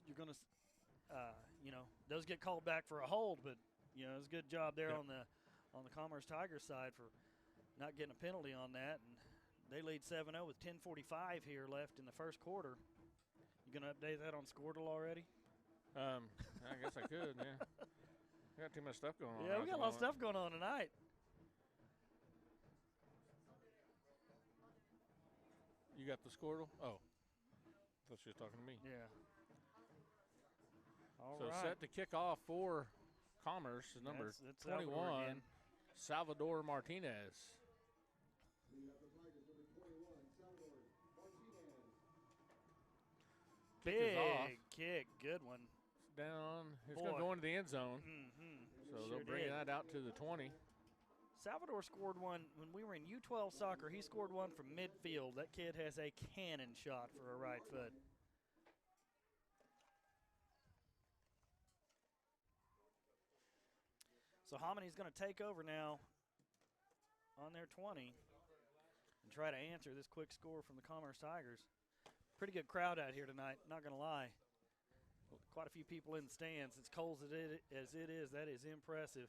you're gonna, those get called back for a hold, but it was a good job there on the Commerce Tigers side for not getting a penalty on that, and they lead 7-0 with 10:45 here left in the first quarter. You gonna update that on Squirtle already? I guess I could. Yeah, we got too much stuff going on. Yeah, we got a lot of stuff going on tonight. You got the Squirtle? Oh, I thought she was talking to me. Yeah. So set to kick off for Commerce is number 21, Salvador Martinez. Big kick, good one. Down, it's going to go into the end zone. So they'll bring that out to the 20. Salvador scored one when we were in U12 soccer. He scored one from midfield. That kid has a cannon shot for a right foot. So Hominy's going to take over now on their 20 and try to answer this quick score from the Commerce Tigers. Pretty good crowd out here tonight, not going to lie. Quite a few people in the stands. As cold as it is, that is impressive.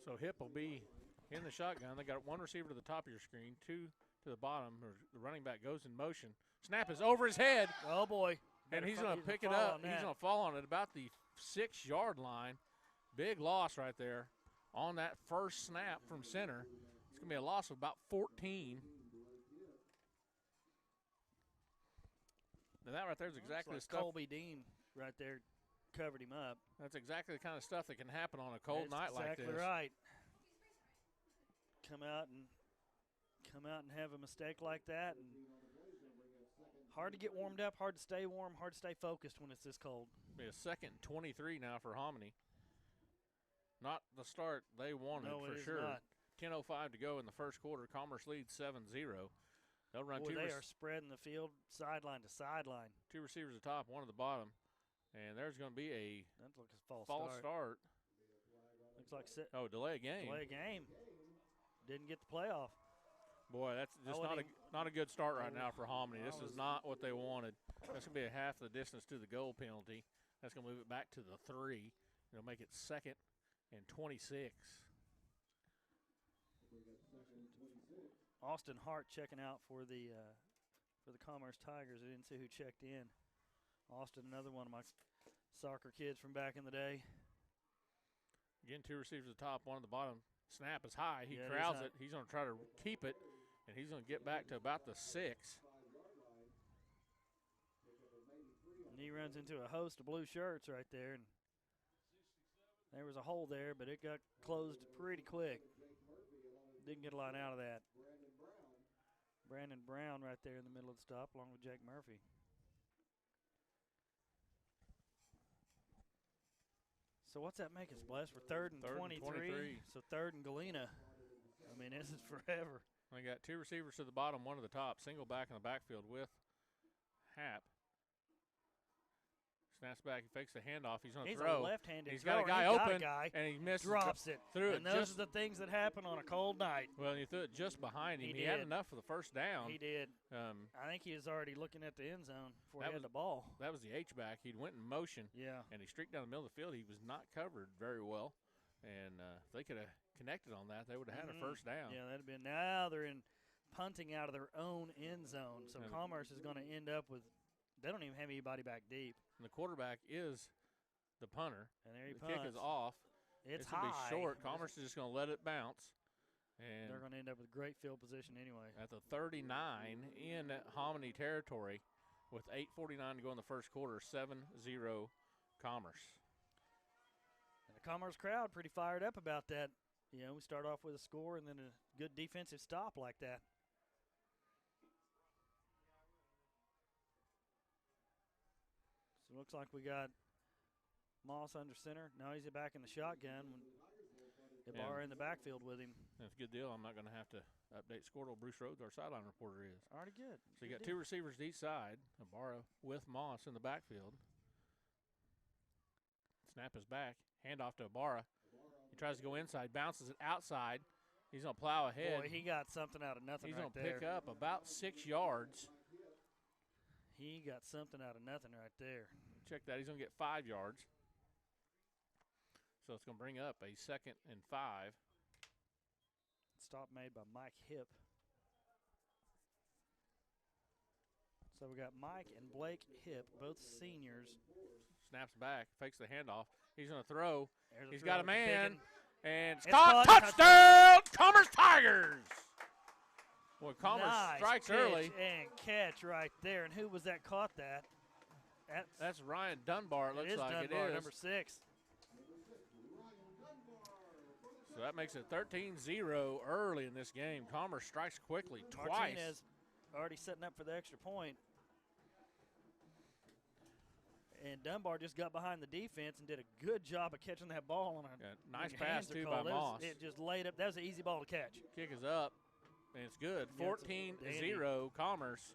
So Hip will be in the shotgun. They got one receiver to the top of your screen, two to the bottom. Or the running back goes in motion. Snap is over his head. Oh, boy. And he's going to pick it up. He's going to fall on it about the 6-yard line. Big loss right there on that first snap from center. It's going to be a loss of about 14. Now that right there is exactly the stuff. Colby Dean right there covered him up. That's exactly the kind of stuff that can happen on a cold night like this. Exactly right. Come out and have a mistake like that. And hard to get warmed up, hard to stay warm, hard to stay focused when it's this cold. Be a 2nd and 23 now for Hominy. Not the start they wanted for sure. Not. 10:05 to go in the first quarter. Commerce leads 7-0. They'll run they are spreading the field sideline to sideline. 2 receivers at the top, 1 at the bottom. And there's going to be a false start. Looks like delay game. Delay game. Didn't get the playoff. Boy, that's just not a good start right now for Hominy. This is not what they wanted. That's going to be a half the distance to the goal penalty. That's going to move it back to the 3. It'll make it 2nd and 26. Austin Hart checking out for the Commerce Tigers. I didn't see who checked in. Austin, another one of my soccer kids from back in the day. Again, 2 receivers at the top, 1 at the bottom. Snap is high. He crowds it. He's going to try to keep it, and he's going to get back to about the 6. And he runs into a host of blue shirts right there. And there was a hole there, but it got closed pretty quick. Didn't get a lot out of that. Brandon Brown right there in the middle of the stop, along with Jake Murphy. So what's that make us, Bless? We're 3rd and 23. So 3rd and Galena. I mean, this is forever. We got 2 receivers to the bottom, 1 to the top. Single back in the backfield with Hap. Snaps back, he fakes the handoff. He's going to throw. He's a left-handed He's got a guy open, and he misses. Drops it. And those are the things that happen on a cold night. Well, he threw it just behind him. He had enough for the first down. He did. I think he was already looking at the end zone before he had the ball. That was the H-back. He went in motion. Yeah. And he streaked down the middle of the field. He was not covered very well. And if they could have connected on that, they would have had a first down. Yeah, that would have been. Now they're in punting out of their own end zone. So Commerce is going to end up with. They don't even have anybody back deep. And the quarterback is the punter. And there he punts. The kick is off. It's going to be short. Commerce is just going to let it bounce. And they're going to end up with great field position anyway. At the 39 in Hominy territory with 8:49 to go in the first quarter, 7-0 Commerce. And the Commerce crowd pretty fired up about that. We start off with a score and then a good defensive stop like that. So it looks like we got Moss under center. Now he's back in the shotgun. Ibarra in the backfield with him. That's a good deal. I'm not going to have to update Squirtle. Bruce Rhodes, our sideline reporter, is. Already good. So you got 2 receivers to each side. Ibarra with Moss in the backfield. Snap is back. Handoff to Ibarra. He tries to go inside, bounces it outside. He's going to plow ahead. Boy, he got something out of nothing. He's going to pick up about 6 yards. He got something out of nothing right there. Check that. He's going to get 5 yards. So it's going to bring up a 2nd and 5. Stop made by Mike Hip. So we got Mike and Blake Hip, both seniors. Snaps back, fakes the handoff. He's going to throw. He's throw. got a man. And it's caught. Touchdown, Commerce Tigers! Boy, Commerce nice strikes pitch early. And catch right there. And who was that caught that? That's Ryan Dunbar, it looks like. Dunbar, it is. number 6. So that makes it 13-0 early in this game. Commerce strikes quickly twice. Martinez already setting up for the extra point. And Dunbar just got behind the defense and did a good job of catching that ball on a nice pass, too, by Moss. It just laid up. That was an easy ball to catch. Kick is up, and it's good. 14-0 Commerce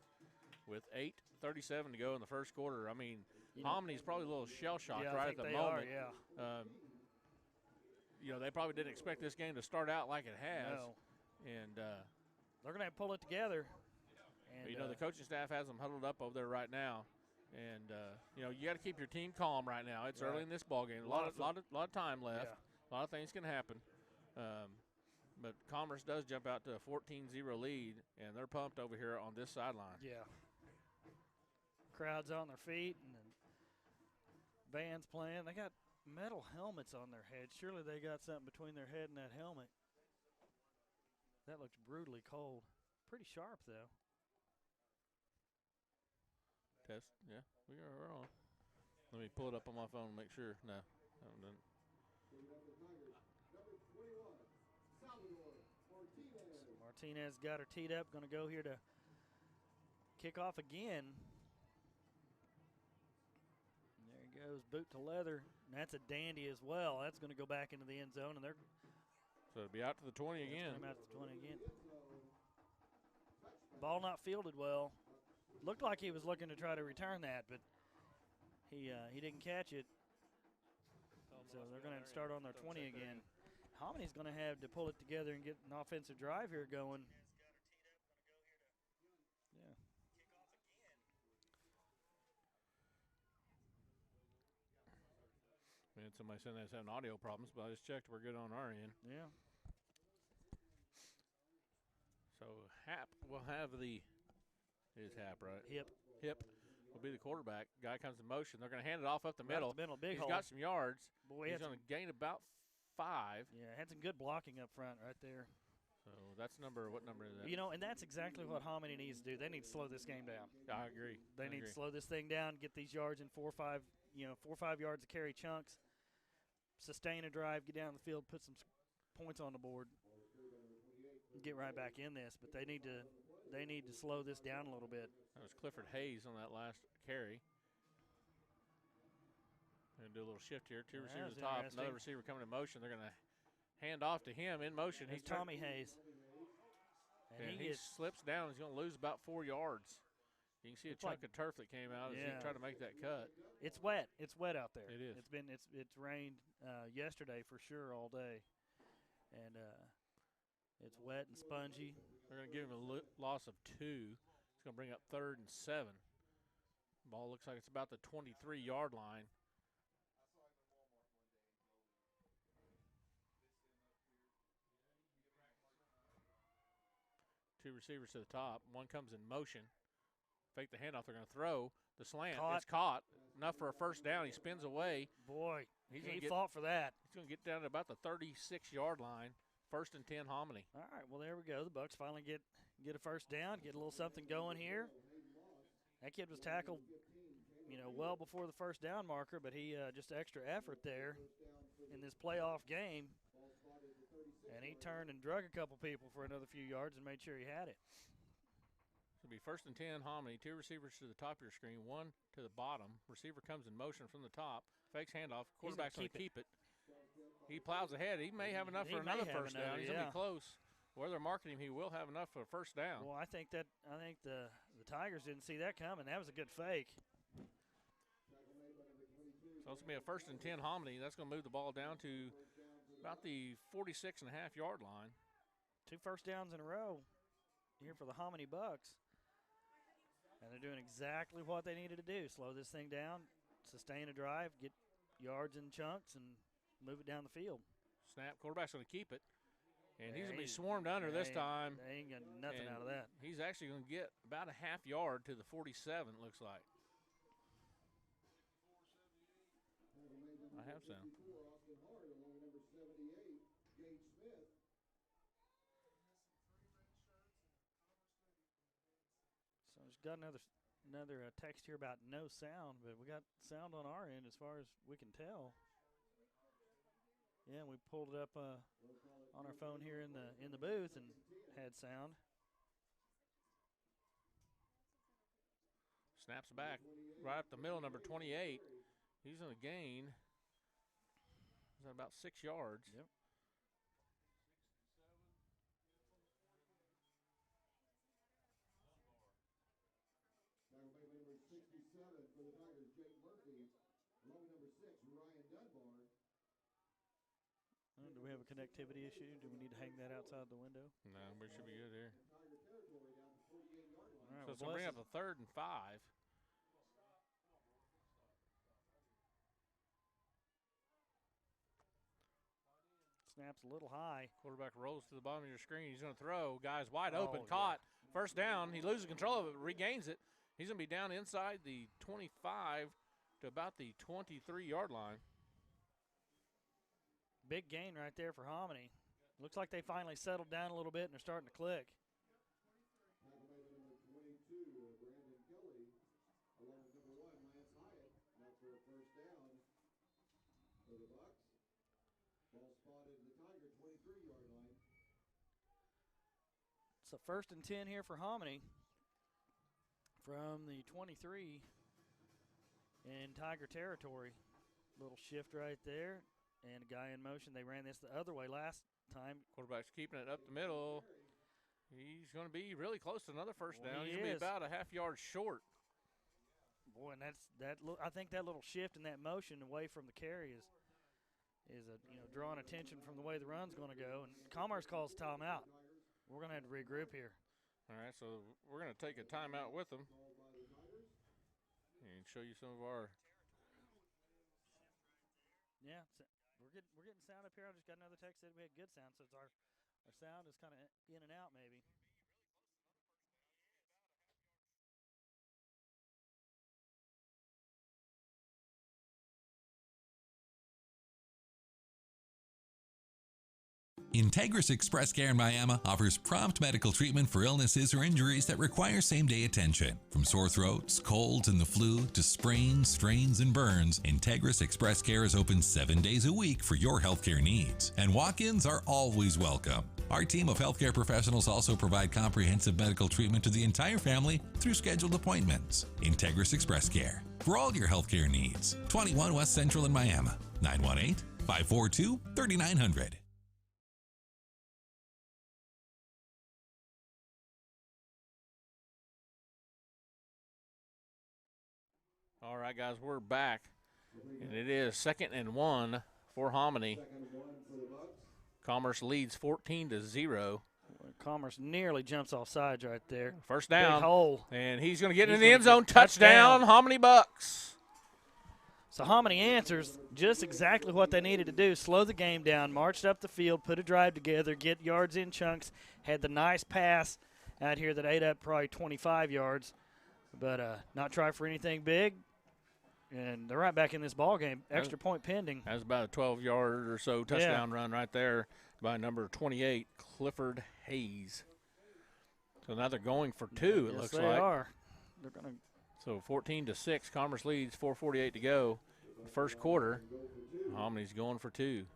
with 8:37 to go in the first quarter. I mean, Homony's probably a little shell-shocked right at the moment. They probably didn't expect this game to start out like it has. No. And they're going to pull it together. And, the coaching staff has them huddled up over there right now. And, you got to keep your team calm right now. It's early in this ball game. A lot of time left. Yeah. A lot of things can happen. But Commerce does jump out to a 14-0 lead, and they're pumped over here on this sideline. Yeah. Crowd's on their feet, and then band's playing. They got metal helmets on their heads. Surely they got something between their head and that helmet. That looks brutally cold. Pretty sharp, though. Test, yeah, we're on. Let me pull it up on my phone and make sure. No, haven't done it. Martinez got her teed up, going to go here to kick off again. There he goes, boot to leather. And that's a dandy as well. That's going to go back into the end zone, and they're so it'll be out to the 20 again. Out to the 20 again. Ball not fielded well. Looked like he was looking to try to return that, but he didn't catch it. So they're going to start on their 20 again. Homony's going to have to pull it together and get an offensive drive here going. Yeah. We had somebody saying they was having audio problems, but I just checked. We're good on our end. Yeah. So Hap will have the. It is Hap, right? Hip will be the quarterback. Guy comes in motion. They're going to hand it off up the middle. Big He's hole. got some yards. Boy, he's going to gain about 5. Yeah, had some good blocking up front right there. So that's what number is that? And that's exactly what Hominy needs to do. They need to slow this game down. I agree. They need to slow this thing down, get these yards in 4 or 5 yards of carry chunks, sustain a drive, get down the field, put some points on the board, and get right back in this. But they need to slow this down a little bit. That was Clifford Hayes on that last carry. Going to do a little shift here. 2 receivers at the top. Another receiver coming in motion. They're going to hand off to him in motion. He's Tommy Hayes. And he slips down. He's going to lose about 4 yards. You can see a chunk of turf that came out as he tried to make that cut. It's wet. It's wet out there. It is. It's rained yesterday for sure all day. And it's wet and spongy. They're going to give him a loss of 2. It's going to bring up 3rd and 7. Ball looks like it's about the 23-yard line. Two receivers to the top. One comes in motion. Fake the handoff. They're going to throw the slant. It's caught. Enough for a first down. He spins away. Boy, he fought for that. He's going to get down to about the 36-yard line. 1st and 10 Hominy. All right, well, there we go. The Bucks finally get a first down, get a little something going here. That kid was tackled, well before the first down marker, but he just extra effort there in this playoff game. And he turned and drug a couple people for another few yards and made sure he had it. It'll be 1st and 10 Hominy. 2 receivers to the top of your screen, 1 to the bottom. Receiver comes in motion from the top. Fakes handoff. Quarterback's going to keep it. He plows ahead. He may have enough for another first down. He's going to be close. Where they're marketing him, he will have enough for a first down. Well, I think the Tigers didn't see that coming. That was a good fake. So it's going to be a 1st and 10 Hominy. That's going to move the ball down to about the 46.5-yard line. 2 first downs in a row here for the Hominy Bucks. And they're doing exactly what they needed to do. Slow this thing down, sustain a drive, get yards in chunks, and move it down the field. Snap. Quarterback's going to keep it. And he's going to be swarmed under this time. They ain't got nothing out of that. He's actually going to get about a half yard to the 47, it looks like. I have sound. So we've got another text here about no sound, but we got sound on our end as far as we can tell. Yeah, we pulled it up on our phone here in the booth and had sound. Snaps back right up the middle, number 28. He's going to gain. Is that about 6 yards? Yep. Do we have a connectivity issue? Do we need to hang that outside the window? No, we should be good here. All right, So it's going to bring up a 3rd and 5. Snaps a little high. Quarterback rolls to the bottom of your screen. He's going to throw. Guy's wide open, caught. Yeah. First down. He loses control of it, regains it. He's going to be down inside the 25 to about the 23-yard line. Big gain right there for Hominy. Looks like they finally settled down a little bit and they're starting to click. It's a 1st and 10 here for Hominy from the 23 in Tiger territory. Little shift right there. And a guy in motion. They ran this the other way last time. Quarterback's keeping it up the middle. He's going to be really close to another first down. He's going to be about a half yard short. Boy, and I think that little shift in that motion away from the carry is drawing attention from the way the run's going to go. And Commerce calls timeout. We're going to have to regroup here. All right, so we're going to take a timeout with them and show you some of our. Yeah. We're getting sound up here. I just got another text that we had good sound, so it's our sound is kind of in and out maybe. Integris Express Care in Miami offers prompt medical treatment for illnesses or injuries that require same-day attention. From sore throats, colds, and the flu, to sprains, strains, and burns, Integris Express Care is open 7 days a week for your healthcare needs. And walk-ins are always welcome. Our team of healthcare professionals also provide comprehensive medical treatment to the entire family through scheduled appointments. Integris Express Care, for all your healthcare needs. 21 West Central in Miami, 918-542-3900. All right, guys, we're back, and it is 2nd and 1 for Hominy. Commerce leads 14-0. Commerce nearly jumps off sides right there. First down, big hole. And he's going to get in the end zone. Touchdown, Hominy Bucks. So Hominy answers just exactly what they needed to do. Slow the game down, marched up the field, put a drive together, get yards in chunks, had the nice pass out here that ate up probably 25 yards, but not try for anything big. And they're right back in this ball game. Extra point pending. That's about a 12-yard or so touchdown run right there by number 28, Clifford Hayes. So now they're going for 2, it looks like. Yes, they are. They're going to. So 14-6, Commerce leads, 4:48 to go. First quarter, Hominy's going for 2.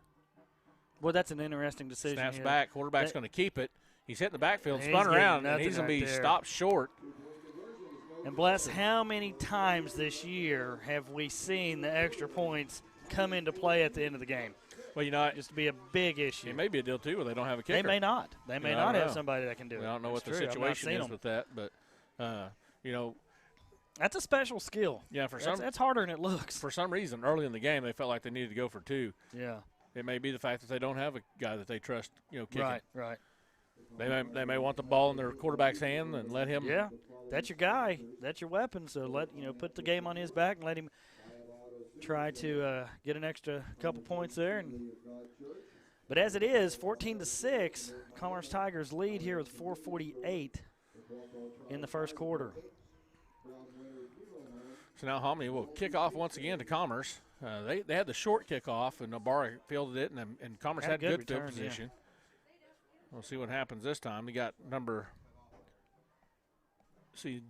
Well, that's an interesting decision. Snaps here. back, quarterback's going to keep it. He's hitting the backfield, spun around, and he's going to be stopped short. And bless, how many times this year have we seen the extra points come into play at the end of the game? Well, you know, just to be a big issue. It may be a deal, too, where they don't have a kicker. They may not. They may not have somebody that can do it. I don't know what the situation is with that, but, you know. That's a special skill. Yeah, that's harder than it looks. For some reason, early in the game, they felt like they needed to go for 2. Yeah. It may be the fact that they don't have a guy that they trust, kicking. Right. They may want the ball in their quarterback's hand and let him. Yeah, that's your guy. That's your weapon. So put the game on his back and let him try to get an extra couple points there. But as it is, 14-6, Commerce Tigers lead here with 4:48 in the first quarter. So now Hominy will kick off once again to Commerce. They had the short kickoff, and Nabarra fielded it, and Commerce had good field position. Yeah. We'll see what happens this time. We got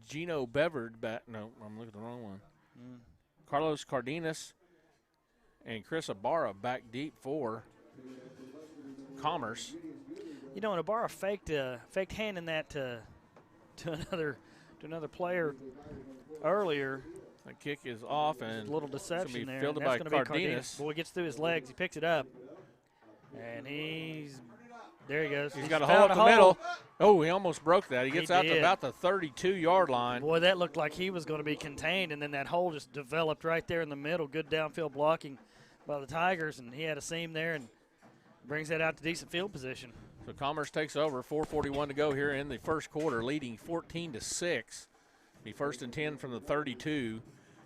Gino Bevard back. No, I'm looking at the wrong one. Carlos Cardenas and Chris Ibarra back deep for Commerce. And Ibarra faked handing that to another player earlier. The kick is off, and a little deception there. Fielded That's by Cardenas. Boy, gets through his legs. He picks it up, and there he goes. He's got a hole up the middle. Oh, he almost broke that. He gets out to about the 32-yard line. Boy, that looked like he was going to be contained, and then that hole just developed right there in the middle. Good downfield blocking by the Tigers, and he had a seam there and brings that out to decent field position. So Commerce takes over. 4:41 to go here in the first quarter, leading 14-6. Be 1st and 10 from the 32.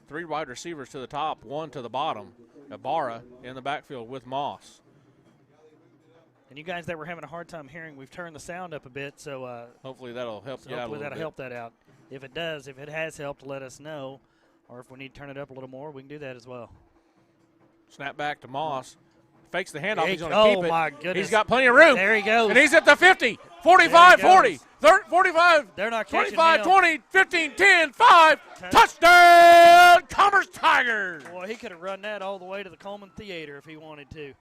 3 wide receivers to the top, 1 to the bottom. Ibarra in the backfield with Moss. And you guys that were having a hard time hearing, we've turned the sound up a bit, so hopefully that'll help you out a little bit. Hopefully that'll help that out. If it does, if it has helped, let us know. Or if we need to turn it up a little more, we can do that as well. Snap back to Moss. Fakes the handoff. He's going to keep it. Oh, my goodness. He's got plenty of room. There he goes. And he's at the 50, 45, 40, 45, They're not 25, 20, 15, 10, 5. Touchdown, Commerce Tigers. Boy, he could have run that all the way to the Coleman Theater if he wanted to.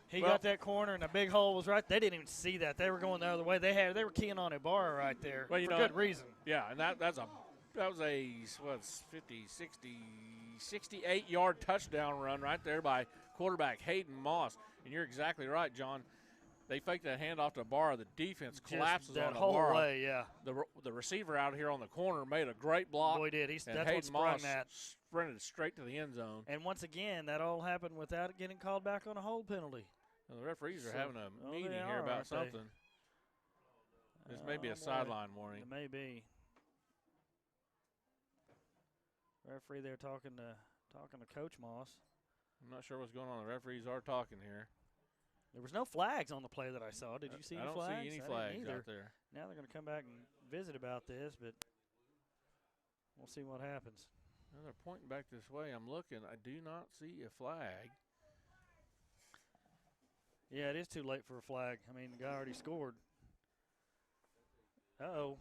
He got that corner, and the big hole was right. They didn't even see that. They were going the other way. They were keying on Ibarra right there for good reason. Yeah, and that was a 50, 60, 68-yard touchdown run right there by quarterback Hayden Moss. And you're exactly right, John. They faked that handoff to Ibarra. The defense collapses on whole Ibarra. Way, yeah. The receiver out here on the corner made a great block. Boy, did. That's Hayden what sprung Moss that. Sprinted straight to the end zone. And once again, that all happened without it getting called back on a hold penalty. Well, the referees are having a meeting here about something. This may be a sideline warning. It may be. Referee there talking to Coach Moss. I'm not sure what's going on. The referees are talking here. There was no flags on the play that I saw. Did you see any flags? I don't see any flags out there. Now they're going to come back and visit about this, but we'll see what happens. Now they're pointing back this way. I'm looking. I do not see a flag. Yeah, it is too late for a flag. I mean, the guy already scored. Uh-oh.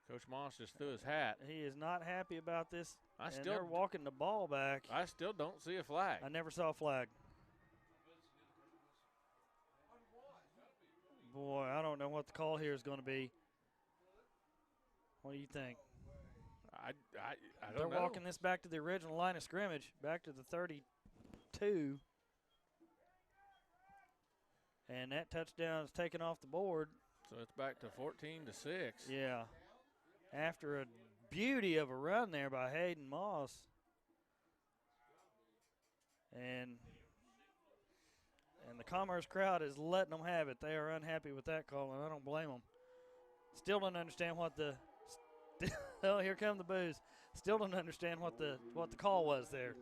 Coach Moss just threw his hat. He is not happy about this. They're walking the ball back. I still don't see a flag. I never saw a flag. Boy, I don't know what the call here is going to be. What do you think? I don't know. They're walking this back to the original line of scrimmage, back to the 32. And that touchdown is taken off the board. So it's back to 14-6. Yeah. After a beauty of a run there by Hayden Moss. And the Commerce crowd is letting them have it. They are unhappy with that call, and I don't blame them. Still don't understand what the oh, here come the boos. Still don't understand what the call was there.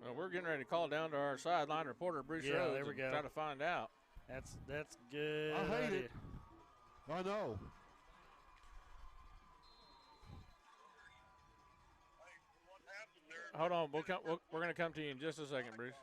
Well, we're getting ready to call down to our sideline reporter, Bruce Rhodes, there we go. Try to find out. That's good. I hate it. I know. Hold on, we're going to come to you in just a second, Bruce.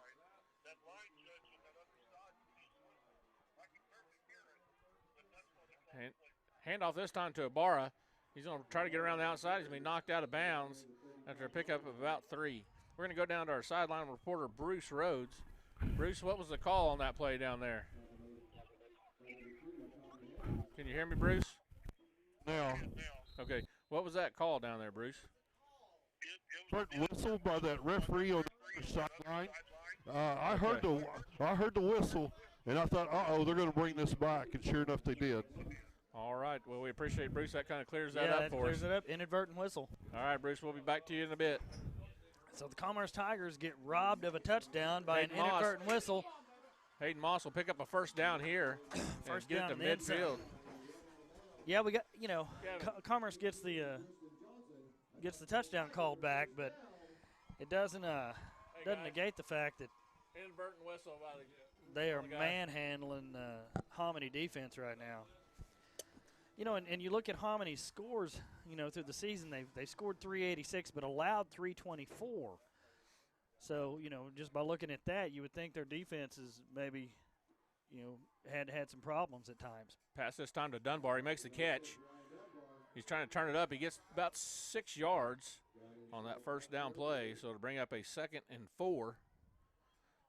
Handoff this time to Ibarra. He's going to try to get around the outside. He's going to be knocked out of bounds after a pickup of about 3. We're going to go down to our sideline reporter, Bruce Rhodes. Bruce, what was the call on that play down there? Can you hear me, Bruce? Now. Okay. What was that call down there, Bruce? Whistle by that referee on the sideline. I heard the whistle, and I thought, they're going to bring this back, and sure enough, they did. All right. Well, we appreciate Bruce. That kind of clears that up for us. Yeah, that clears it up. Inadvertent whistle. All right, Bruce. We'll be back to you in a bit. So the Commerce Tigers get robbed of a touchdown by an inadvertent whistle. Hayden Moss will pick up a first down here. First and get down it to and inside. midfield. Yeah, we got, Commerce gets the touchdown called back, but it doesn't negate the fact that Inadvertent whistle by they are manhandling Hominy defense right now. And you look at Hominy's scores, through the season, they scored 386 but allowed 324. So, just by looking at that, you would think their defense is maybe, had some problems at times. Pass this time to Dunbar. He makes the catch. He's trying to turn it up. He gets about 6 yards on that first down play, so to bring up a 2nd and 4.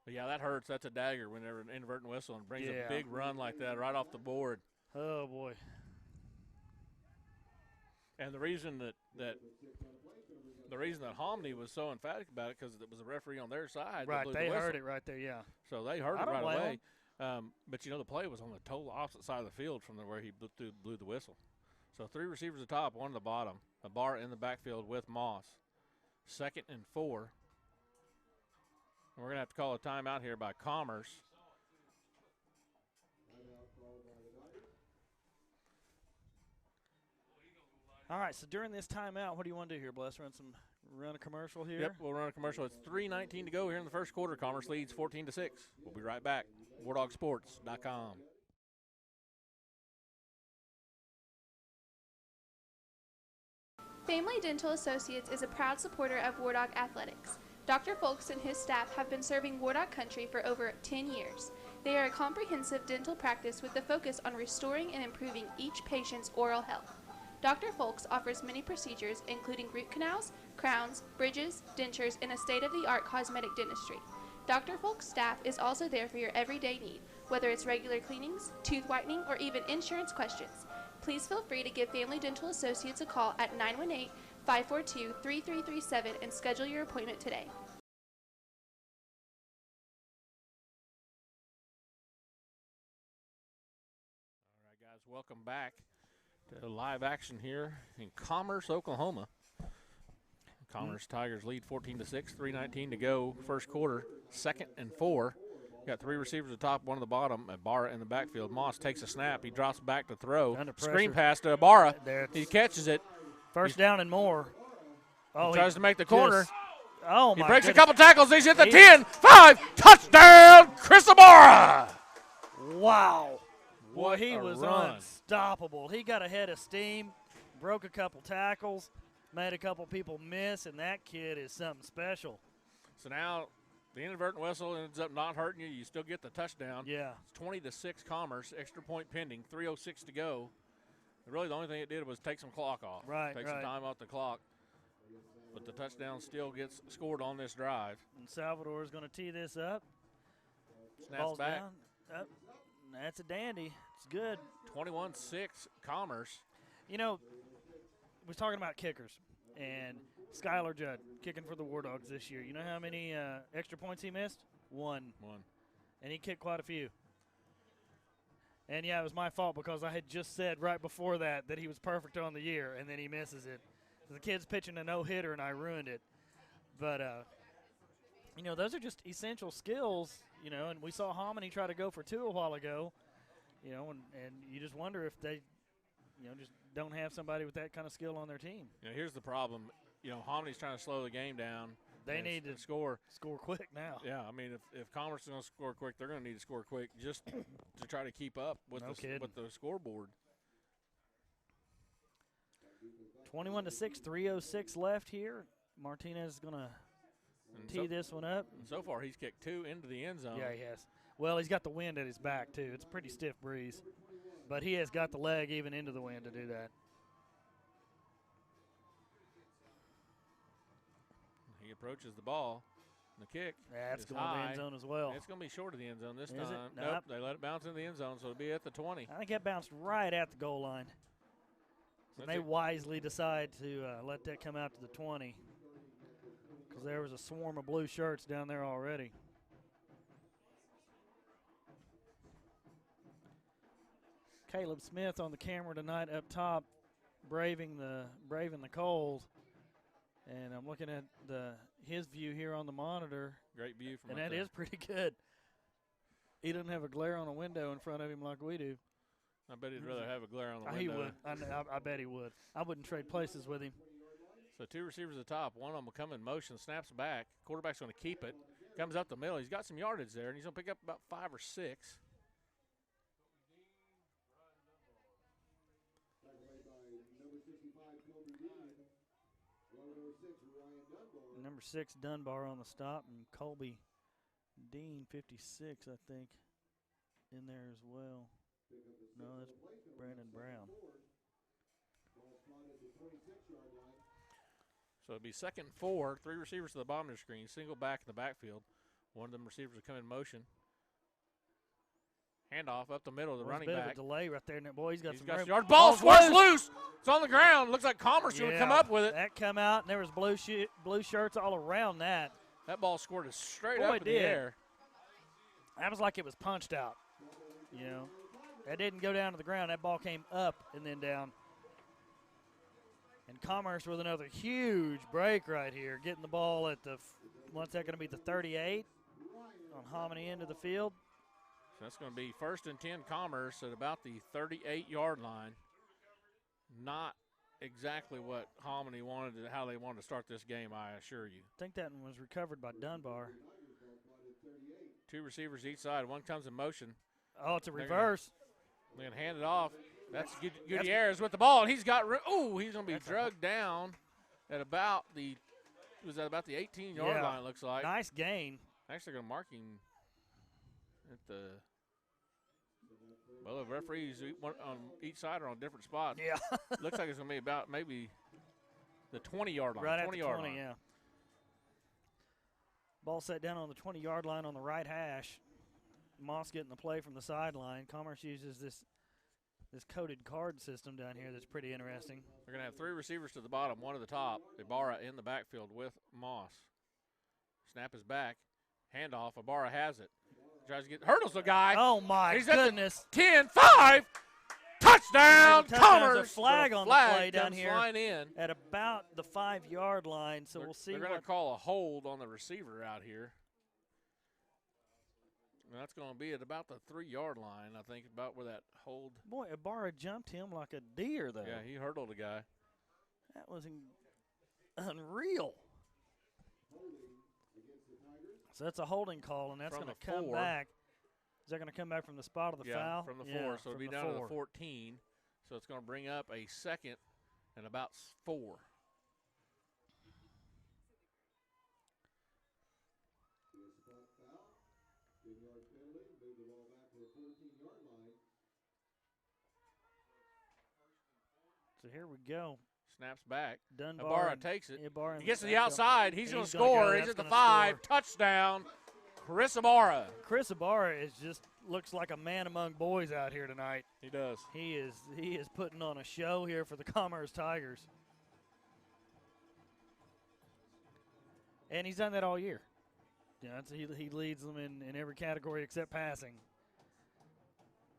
But, yeah, that hurts. That's a dagger whenever an inadvertent whistle and brings a big run like that right off the board. Oh, boy. And the reason that Hominy was so emphatic about it because it was a referee on their side. Right, they heard it right there, yeah. So they heard it right away. But, the play was on the total opposite side of the field from where he blew the whistle. So 3 receivers at the top, 1 at the bottom. A bar in the backfield with Moss. 2nd and 4. And we're going to have to call a timeout here by Commerce. All right, so during this timeout, what do you want to do here, Bless? Run a commercial here? Yep, we'll run a commercial. It's 3:19 to go here in the first quarter. Commerce leads 14-6. We'll be right back. WarDogSports.com. Family Dental Associates is a proud supporter of War Dog Athletics. Dr. Folks and his staff have been serving War Dog country for over 10 years. They are a comprehensive dental practice with a focus on restoring and improving each patient's oral health. Dr. Folks offers many procedures, including root canals, crowns, bridges, dentures, and a state-of-the-art cosmetic dentistry. Dr. Folks' staff is also there for your everyday need, whether it's regular cleanings, tooth whitening, or even insurance questions. Please feel free to give Family Dental Associates a call at 918-542-3337 and schedule your appointment today. All right, guys, welcome back to live action here in Commerce, Oklahoma. Commerce Tigers lead 14-6, 3:19 to go, first quarter, 2nd and 4. Got 3 receivers at the top, 1 at the bottom. Ibarra in the backfield. Moss takes a snap. He drops back to throw. Screen pass to Ibarra. He catches it. First down and more. He tries to make the corner. He breaks a couple tackles. He's hit the 10, 5, touchdown, Chris Ibarra. Wow. Boy, he was run. Unstoppable. He got ahead of steam, broke a couple tackles, made a couple people miss, and that kid is something special. So now the inadvertent whistle ends up not hurting you. You still get the touchdown. Yeah. It's 20-6 Commerce, extra point pending, 3:06 to go. And really the only thing it did was take some clock off. Take some time off the clock. But the touchdown still gets scored on this drive. And Salvador is going to tee this up. Snaps Ball's back. Down. Up. That's a dandy. It's good. 21-6 Commerce. We was talking about kickers, and Skylar Judd kicking for the War Dogs this year. You know how many extra points he missed? One. And he kicked quite a few. And, yeah, it was my fault because I had just said right before that he was perfect on the year, and then he misses it. The kid's pitching a no-hitter, and I ruined it. But, those are just essential skills, and we saw Hominy try to go for 2 a while ago, and you just wonder if they, just don't have somebody with that kind of skill on their team. Here's the problem. Hominy's trying to slow the game down. They need to score quick now. Yeah, I mean, if Commerce is going to score quick, they're going to need to score quick just to try to keep up with the scoreboard. 21-6, 3:06 left here. Martinez is going to tee this one up. And so far, he's kicked 2 into the end zone. Yeah, he has. Well, he's got the wind at his back, too. It's a pretty stiff breeze. But he has got the leg even into the wind to do that. He approaches the ball. The kick That's is going to the end zone as well. It's going to be short of the end zone this Is time. it? Nope, they let it bounce in the end zone, so it'll be at the 20. I think that bounced right at the goal line. So they wisely decide to let that come out to the 20 because there was a swarm of blue shirts down there already. Caleb Smith on the camera tonight up top, braving the cold. And I'm looking at his view here on the monitor. Great view from and up that there. is pretty good. He doesn't have a glare on a window in front of him like we do. I bet he'd rather have a glare on the He window. would. I bet he would. I wouldn't trade places with him. So 2 receivers at the top. One of them will come in motion, snaps back. Quarterback's going to keep it. Comes up the middle. He's got some yardage there, and he's going to pick up about 5 or 6. Number 6, Dunbar on the stop, and Colby Dean, 56, I think, in there as well. No, that's Brandon Brown. So it'll be 2nd and 4. 3 receivers to the bottom of the screen. Single back in the backfield. One of them receivers will come in motion. Handoff up the middle of the running back. back. A delay right there. Boy, he's got some room. Yard. Ball squirts loose. It's on the ground. Looks like Commerce would come up with it. That come out, and there was blue shirts all around that. That ball squirted straight up in the air. That was like it was punched out. You know, that didn't go down to the ground. That ball came up and then down. And Commerce with another huge break right here, getting the ball at the, what's that going to be, the 38 on Hominy into the field. So that's going to be 1st and 10 Commerce at about the 38-yard line. Not exactly what Hominy wanted, how they wanted to start this game, I assure you. I think that one was recovered by Dunbar. 2 receivers each side. One comes in motion. Oh, it's a reverse. They're going to hand it off. That's Gutierrez with the ball, and he's got he's going to be drugged down at about the 18-yard line, it looks like. Nice gain. Actually going to mark him at the – well, the referees on each side are on different spots. Yeah. Looks like it's going to be about maybe the 20-yard line. Right at the 20-yard 20, line. yeah. Ball set down on the 20-yard line on the right hash. Moss getting the play from the sideline. Commerce uses this coded card system down here that's pretty interesting. They're going to have 3 receivers to the bottom, 1 to the top. Ibarra in the backfield with Moss. Snap is back. Handoff. Ibarra has it. Tries to get, hurdles the guy. Oh, my goodness. 10, 5. Touchdown, Commerce. There's a flag on the play down here in. at about the 5-yard line, so we'll see. They're going to call a hold on the receiver out here. And that's going to be at about the 3-yard line, I think, about where that hold. Boy, Ibarra jumped him like a deer, though. Yeah, he hurdled a guy. That was unreal. So that's a holding call, and that's going to come back. Is that going to come back from the spot of the foul? From the 4. So it'll be down to the 14. So it's going to bring up a 2nd and about 4. So here we go. Snaps back. Dunbar. Ibarra takes it. Ibarra he gets to the outside. He's going to score. He's at the 5. Score. Touchdown, Chris Ibarra. Chris Ibarra looks like a man among boys out here tonight. He does. He is putting on a show here for the Commerce Tigers. And he's done that all year. He leads them in every category except passing.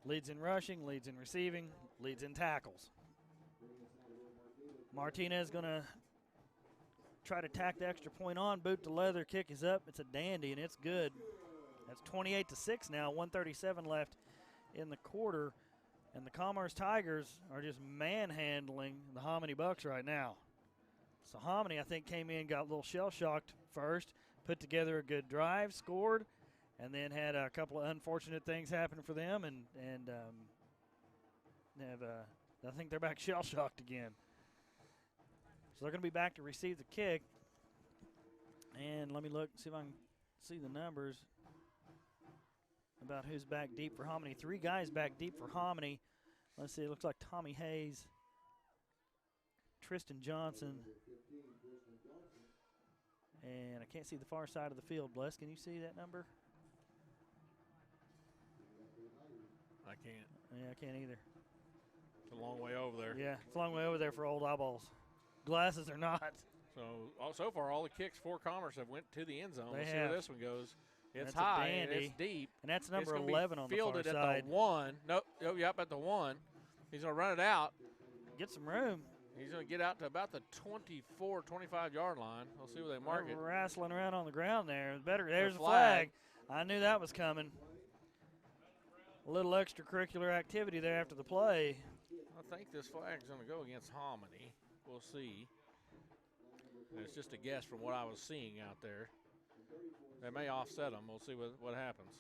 Leads in rushing, leads in receiving, leads in tackles. Martinez going to try to tack the extra point on. Boot to leather, kick is up. It's a dandy, and it's good. That's 28-6 now, 1:37 left in the quarter. And the Commerce Tigers are just manhandling the Hominy Bucks right now. So Hominy, I think, came in, got a little shell-shocked first, put together a good drive, scored, and then had a couple of unfortunate things happen for them, and I think they're back shell-shocked again. So they're going to be back to receive the kick. And let me look, see if I can see the numbers about who's back deep for Hominy. 3 guys back deep for Hominy. Let's see, it looks like Tommy Hayes, Tristan Johnson, and I can't see the far side of the field. Bless, can you see that number? I can't. Yeah, I can't either. It's a long way over there. Yeah, it's a long way over there for old eyeballs. Glasses or not. So far, all the kicks for Commerce have went to the end zone. We'll see where this one goes. It's that's high and it's deep. And that's number 11 on the far side. Fielded at the 1. Nope, yep, at the 1. He's going to run it out. Get some room. He's going to get out to about the 24, 25-yard line. We'll see where they mark it. Wrestling around on the ground there. There's the flag. I knew that was coming. A little extracurricular activity there after the play. I think this flag's going to go against Hominy. We'll see. And it's just a guess from what I was seeing out there. They may offset them. We'll see what happens.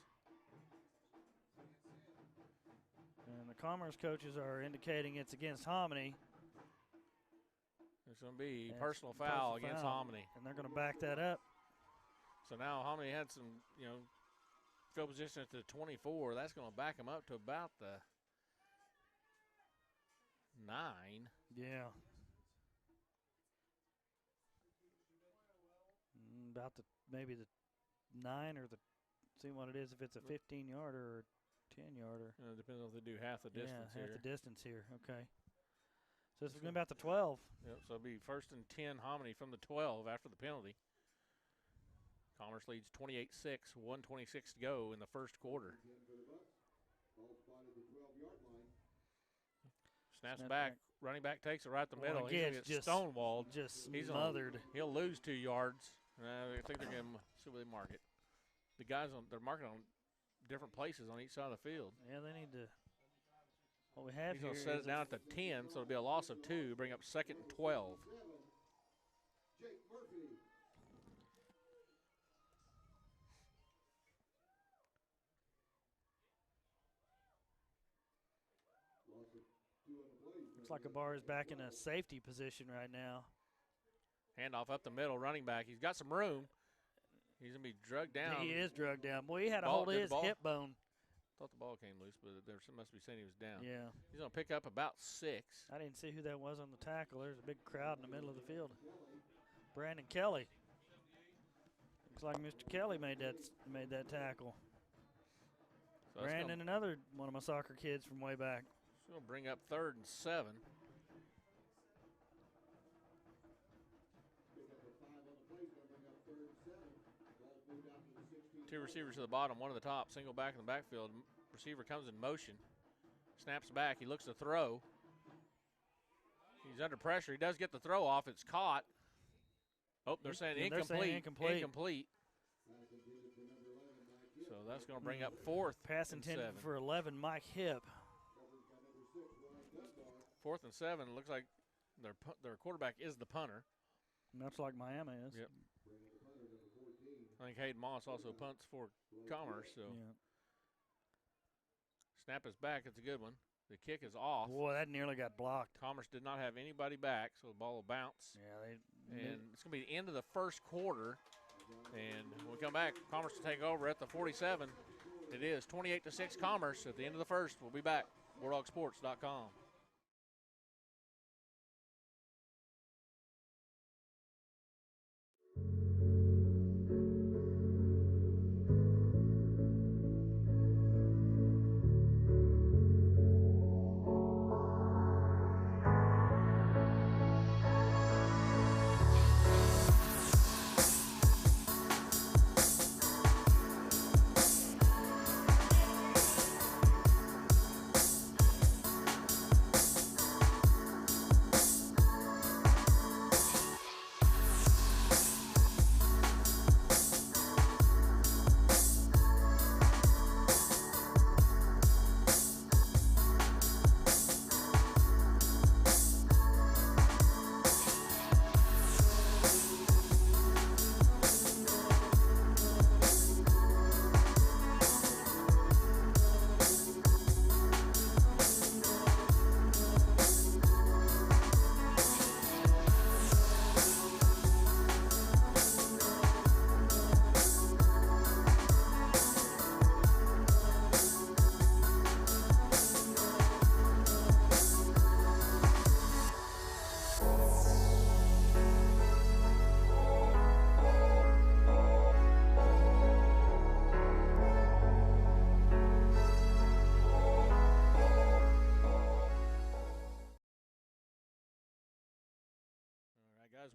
And the Commerce coaches are indicating it's against Hominy. It's going to be personal foul against Hominy. And they're going to back that up. So now Hominy had some, field position at the 24. That's going to back them up to about the 9. Yeah. About maybe the 9 or see what it is, if it's a 15-yarder or 10-yarder. It depends if they do half the distance here. Half the distance here. Okay. So this is going to be about the 12. Yep, so it'll be 1st and 10 Hominy from the 12 after the penalty. Commerce leads 28-6, 1:26 to go in the first quarter. Snaps back. Running back takes it right the middle. He's going to get stonewalled. Just smothered. He'll lose 2 yards. I think they're going to see where they mark it. The guys, they're marking on different places on each side of the field. Yeah, they need to. What we have He's here going to set it down at the 10, so it'll be a loss of 2, bring up 2nd and 12. Looks like Ibarra is back in a safety position right now. Handoff up the middle, running back. He's got some room. He's going to be drugged down. He is drugged down. Boy, he had a hold of his hip bone. Thought the ball came loose, but there must be saying he was down. Yeah. He's going to pick up about 6. I didn't see who that was on the tackle. There's a big crowd in the middle of the field. Brandon Kelly. Looks like Mr. Kelly made that tackle. So Brandon, another one of my soccer kids from way back. So we'll bring up 3rd and 7. Two receivers to the bottom, one to the top, single back in the backfield. Receiver comes in motion, snaps back. He looks to throw. He's under pressure. He does get the throw off. It's caught. Oh, they're saying incomplete. They're saying incomplete. So that's going to bring up 4th. Pass intended for 11, Mike Hipp. 4th and 7. Looks like their quarterback is the punter. Much like Miami is. Yep. I think Hayden Moss also punts for Commerce. So snap is back. It's a good one. The kick is off. Boy, that nearly got blocked. Commerce did not have anybody back, so the ball will bounce. Yeah, and it's going to be the end of the first quarter. And when we come back, Commerce will take over at the 47. It is 28-6 Commerce at the end of the first. We'll be back. WarDogSports.com.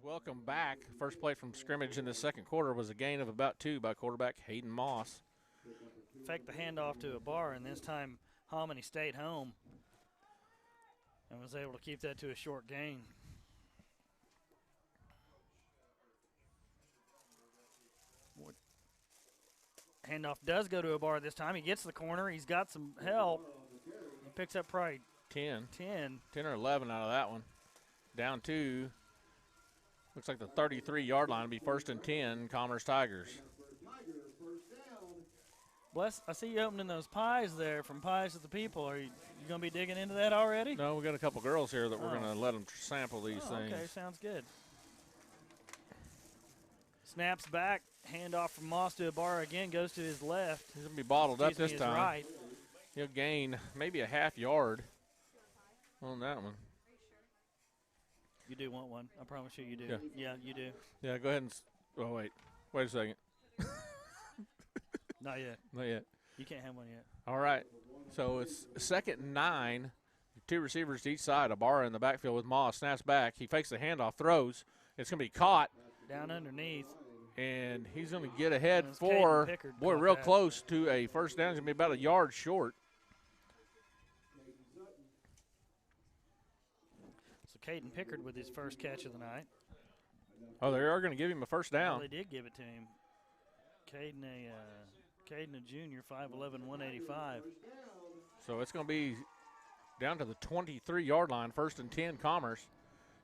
Welcome back. First play from scrimmage in the second quarter was a gain of about 2 by quarterback Hayden Moss. Faked the handoff to Ibarra, and this time Hominy stayed home and was able to keep that to a short gain. Handoff does go to Ibarra this time. He gets the corner. He's got some help. He picks up probably 10 10. or 11 out of that one. Down to, looks like the 33-yard line will be 1st and 10, Commerce Tigers. Bless, I see you opening those pies there from Pies to the People. Are you going to be digging into that already? No, we got a couple girls here that we're going to let them sample these things. Okay, sounds good. Snaps back, handoff from Moss to Ibarra again, goes to his left. He's going to be bottled up this time. Right. He'll gain maybe a half yard on that one. You do want one. I promise you do. Yeah, you do. Yeah, go ahead and oh, wait a second. Not yet. Not yet. You can't have one yet. All right. So it's 2nd and 9. 2 receivers to each side. Ibarra in the backfield with Moss. Snaps back. He fakes the handoff, throws. It's going to be caught. Down underneath. And he's going to get ahead for, boy, real close to a first down. He's going to be about a yard short. So Caden Pickard with his first catch of the night. Oh, they are going to give him a first down. Well, they did give it to him. Caden a junior, 5'11", 185. So it's going to be down to the 23-yard line, 1st and 10, Commerce.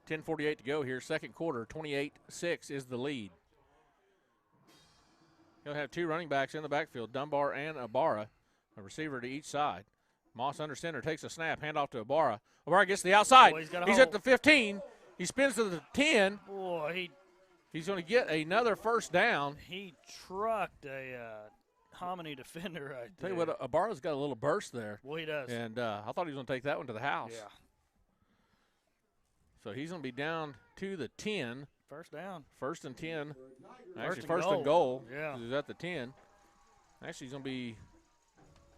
10:48 to go here, second quarter. 28-6 is the lead. He'll have 2 running backs in the backfield, Dunbar and Ibarra, a receiver to each side. Moss under center, takes a snap, handoff to Ibarra. Ibarra gets to the outside. Boy, he's at the 15. He spins to the 10. Boy, he's going to get another first down. He trucked a Hominy defender right there. Tell you what, Ibarra's got a little burst there. Well, he does. And I thought he was going to take that one to the house. Yeah. So he's going to be down to the 10. First down. 1st and 10. Actually, and first goal. and goal. Yeah. He's at the 10. Actually, he's going to be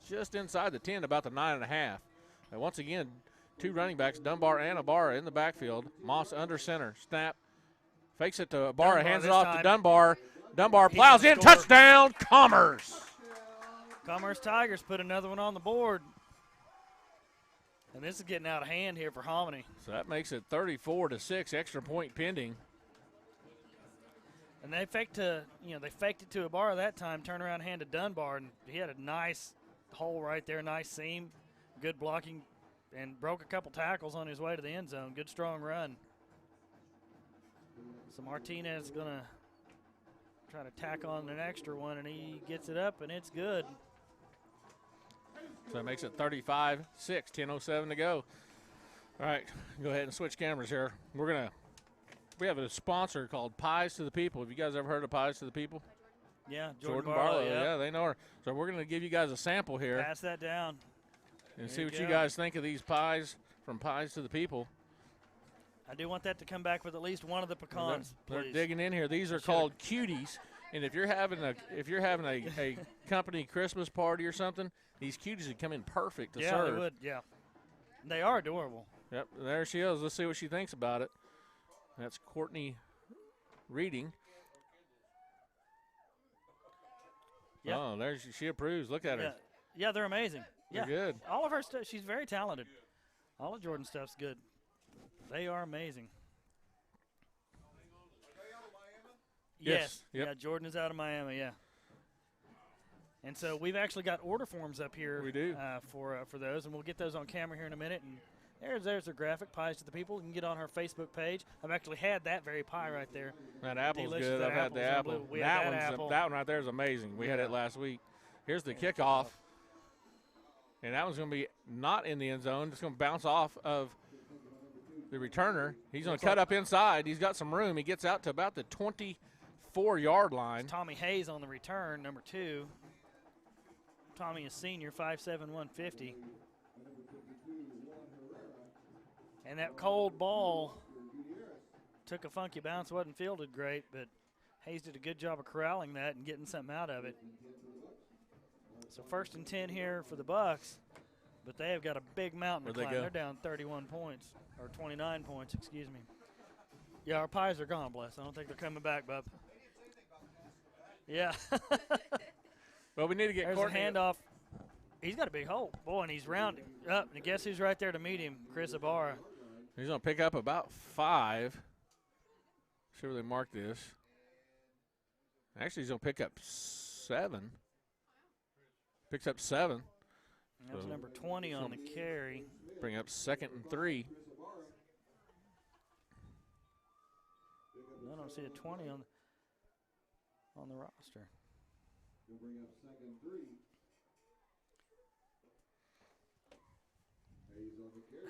just inside the 10, about the 9.5. And once again, 2 running backs, Dunbar and Ibarra in the backfield. Moss under center. Snap. Fakes it to Ibarra. Hands it off to Dunbar. Dunbar plows in. Touchdown, Commerce. Commerce Tigers put another one on the board. And this is getting out of hand here for Hominy. So that makes it 34-6, extra point pending. And they faked it to Ibarra that time, turn around, hand to Dunbar, and he had a nice hole right there, nice seam, good blocking, and broke a couple tackles on his way to the end zone. Good strong run. So Martinez is going to try to tack on an extra one, and he gets it up, and it's good. So that makes it 35-6, 10:07 to go. All right, go ahead and switch cameras here. We have a sponsor called Pies to the People. Have you guys ever heard of Pies to the People? Yeah, Jordan Barlow. Yeah, they know her. So we're going to give you guys a sample here. Pass that down. And see what you guys think of these pies from Pies to the People. I do want that to come back with at least one of the pecans, They're please. digging in here. These are called cuties. And if you're having a company Christmas party or something, these cuties would come in perfect to serve. Yeah, they would. Yeah, they are adorable. Yep, there she is. Let's see what she thinks about it. That's Courtney reading. Yep. Oh, there she approves. Look at her. Yeah, they're amazing. They're good. All of her stuff. She's very talented. All of Jordan's stuff's good. They are amazing. Yes. Yep. Yeah, Jordan is out of Miami, yeah. And so we've actually got order forms up here. We do. For those, and we'll get those on camera here in a minute. And there's their graphic, Pies to the People. You can get on her Facebook page. I've actually had that very pie right there. That apple's Delicious. good. I've had the apple. That one right there is amazing. We had it last week. Here's the kickoff. And that one's going to be not in the end zone. It's going to bounce off of the returner. He's going to cut up inside. He's got some room. He gets out to about the 24-yard line. It's Tommy Hayes on the return, number 2. Tommy is senior, 5'7", 150. And that cold ball took a funky bounce, wasn't fielded great, but Hayes did a good job of corralling that and getting something out of it. So 1st and 10 here for the Bucks, but they have got a big mountain to climb. They're down 31 points, or 29 points, excuse me. Yeah, our pies are gone, bless. I don't think they're coming back, bub. Yeah. Well, we need to get Courtney. There's a handoff. He's got a big hole. Boy, and he's rounding up. And guess who's right there to meet him? Chris Ibarra. He's going to pick up about 5. See where they mark this. Actually, he's going to pick up 7. Picks up 7. That was number 20 on the carry. Bring up 2nd and 3. I don't see a 20 on the roster. He'll bring up 2nd and 3.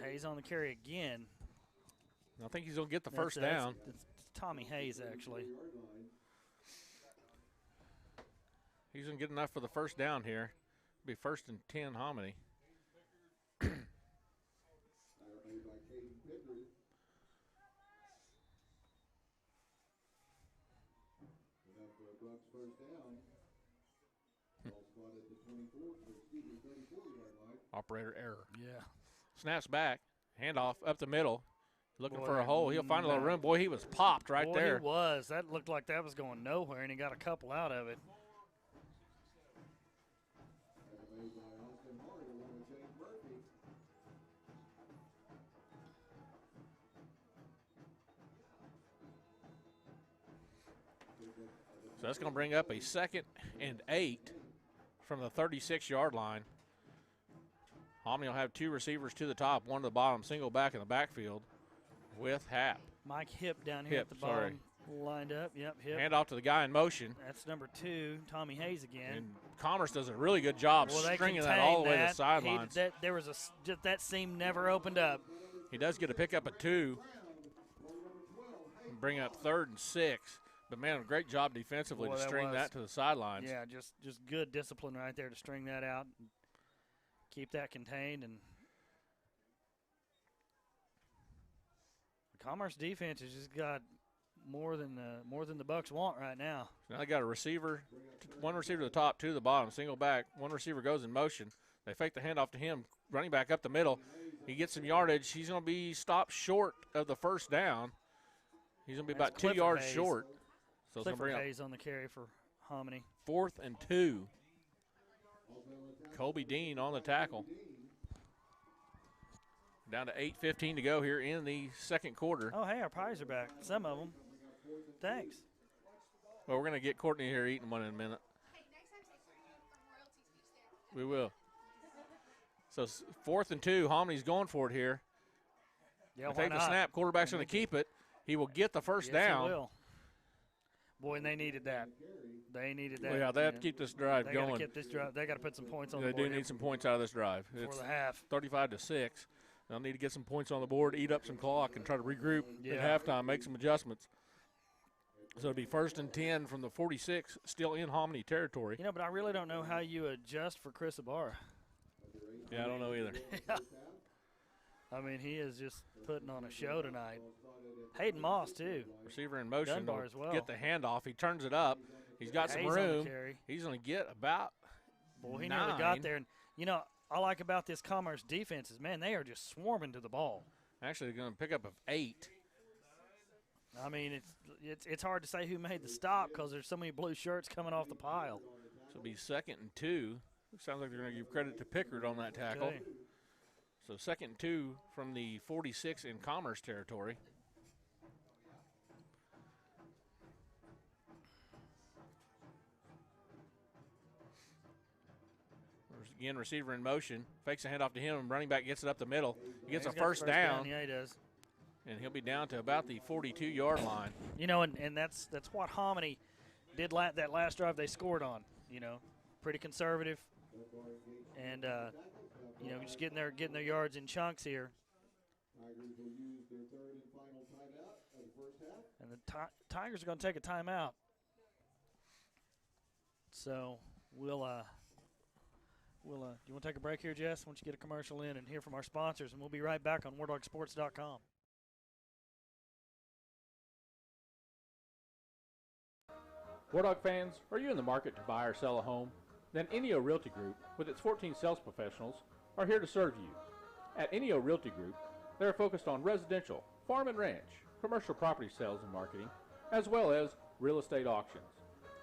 Hayes on the carry again. I think he's going to get the first down. It's Tommy Hayes, actually. He's going to get enough for the first down here. Be 1st and 10, Hominy. Operator error. Yeah. Snaps back. Handoff up the middle. Looking for a hole. He'll find a little room. Boy, he was popped right there. He was. That looked like that was going nowhere, and he got a couple out of it. So that's going to bring up a 2nd and 8 from the 36-yard line. Hominy will have 2 receivers to the top, 1 to the bottom, single back in the backfield with Happ. Mike Hip down here at the bottom, lined up. Yep, Hip. Hand off to the guy in motion. That's number 2, Tommy Hayes again. And Commerce does a really good job stringing that all the way to the sidelines. There was just that seam never opened up. He does get a pickup at 2. Bring up 3rd and 6. But, man, a great job defensively to string that to the sidelines. Yeah, just good discipline right there to string that out and keep that contained. And the Commerce defense has just got more than the Bucks want right now. Now they got a receiver, 1 receiver to the top, 2 to the bottom, single back. 1 receiver goes in motion. They fake the handoff to him, running back up the middle. He gets some yardage. He's going to be stopped short of the first down. He's going to be about 2 yards short. So Clifford Hayes on the carry for Hominy. 4th and 2. Colby Dean on the tackle. Down to 8:15 to go here in the second quarter. Oh, hey, our pies are back. Some of them. Thanks. Well, we're going to get Courtney here eating one in a minute. We will. So 4th and 2. Hominy's going for it here. Yeah, take the snap. Quarterback's going to keep it. He will get the first down. He will. Boy, and they needed that. They needed that. Well, yeah, they have to keep this drive going. They got to keep this drive. They got to put some points on the board. They do need some points out of this drive. Before the half. 35-6. They'll need to get some points on the board, eat up some clock, and try to regroup at halftime, make some adjustments. So it'll be 1st and 10 from the 46, still in Hominy territory. You know, but I really don't know how you adjust for Chris Ibarra. Yeah, I don't know either. I mean, he is just putting on a show tonight. Hayden Moss, too. Receiver in motion. Dunbar as well. Get the handoff. He turns it up. He's got some room. He's going to get about he 9. nearly got there. And, you know, I like about this Commerce defense is, man, they are just swarming to the ball. Actually, they're going to pick up of 8. I mean, it's hard to say who made the stop because there's so many blue shirts coming off the pile. So it'll be 2nd and 2. Sounds like they're going to give credit to Pickard on that tackle. Okay. So 2nd and 2 from the 46 in Commerce territory. Again, receiver in motion. Fakes a handoff to him, and running back gets it up the middle. He gets a first down. Yeah, he does. And he'll be down to about the 42-yard line. You know, and that's what Hominy did that last drive they scored on. You know, pretty conservative. And, you know, just getting their yards in chunks here. And the Tigers are going to take a timeout. So we'll do you want to take a break here, Jess? Why don't you get a commercial in and hear from our sponsors, and we'll be right back on WarDogSports.com. War Dog fans, are you in the market to buy or sell a home? Then Enio Realty Group, with its 14 sales professionals, are here to serve you. At Enio Realty Group, they are focused on residential, farm and ranch, commercial property sales and marketing, as well as real estate auctions.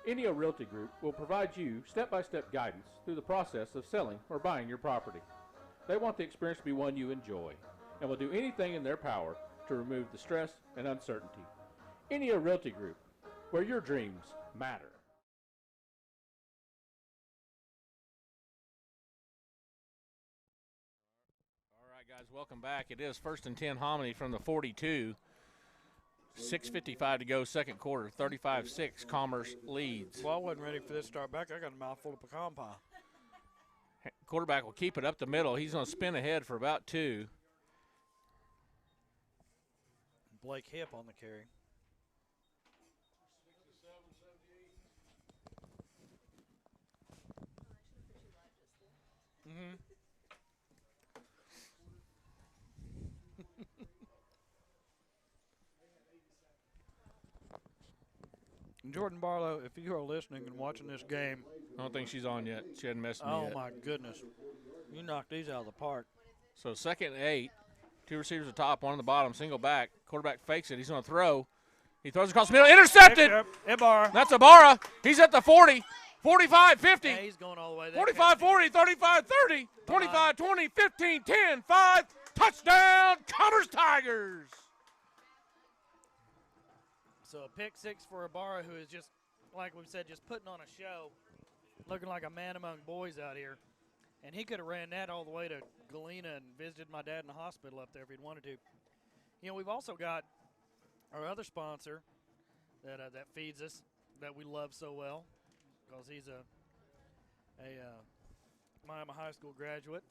Enio Realty Group will provide you step-by-step guidance through the process of selling or buying your property. They want the experience to be one you enjoy and will do anything in their power to remove the stress and uncertainty. Enio Realty Group, where your dreams matter. Welcome back. It is 1st and 10 Hominy from the 42. 6:55 to go, second quarter. 35-6, Commerce leads. Well, I wasn't ready for this start back. I got a mouthful of pecan pie. Quarterback will keep it up the middle. He's going to spin ahead for about 2. Blake Hip on the carry. Mm-hmm. Jordan Barlow, if you are listening and watching this game, I don't think she's on yet. She hadn't messed me oh yet. my goodness, you knocked these out of the park. So 2nd and 8. 2 receivers at the top, 1 on the bottom, single back. Quarterback fakes it. He's going to throw. He throws across the middle. Intercepted! Ibarra. That's Ibarra. He's at the 40. 45, 50. Yeah, he's going all the way. 45, 40, 35, 30, 25, 20, 15, 10, 5. Touchdown, Commerce Tigers. So a pick 6 for Ibarra, who is just, like we've said, just putting on a show, looking like a man among boys out here. And he could have ran that all the way to Galena and visited my dad in the hospital up there if he'd wanted to. You know, we've also got our other sponsor that feeds us, that we love so well, because he's a Miami High School graduate,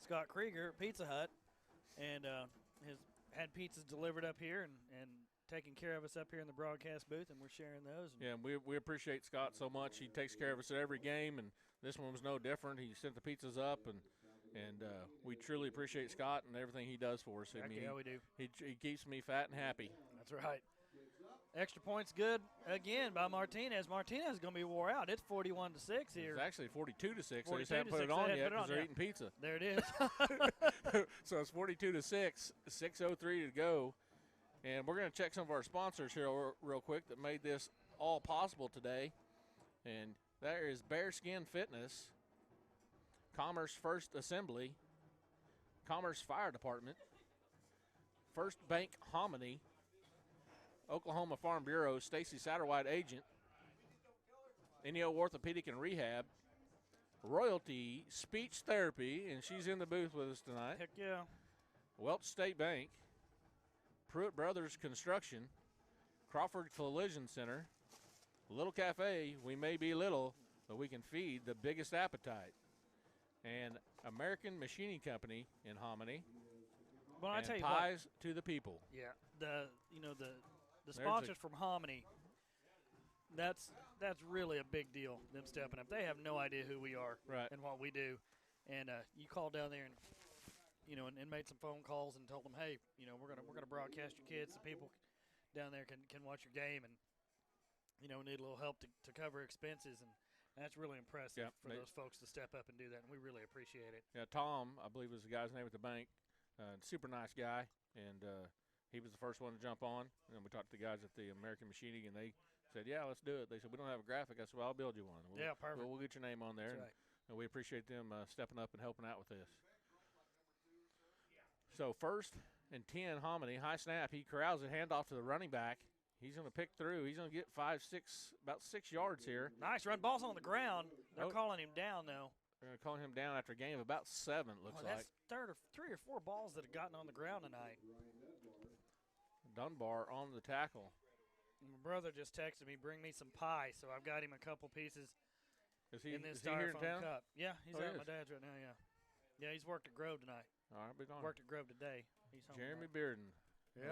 Scott Krieger, Pizza Hut, and has had pizzas delivered up here and taking care of us up here in the broadcast booth, and we're sharing those. Yeah, we appreciate Scott so much. He takes care of us at every game, and this one was no different. He sent the pizzas up, and we truly appreciate Scott and everything he does for us. I mean, Yeah, we do. He keeps me fat and happy. That's right. Extra points good again by Martinez. Martinez is going to be wore out. It's 41-6 here. It's actually 42-6. They just 42 haven't to put it 6. on They yet haven't put it because on, they're yeah. eating pizza. There it is. So it's 42-6, 6:03 to go. And we're going to check some of our sponsors here real quick that made this all possible today. And there is Bearskin Fitness, Commerce First Assembly, Commerce Fire Department, First Bank Hominy, Oklahoma Farm Bureau, Stacy Satterwhite Agent, Ineo Orthopedic and Rehab, Royalty Speech Therapy, and she's in the booth with us tonight. Heck yeah. Welch State Bank, Pruitt Brothers Construction, Crawford Collision Center, Little Cafe. We may be little, but we can feed the biggest appetite. And American Machining Company in Hominy. Well, I and tell you Pies to the People. Yeah, the sponsors from Hominy. That's really a big deal. Them stepping up. They have no idea who we are and what we do. And you called down there and made some phone calls and told them, hey, we're gonna broadcast your kids so people down there can watch your game, and we need a little help to cover expenses, and that's really impressive for those folks to step up and do that, and we really appreciate it. Yeah, Tom, I believe was the guy's name at the bank. Super nice guy, and he was the first one to jump on. And we talked to the guys at the American Machining, and they said, yeah, let's do it. They said, we don't have a graphic. I said, well, I'll build you one. Yeah, perfect. We'll get your name on there. That's right. And we appreciate them stepping up and helping out with this. So 1st and 10 Hominy, high snap. He corrals it, handoff to the running back. He's going to pick through. He's going to get about 6 yards here. Nice run. Ball's on the ground. They're calling him down, though. They're going to call him down after a game of about 7, looks like. That's 3 or 4 balls that have gotten on the ground tonight. Dunbar on the tackle. My brother just texted me, bring me some pie, so I've got him a couple pieces in this styrofoam cup. Yeah, he's at my dad's right now, yeah. Yeah, he's worked at Grove tonight. All right, worked at Grove today. He's home Jeremy tonight. Bearden,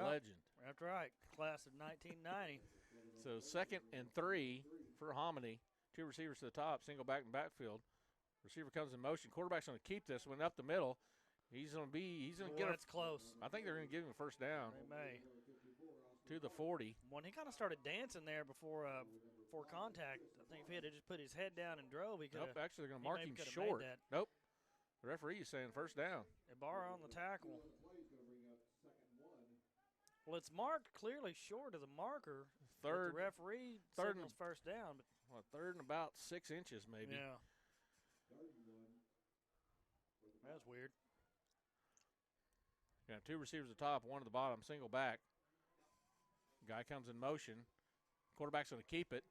legend. That's right, class of 1990. So 2nd and 3 for Hominy. 2 receivers to the top, single back and backfield. Receiver comes in motion. Quarterback's going to keep this one up the middle. He's going to get That's close. I think they're going to give him a first down. They may. To the 40. When he kind of started dancing there before contact, I think if he had just put his head down and drove, he could have. Nope, actually they're going to mark him short. Nope. The referee is saying first down. Ibarra on the tackle. Well, it's marked clearly short of the marker. Third. The referee signals first down. But 3rd and about 6 inches maybe. Yeah. That's weird. Yeah, 2 receivers at the top, 1 at the bottom, single back. Guy comes in motion. Quarterback's going to keep it,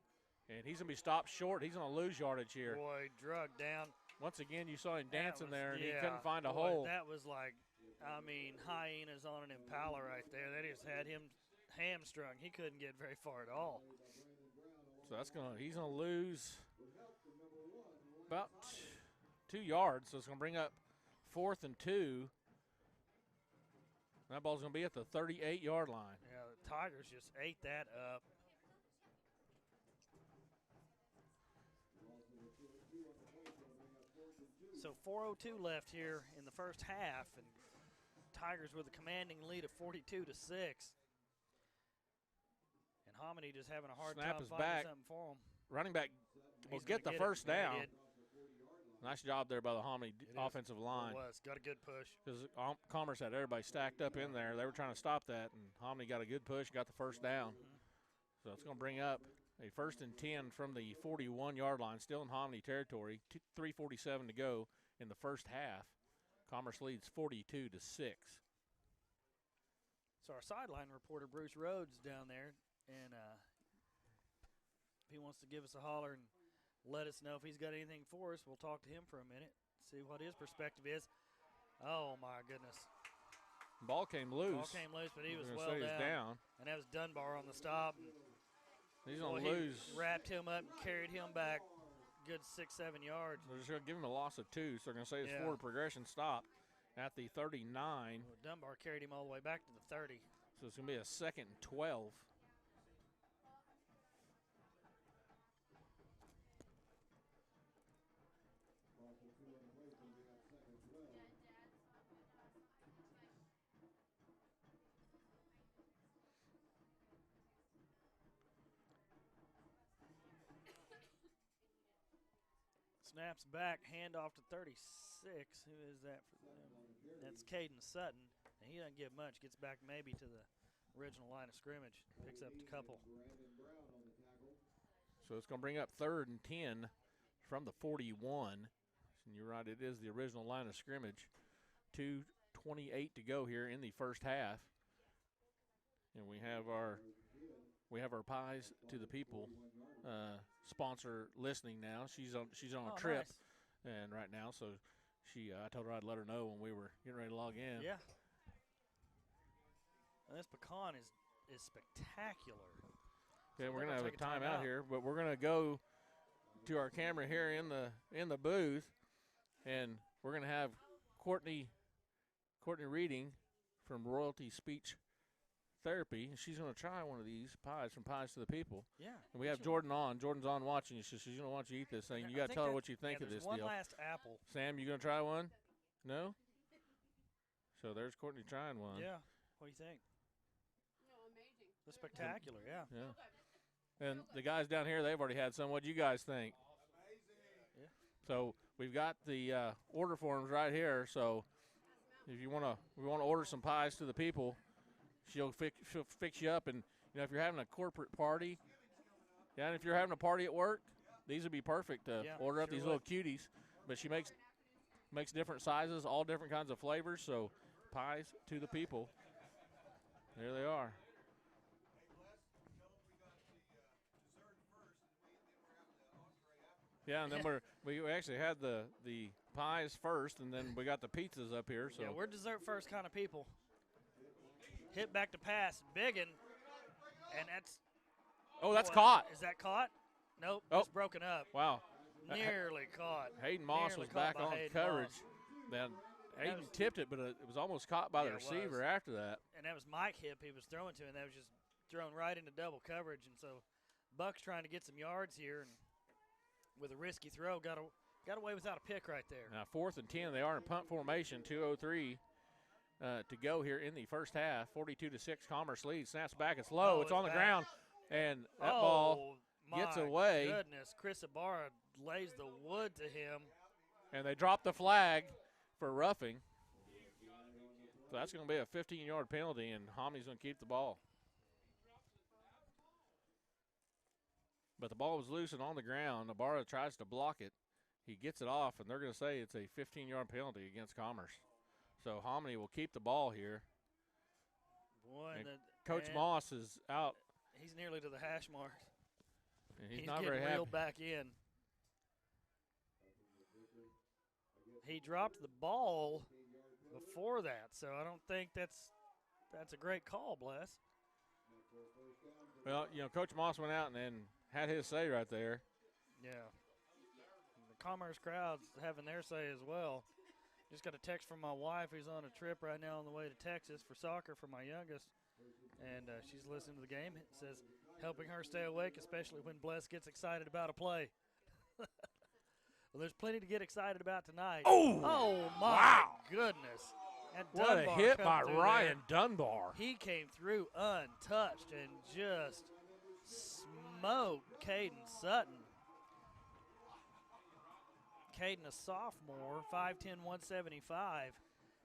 and he's going to be stopped short. He's going to lose yardage here. Boy, drugged down. Once again, you saw him dancing there, and he couldn't find a hole. That was like I mean, hyenas on an Impala right there. They just had him hamstrung. He couldn't get very far at all. So he's gonna lose about 2 yards. So it's gonna bring up 4th and 2. That ball's gonna be at the 38-yard line. Yeah, the Tigers just ate that up. So 4:02 left here in the first half, and Tigers with a commanding lead of 42-6. And Hominy just having a hard Snap time is finding back. something for him. Running back will get the first down. Nice job there by the Hominy offensive line. It was. Got a good push. Because Commerce had everybody stacked up in there. They were trying to stop that, and Hominy got a good push, got the first down. So it's going to bring up a 1st and 10 from the 41-yard line, still in Hominy territory. 3:47 to go in the first half. Commerce leads 42-6. So our sideline reporter, Bruce Rhodes, down there, and if he wants to give us a holler and let us know if he's got anything for us, we'll talk to him for a minute, see what his perspective is. Oh, my goodness. Ball came loose. Ball came loose, but he was He well was down. And that was Dunbar on the stop. He's going to lose. He wrapped him up and carried him back good 6-7 yards. They're just going to give him a loss of 2, so they're going to say his forward progression stopped at the 39. Well, Dunbar carried him all the way back to the 30. So it's going to be a 2nd and 12. Snaps back, handoff to 36. Who is that for them? That's Caden Sutton. And he doesn't give much. Gets back maybe to the original line of scrimmage. Picks up a couple. So it's going to bring up 3rd and 10 from the 41. And you're right, it is the original line of scrimmage. 2:28 to go here in the first half. And we have our Pies to the People sponsor listening now. She's on a trip, nice. And right now, so I told her I'd let her know when we were getting ready to log in. Yeah. And this pecan is spectacular. Yeah, So we're gonna have a take timeout here, but we're gonna go to our camera here in the booth, and we're gonna have Courtney Reading from Royalty Speech Therapy, and she's going to try one of these pies from Pies to the People. Yeah. And we have Jordan on. Jordan's on watching you. She's going to want you to eat this thing. You got to tell her what you think of this one deal. last apple. Sam, you going to try one? No? So there's Courtney trying one. Yeah. What do you think? No, amazing. It's spectacular, yeah. Yeah. And the guys down here, they've already had some. What do you guys think? Yeah. So we've got the order forms right here. So if we want to order some pies to the people, she'll fix you up. And if you're having a corporate party, and if you're having a party at work, these would be perfect to order up these little cuties. But she makes different sizes, all different kinds of flavors. So Pies to the People. There they are. Yeah, and then we actually had the pies first, and then we got the pizzas up here. So yeah, we're dessert first kind of people. Hit back to pass, Biggin, and that's. Oh, that's caught. Is that caught? Nope, oh. It's broken up. Wow. Nearly caught. Hayden Moss was back on coverage. Then Hayden tipped it, but it was almost caught by the receiver after that. And that was Mike Hip he was throwing to, and that was just thrown right into double coverage. And so Buck's trying to get some yards here, and with a risky throw, got away without a pick right there. Now 4th and 10, they are in punt formation, 2:03 to go here in the first half. 42-6, Commerce lead. Snaps back, it's low, it's on the ground, and that ball gets away. Goodness, Chris Ibarra lays the wood to him. And they drop the flag for roughing. So that's going to be a 15-yard penalty, and Homny's going to keep the ball. But the ball was loose and on the ground. Ibarra tries to block it. He gets it off, and they're going to say it's a 15-yard penalty against Commerce. So Hominy will keep the ball here. Boy, Coach Moss is out. He's nearly to the hash mark. And he's not very happy. Reeled back in. He dropped the ball before that, so I don't think that's a great call, Bless. Well, Coach Moss went out and then had his say right there. Yeah. The Commerce crowd's having their say as well. Just got a text from my wife who's on a trip right now on the way to Texas for soccer for my youngest, and she's listening to the game. It says, helping her stay awake, especially when Bless gets excited about a play. Well, there's plenty to get excited about tonight. Oh my wow. Goodness. And What a Dunbar hit come by through Ryan there. Dunbar. He came through untouched and just smoked Caden Sutton. Caden, a sophomore, 5'10", 175.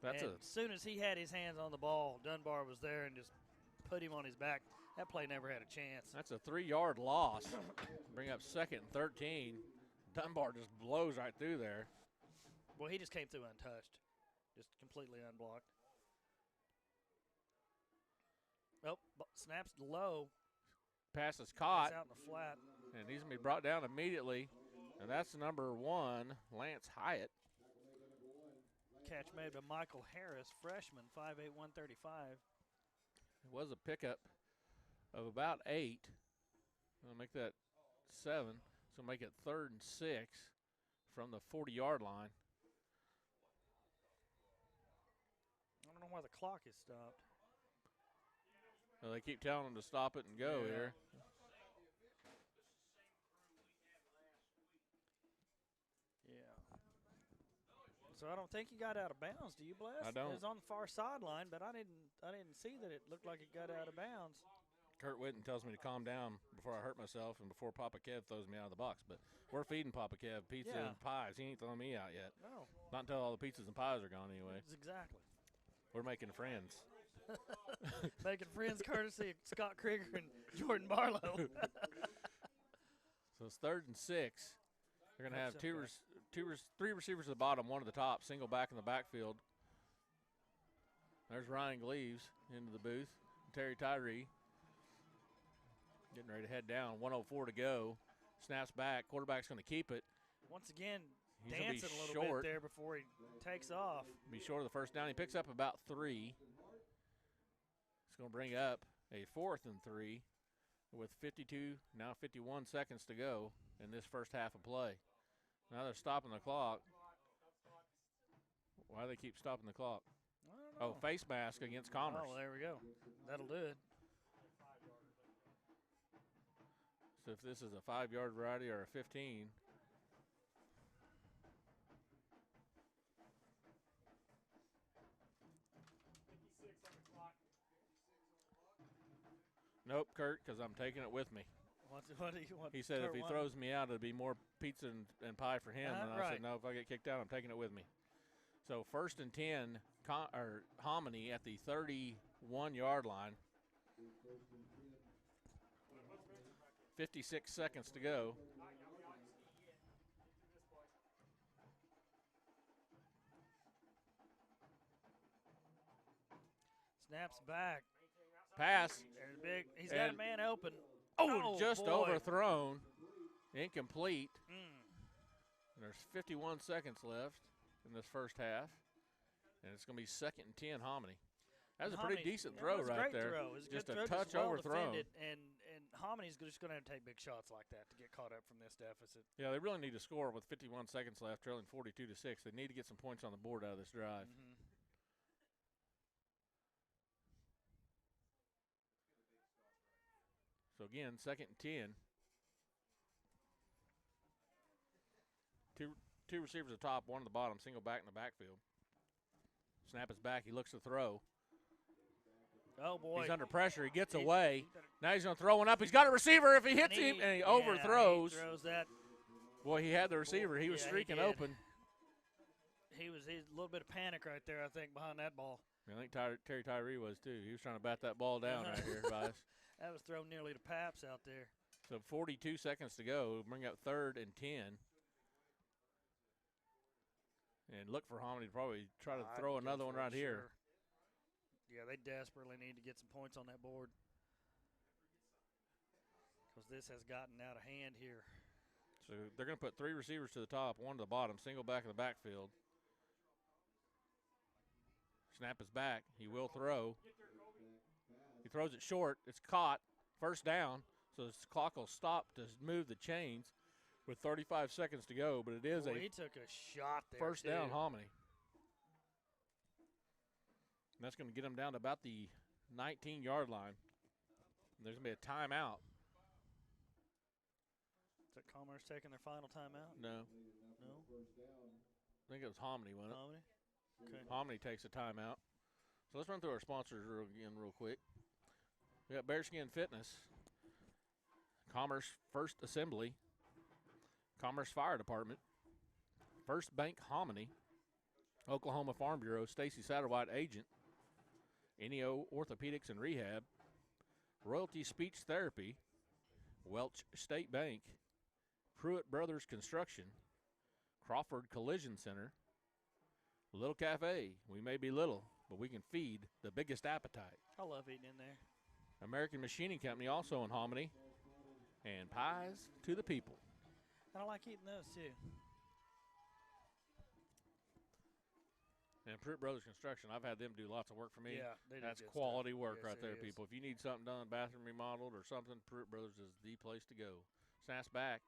That's and as soon as he had his hands on the ball, Dunbar was there and just put him on his back. That play never had a chance. That's a 3-yard loss. Bring up 2nd and 13. Dunbar just blows right through there. Well, he just came through untouched, just completely unblocked. Oh, snaps low. Pass is caught. It's out in the flat. And he's going to be brought down immediately. And that's number 1, Lance Hyatt. Catch made by Michael Harris, freshman, 5'8", 135. It was a pickup of about 8. I'll make that 7. So make it 3rd and 6 from the 40-yard line. I don't know why the clock is stopped. Well, they keep telling them to stop it and go here. Yeah. So I don't think he got out of bounds. Do you, Bless? I don't. It was on the far sideline, but I didn't see that it looked like it got out of bounds. Kurt Whitten tells me to calm down before I hurt myself and before Papa Kev throws me out of the box. But we're feeding Papa Kev pizza and pies. He ain't throwing me out yet. No. Not until all the pizzas and pies are gone anyway. Exactly. We're making friends. Making friends courtesy of Scott Krieger and Jordan Barlow. So it's 3rd and 6. They're going to have three receivers at the bottom, 1 at the top, single back in the backfield. There's Ryan Gleaves into the booth. Terry Tyree getting ready to head down. 1:04 to go. Snaps back. Quarterback's going to keep it. Once again, He's dancing a little bit there before he takes off. Be short of the first down. He picks up about 3. It's going to bring up a 4th and 3 with 52, now 51 seconds to go in this first half of play. Now they're stopping the clock. Why do they keep stopping the clock? I don't know. Oh, face mask against Commerce. Oh, there we go. That'll do it. So if this is a 5-yard variety or a 15. Nope, Kurt, because I'm taking it with me. What do you want? He said if he throws me out, it'd be more pizza and pie for him. And I said, no, if I get kicked out, I'm taking it with me. So 1st and 10, Hominy at the 31-yard line. 56 seconds to go. Snaps back. Pass. There's big. He's got a man open. Oh, just boy. overthrown. Incomplete. There's 51 seconds left in this first half. And it's going to be 2nd and 10, Hominy. That was a pretty decent throw right there. Throw. It was just a a touch well overthrown. Defended, and Hominy's just going to have to take big shots like that to get caught up from this deficit. Yeah, they really need to score with 51 seconds left, trailing 42-6. They need to get some points on the board out of this drive. So again, 2nd and 10. Two receivers at the top, 1 at the bottom, single back in the backfield. Snap is back. He looks to throw. Oh, boy. He's under pressure. He gets away. Now he's going to throw one up. He's got a receiver if he hits him, and he overthrows. He throws that. Boy, he had the receiver. He was streaking open. He's a little bit of panic right there, I think, behind that ball. I think Terry Tyree was, too. He was trying to bat that ball down right here, guys. That was thrown nearly to Paps out there. So 42 seconds to go. We'll bring up 3rd and 10. And look for Hominy to probably try to throw another one right here. Yeah, they desperately need to get some points on that board. Because this has gotten out of hand here. So they're going to put 3 receivers to the top, 1 to the bottom, single back in the backfield. Snap is back. He will throw. He throws it short. It's caught. First down. So the clock will stop to move the chains with 35 seconds to go. But it is he took a shot there. First down, Hominy. And that's going to get him down to about the 19-yard line. And there's going to be a timeout. Is that Commerce taking their final timeout? No. No? I think it was Hominy, wasn't it? Hominy? Okay. Hominy takes a timeout. So let's run through our sponsors again real quick. We got Bearskin Fitness, Commerce First Assembly, Commerce Fire Department, First Bank Hominy, Oklahoma Farm Bureau, Stacy Satterwhite Agent, Enio Orthopedics and Rehab, Royalty Speech Therapy, Welch State Bank, Pruitt Brothers Construction, Crawford Collision Center, Little Cafe. We may be little, but we can feed the biggest appetite. I love eating in there. American Machining Company, also in Hominy, and Pies to the People. I like eating those too. And Pruitt Brothers Construction, I've had them do lots of work for me. Yeah, they do That's good quality stuff. work Yes, right there, it is. people. If you need something done, bathroom remodeled or something, Pruitt Brothers is the place to go. Snaps back,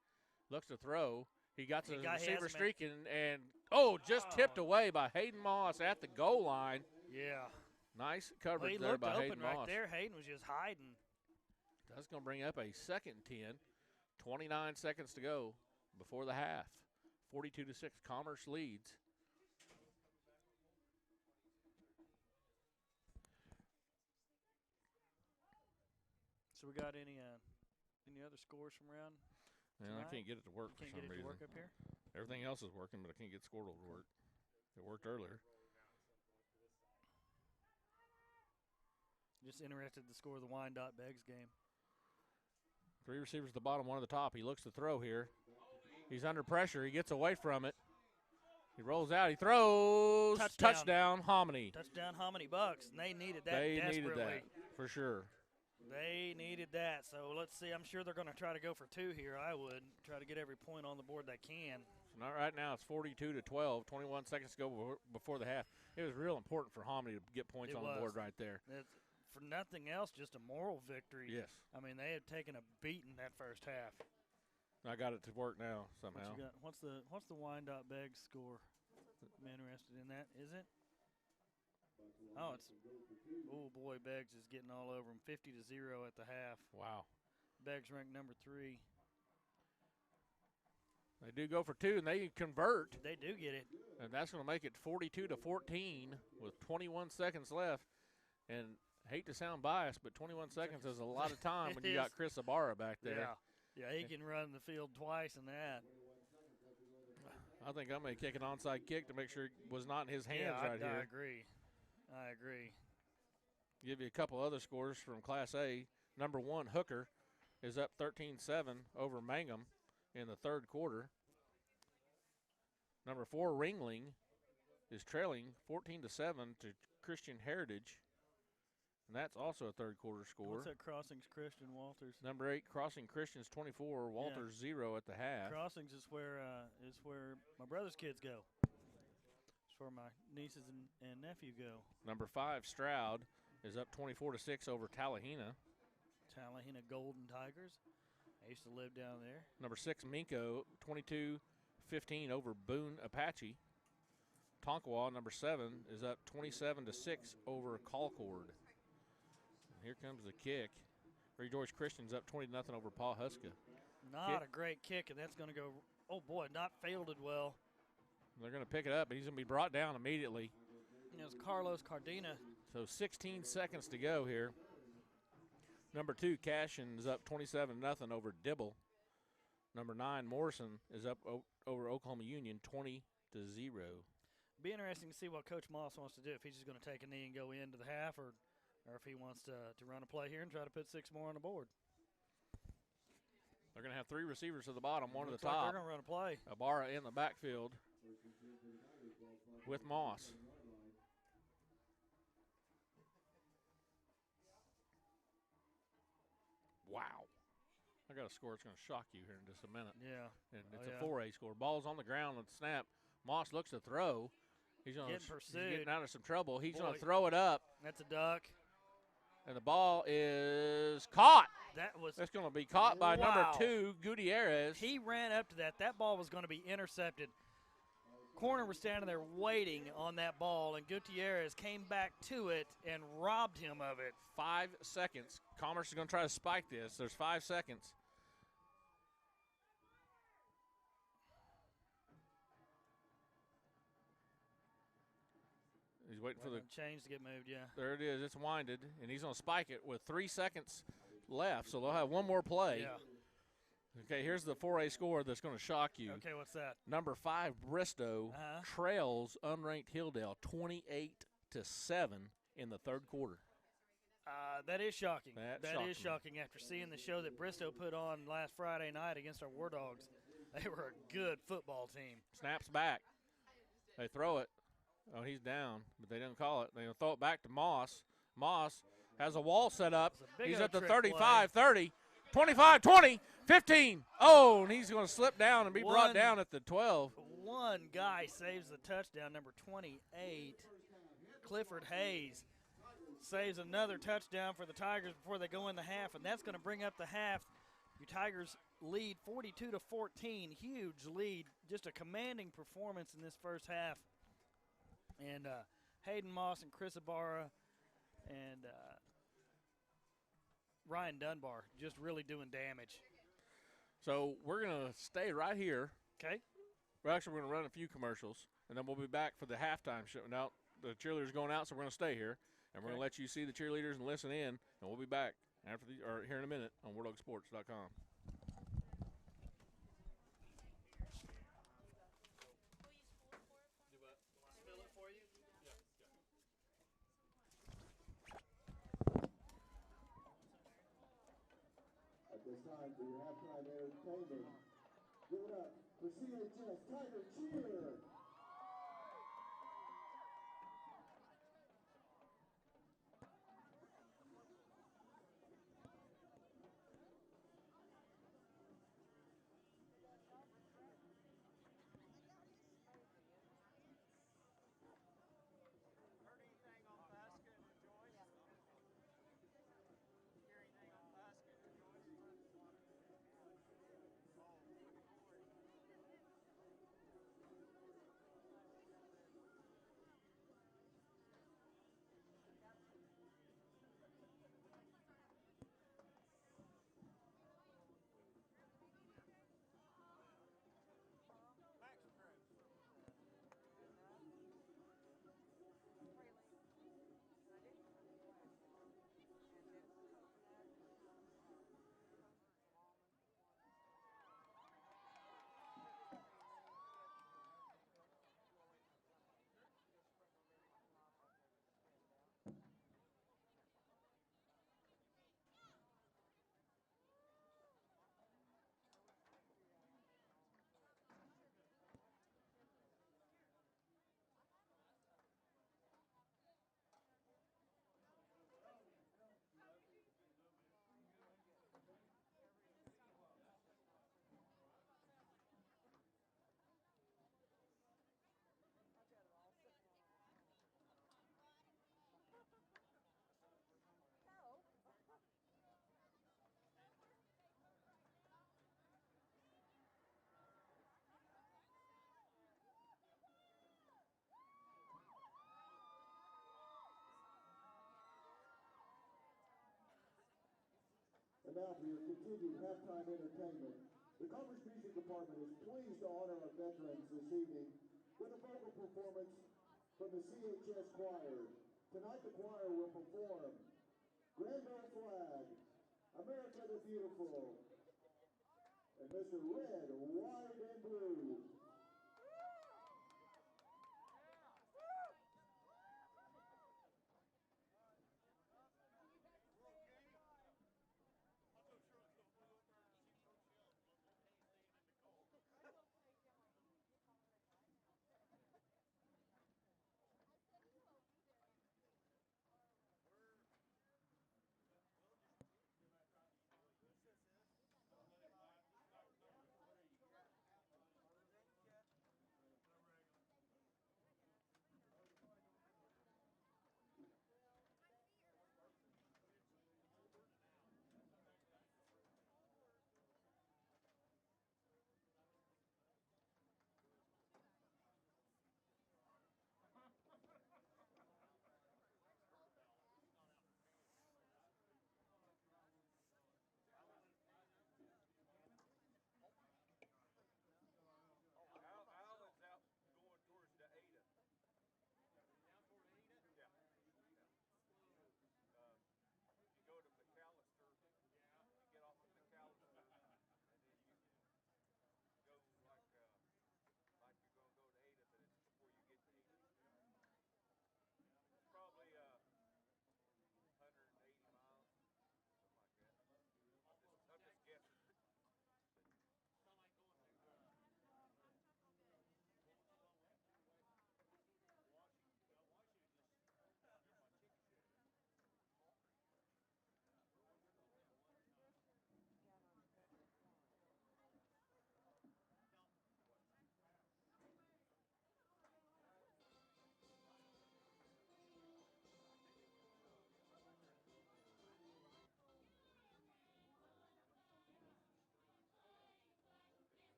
looks to throw. He got the receiver streaking and, just tipped away by Hayden Moss at the goal line. Yeah. Nice coverage there by Hayden Moss. Right there. Hayden was just hiding. That's going to bring up a second 10. 29 seconds to go before the half. 42-6, Commerce leads. So we got any other scores from around? Yeah, I can't get it to work for some reason. Can't get it to work up here? Everything else is working, but I can't get Squirtle to work. It worked earlier. Just interested to score the Wyandotte Beggs game. 3 receivers at the bottom, 1 at the top. He looks to throw here. He's under pressure. He gets away from it. He rolls out. He throws. Touchdown Hominy. Touchdown Hominy Bucks. And they needed that desperately. Needed that, for sure. They needed that. So let's see. I'm sure they're going to try to go for 2 here. I would try to get every point on the board they can. So not right now. It's 42-12. 21 seconds to go before the half. It was real important for Hominy to get points on the board right there. For nothing else, just a moral victory. Yes. I mean, they had taken a beating that first half. I got it to work now somehow. What's the Wyandotte Beggs score? I'm interested in that. Is it? Oh, boy, Beggs is getting all over him. 50-0 at the half. Wow. Beggs ranked number 3. They do go for 2, and they convert. They do get it. And that's going to make it 42-14 with 21 seconds left. And hate to sound biased, but 21 seconds is a lot of time when you got Chris Ibarra back there. Yeah, he can run the field twice in that. I think I'm going to kick an onside kick to make sure it was not in his hands right here. I agree. Give you a couple other scores from Class A. Number 1, Hooker, is up 13-7 over Mangum in the third quarter. Number 4, Ringling, is trailing 14-7 to Christian Heritage. And that's also a third quarter score. What's that Crossings Christian Walters? Number 8, Crossing Christians 24, Walters 0 at the half. Crossings is where my brother's kids go. It's where my nieces and nephew go. Number 5, Stroud, is up 24-6 over Tallahena. Tallahena Golden Tigers. I used to live down there. Number 6, Minko, 22-15 over Boone Apache. Tonkawa, number 7, is up 27-6 over Colcord. Here comes the kick. Rejoice Christian's up 20-0 over Paul Huska. Not a great kick, and that's going to go, oh boy, not fielded well. They're going to pick it up, but he's going to be brought down immediately. It was Carlos Cardina. So 16 seconds to go here. Number 2, Cashin is up 27-0 over Dibble. Number 9, Morrison is up over Oklahoma Union 20-0. Be interesting to see what Coach Moss wants to do. If he's just going to take a knee and go into the half, or if he wants to run a play here and try to put 6 more on the board. They're going to have 3 receivers at the bottom, 1 at the like top. They're going to run a play. Ibarra in the backfield with Moss. Wow. I got a score that's going to shock you here in just a minute. Yeah. And it's a 4A score. Ball's on the ground at the snap. Moss looks to throw, He's pursued. getting out of some trouble. He's going to throw it up. That's a duck. And the ball is caught. That's going to be caught by number 2, Gutierrez. He ran up to that. That ball was going to be intercepted. Corner was standing there waiting on that ball, and Gutierrez came back to it and robbed him of it. 5 seconds. Commerce is going to try to spike this. There's 5 seconds. He's waiting for the change to get moved, yeah. There it is. It's winded, and he's going to spike it with 3 seconds left, so they'll have one more play. Yeah. Okay, here's the 4A score that's going to shock you. Okay, what's that? Number 5, Bristow, trails unranked Hilldale 28-7 in the third quarter. That is shocking. That is shocking after seeing the show that Bristow put on last Friday night against our War Dogs. They were a good football team. Snaps back. They throw it. Oh, he's down, but they didn't call it. They'll throw it back to Moss. Moss has a wall set up. He's at the 35, 30, 25, 20, 15. Oh, and he's going to slip down and be brought down at the 12. One guy saves the touchdown, number 28, Clifford Hayes. Saves another touchdown for the Tigers before they go in the half, and that's going to bring up the half. Your Tigers lead 42-14, huge lead, just a commanding performance in this first half. And Hayden Moss and Chris Ibarra and Ryan Dunbar just really doing damage. So we're going to stay right here. Okay. We're going to run a few commercials, and then we'll be back for the halftime show. Now, the cheerleaders are going out, so we're going to stay here. And we're going to let you see the cheerleaders and listen in, and we'll be back here in a minute on WarDogSports.com. At this time, for your halftime entertainment, give it up for CHS Tiger Cheer. And now for your continued halftime entertainment, the Commerce Music Department is pleased to honor our veterans this evening with a vocal performance from the CHS Choir. Tonight the choir will perform Granville Flag, America the Beautiful, and Mr. Red, White, and Blue.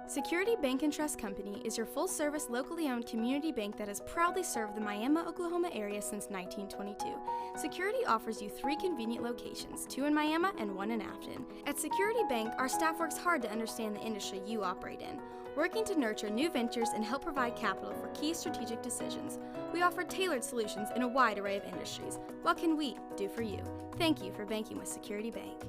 Security Bank and Trust Company is your full-service, locally owned community bank that has proudly served the Miami, Oklahoma area since 1922. Security offers you 3 convenient locations, 2 in Miami and 1 in Afton. At Security Bank, our staff works hard to understand the industry you operate in, working to nurture new ventures and help provide capital for key strategic decisions. We offer tailored solutions in a wide array of industries. What can we do for you? Thank you for banking with Security Bank.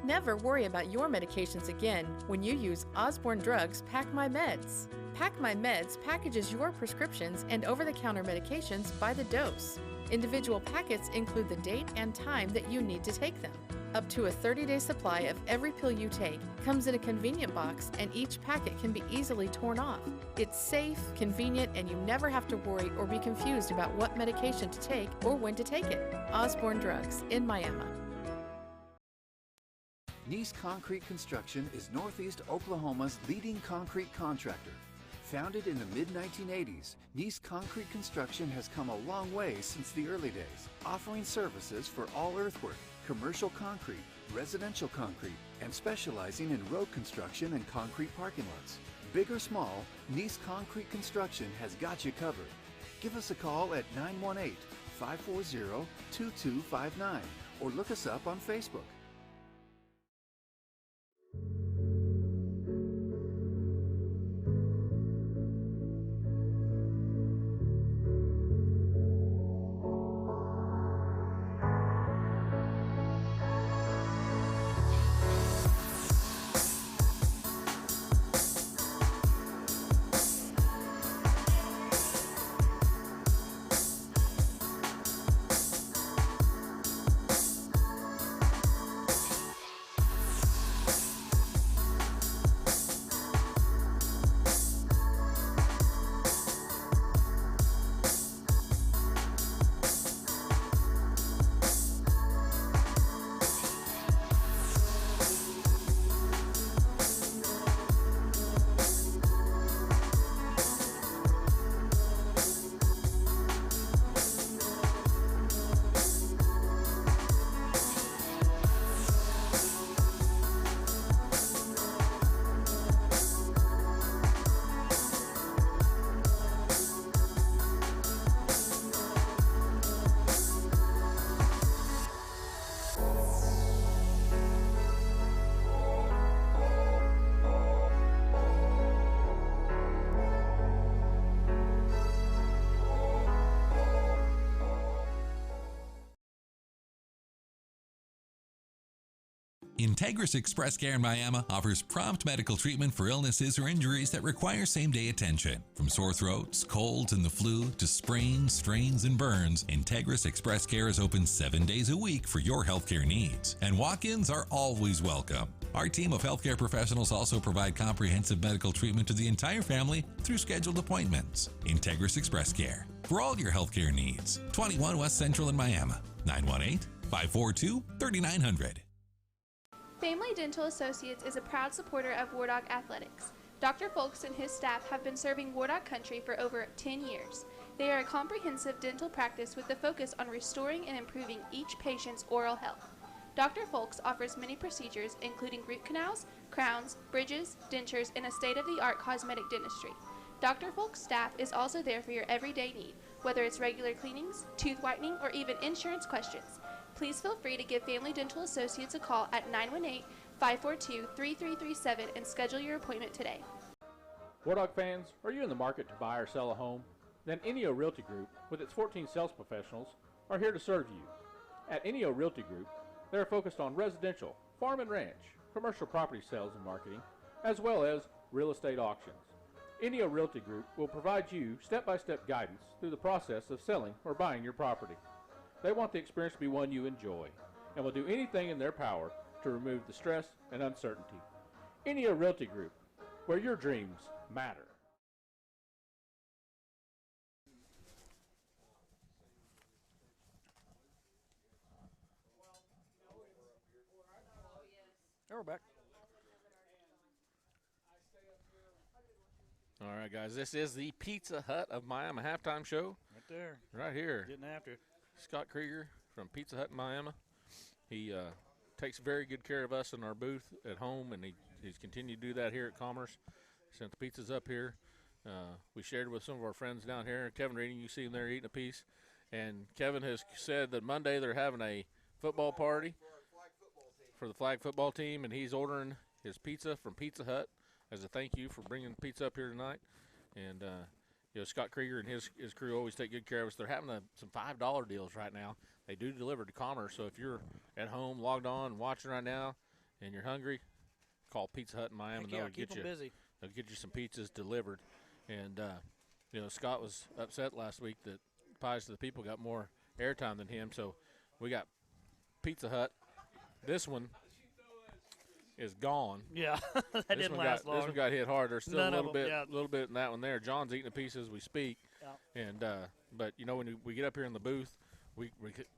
Never worry about your medications again when you use Osborne Drugs Pack My Meds. Pack My Meds packages your prescriptions and over-the-counter medications by the dose. Individual packets include the date and time that you need to take them. Up to a 30-day supply of every pill you take comes in a convenient box, and each packet can be easily torn off. It's safe, convenient, and you never have to worry or be confused about what medication to take or when to take it. Osborne Drugs in Miami. Nice Concrete Construction is Northeast Oklahoma's leading concrete contractor. Founded in the mid-1980s, Nice Concrete Construction has come a long way since the early days, offering services for all earthwork, commercial concrete, residential concrete, and specializing in road construction and concrete parking lots. Big or small, Nice Concrete Construction has got you covered. Give us a call at 918-540-2259 or look us up on Facebook. Integris Express Care in Miami offers prompt medical treatment for illnesses or injuries that require same-day attention. From sore throats, colds, and the flu to sprains, strains, and burns, Integris Express Care is open 7 days a week for your healthcare needs, and walk-ins are always welcome. Our team of healthcare professionals also provide comprehensive medical treatment to the entire family through scheduled appointments. Integris Express Care for all your healthcare needs. 21 West Central in Miami. 918-542-3900. Family Dental Associates is a proud supporter of War Dog Athletics. Dr. Folks and his staff have been serving War Dog country for over 10 years. They are a comprehensive dental practice with a focus on restoring and improving each patient's oral health. Dr. Folks offers many procedures including root canals, crowns, bridges, dentures, and a state-of-the-art cosmetic dentistry. Dr. Folks' staff is also there for your everyday need, whether it's regular cleanings, tooth whitening, or even insurance questions. Please feel free to give Family Dental Associates a call at 918-542-3337 and schedule your appointment today. War Dog fans, are you in the market to buy or sell a home? Then Ineo Realty Group, with its 14 sales professionals, are here to serve you. At Ineo Realty Group, they are focused on residential, farm and ranch, commercial property sales and marketing, as well as real estate auctions. Ineo Realty Group will provide you step-by-step guidance through the process of selling or buying your property. They want the experience to be one you enjoy and will do anything in their power to remove the stress and uncertainty. Ineo Realty Group, where your dreams matter. Oh, we're back. All right, guys, this is the Pizza Hut of Miami halftime show. Right there. Right here. Getting after it. Scott Krieger from Pizza Hut in Miami. He takes very good care of us in our booth at home, and he's continued to do that here at Commerce. Sent the pizzas up here. We shared with some of our friends down here. Kevin Reading, you see him there eating a piece. And Kevin has said that Monday they're having a football party for the flag football team, and he's ordering his pizza from Pizza Hut as a thank you for bringing pizza up here tonight. And Scott Krieger and his crew always take good care of us. They're having some $5 deals right now. They do deliver to Commerce, so if you're at home, logged on, watching right now, and you're hungry, call Pizza Hut in Miami. They'll get you busy. They'll get you some pizzas delivered. And Scott was upset last week that Pies to the People got more airtime than him, so we got Pizza Hut. This one is gone. Yeah, that didn't last long. This one got hit hard. There's still None a little of bit in that one there. John's eating a piece as we speak. Yeah. And but when we get up here in the booth, we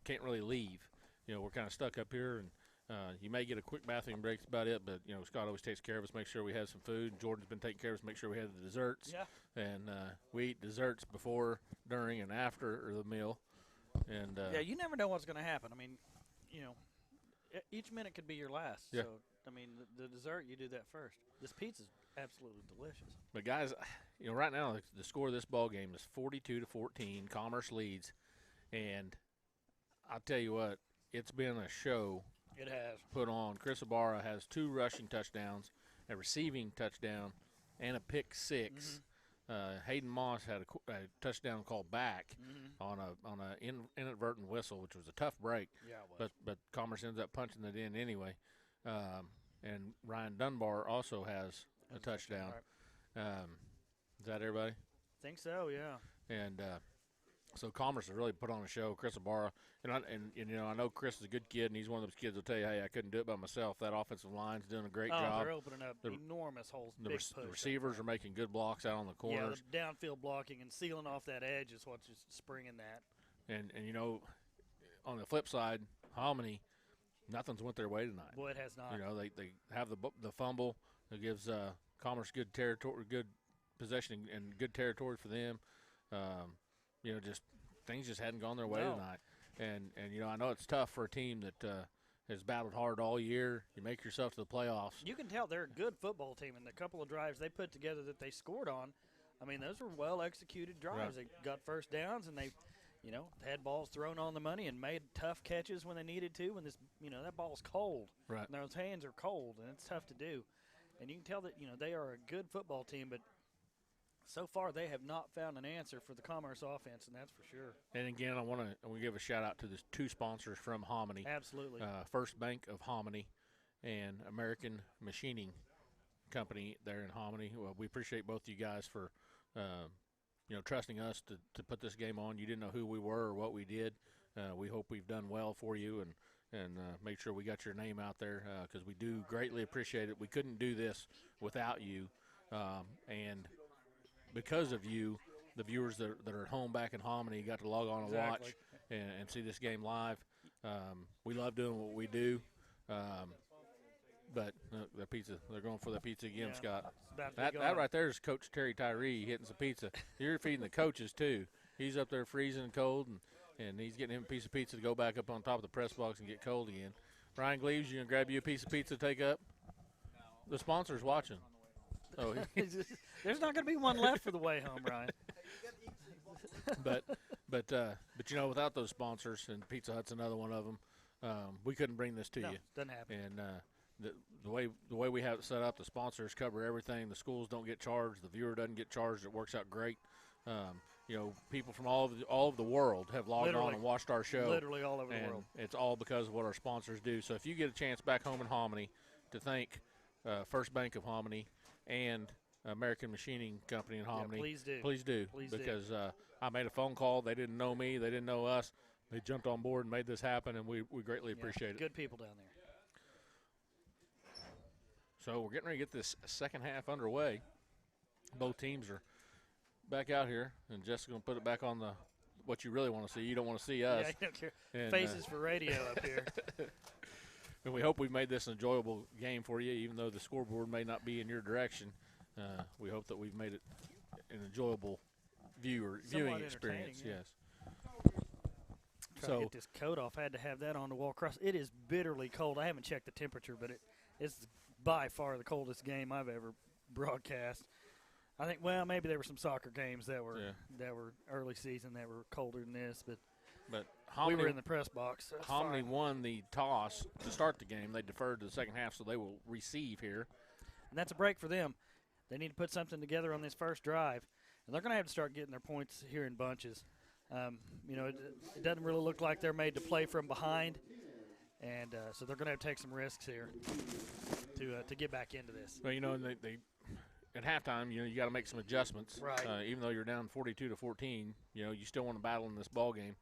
can't really leave. We're kind of stuck up here, and you may get a quick bathroom break. That's about it. But Scott always takes care of us, make sure we have some food. Jordan's been taking care of us, make sure we have the desserts. Yeah. And we eat desserts before, during, and after the meal. And yeah, you never know what's going to happen. I mean, each minute could be your last. Yeah. So I mean, the dessert, you do that first. This pizza's absolutely delicious. But guys, right now the score of this ball game is 42-14. Commerce leads, and I'll tell you what, it's been a show. It has. Put on. Chris Ibarra has 2 rushing touchdowns, a receiving touchdown, and a pick 6. Hayden Moss had a touchdown called back on a inadvertent whistle, which was a tough break. Yeah, it was. But Commerce ends up punching it in anyway. And Ryan Dunbar also has a touchdown. Is that everybody? I think so, yeah. And so Commerce has really put on a show. Chris Ibarra, and I know Chris is a good kid, and he's one of those kids who'll tell you, hey, I couldn't do it by myself. That offensive line's doing a great job. They're opening up enormous holes. The receivers are making good blocks out on the corners. Yeah, the downfield blocking and sealing off that edge is what's just springing that. And on the flip side, Hominy, nothing's went their way tonight. Boy, it has not. They have the fumble that gives Commerce good territory, good possession, and good territory for them. Just things just hadn't gone their way tonight. And I know it's tough for a team that has battled hard all year. You make yourself to the playoffs. You can tell they're a good football team, and the couple of drives they put together that they scored on, I mean, those were well-executed drives. Right. They got first downs, and they had balls thrown on the money and made tough catches when they needed to. When that ball's cold. Right. And those hands are cold, and it's tough to do. And you can tell that, they are a good football team, but so far they have not found an answer for the Commerce offense, and that's for sure. And again, I want to give a shout-out to the 2 sponsors from Hominy. Absolutely. First Bank of Hominy and American Machining Company there in Hominy. Well, we appreciate both you guys for trusting us to put this game on. You didn't know who we were or what we did. We hope we've done well for you and make sure we got your name out there because we do greatly appreciate it. We couldn't do this without you. And because of you, the viewers that are at home back in Hominy got to log on and watch and see this game live. We love doing what we do. But the pizza, they're going for the pizza again, Scott. That right there is Coach Terry Tyree hitting some pizza. You're feeding the coaches, too. He's up there freezing cold, and he's getting him a piece of pizza to go back up on top of the press box and get cold again. Ryan Gleaves, you going to grab you a piece of pizza to take up? The sponsor's watching. Oh, there's not going to be one left for the way home, Ryan. but without those sponsors, and Pizza Hut's another one of them, we couldn't bring this to you. Doesn't happen. And the way we have it set up, the sponsors cover everything. The schools don't get charged. The viewer doesn't get charged. It works out great. People from all of the world have logged on and watched our show. Literally all over the world. It's all because of what our sponsors do. So if you get a chance back home in Hominy to thank First Bank of Hominy and American Machining Company in Hominy, please do. Because I made a phone call. They didn't know me. They didn't know us. They jumped on board and made this happen, and we greatly appreciate it. Good people down there. So we're getting ready to get this second half underway. Both teams are back out here, and Jessica's going to put it back on what you really want to see. You don't want to see us. Yeah, I don't care. And, faces for radio up here. And we hope we've made this an enjoyable game for you, even though the scoreboard may not be in your direction. We hope that we've made it an enjoyable viewing experience. Yes. Trying to get this coat off. I had to have that on to walk across. It is bitterly cold. I haven't checked the temperature, but it's by far the coldest game I've ever broadcast. I think, well, maybe there were some soccer games that were early season that were colder than this, but Hominy, we were in the press box. So Hominy won the toss to start the game. They deferred to the second half, so they will receive here. And that's a break for them. They need to put something together on this first drive, and they're going to have to start getting their points here in bunches. It doesn't really look like they're made to play from behind, and so they're going to have to take some risks here to get back into this. Well, they at halftime, you got to make some adjustments. Right. Even though you're down 42-14, you still want to battle in this ball game,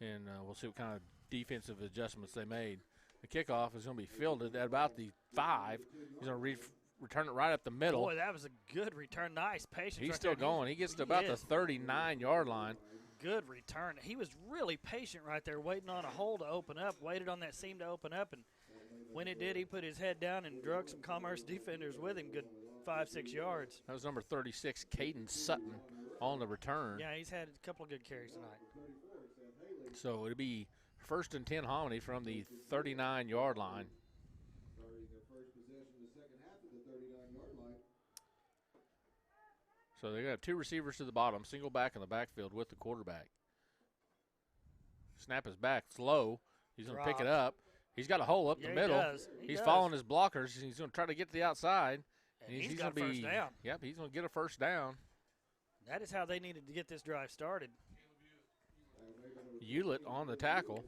and we'll see what kind of defensive adjustments they made. The kickoff is going to be fielded at about the 5. He's going to return it right up the middle. Boy, that was a good return. Nice patience. He's right still there. going. He gets to about the 39-yard line. Good return. He was really patient right there, waiting on a hole to open up, waited on that seam to open up, and when it did, he put his head down and drug some Commerce defenders with him, good 5-6 yards. That was number 36, Caden Sutton, on the return. Yeah, he's had a couple of good carries tonight. So it'll be 1st and 10 Hominy from the 39-yard line. So they got 2 receivers to the bottom, single back in the backfield with the quarterback. Snap is back, it's low. He's going to pick it up. He's got a hole up the middle. He's following his blockers. He's going to try to get to the outside. And he's got a first down. Yep, he's going to get a first down. That is how they needed to get this drive started. Hewlett on the tackle.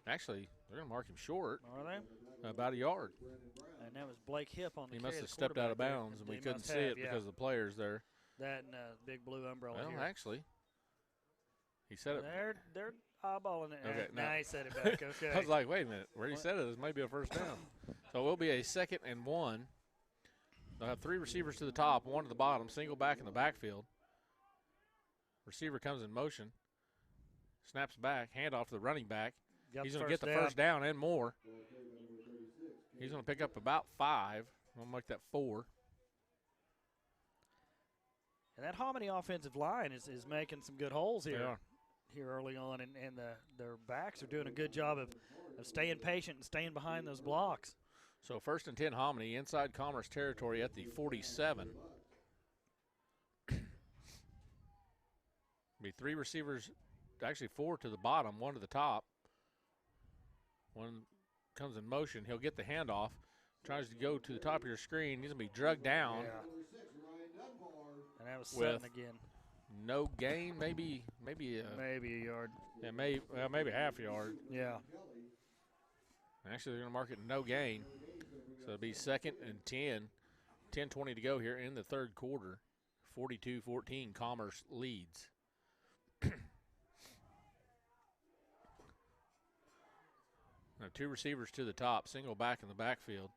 Actually, they're going to mark him short. Are they? About a yard. And that was Blake Hipp on the He carry, must have stepped out of bounds, there. and we He couldn't must see have, it because of the players there. That and big blue umbrella Well, here. actually, he said it. They're eyeballing it. Okay, now he said it back. Okay. I was like, wait a minute. Where he said it is maybe a first down. So it will be a 2nd and 1. They'll have 3 receivers to the top, 1 to the bottom, single back in the backfield. Receiver comes in motion, snaps back, handoff to the running back. He's going to get the first down and more. He's going to pick up about 5. I'm going to make that 4. And that Hominy offensive line is making some good holes here. They are. Here early on, and their backs are doing a good job of staying patient and staying behind those blocks. So 1st and 10 Hominy, inside Commerce territory at the 47. Be 3 receivers, actually 4 to the bottom, 1 to the top. 1 comes in motion. He'll get the handoff, tries to go to the top of your screen. He's going to be drugged down. Yeah. And that was Sutton again. No gain, maybe a yard. Yeah, maybe half a yard. Yeah. Actually, they're going to mark it no gain. So it'll be 2nd and 10. 10:20 to go here in the 3rd quarter. 42-14, Commerce leads. Now 2 receivers to the top, single back in the backfield.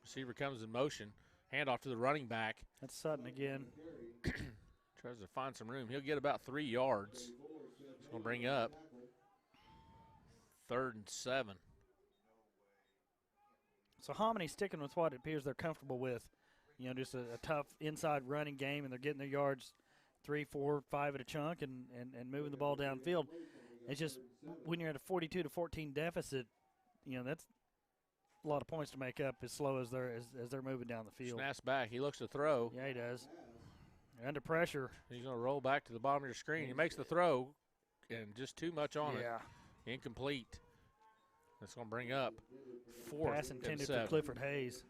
Receiver comes in motion. Handoff to the running back. That's Sutton again. Tries to find some room. He'll get about 3 yards. It's going to bring up 3rd and 7. So Hominy sticking with what it appears they're comfortable with. Just a tough inside running game, and they're getting their yards 3, 4, 5 at a chunk and moving the ball downfield. It's just when you're at a 42-14 deficit, that's a lot of points to make up as slow as they're moving down the field. Snaps back. He looks to throw. Yeah, he does. Under pressure. He's going to roll back to the bottom of your screen. He makes the throw, and just too much on it. Incomplete. That's going to bring up 4th Pass intended and 7. for Clifford Hayes.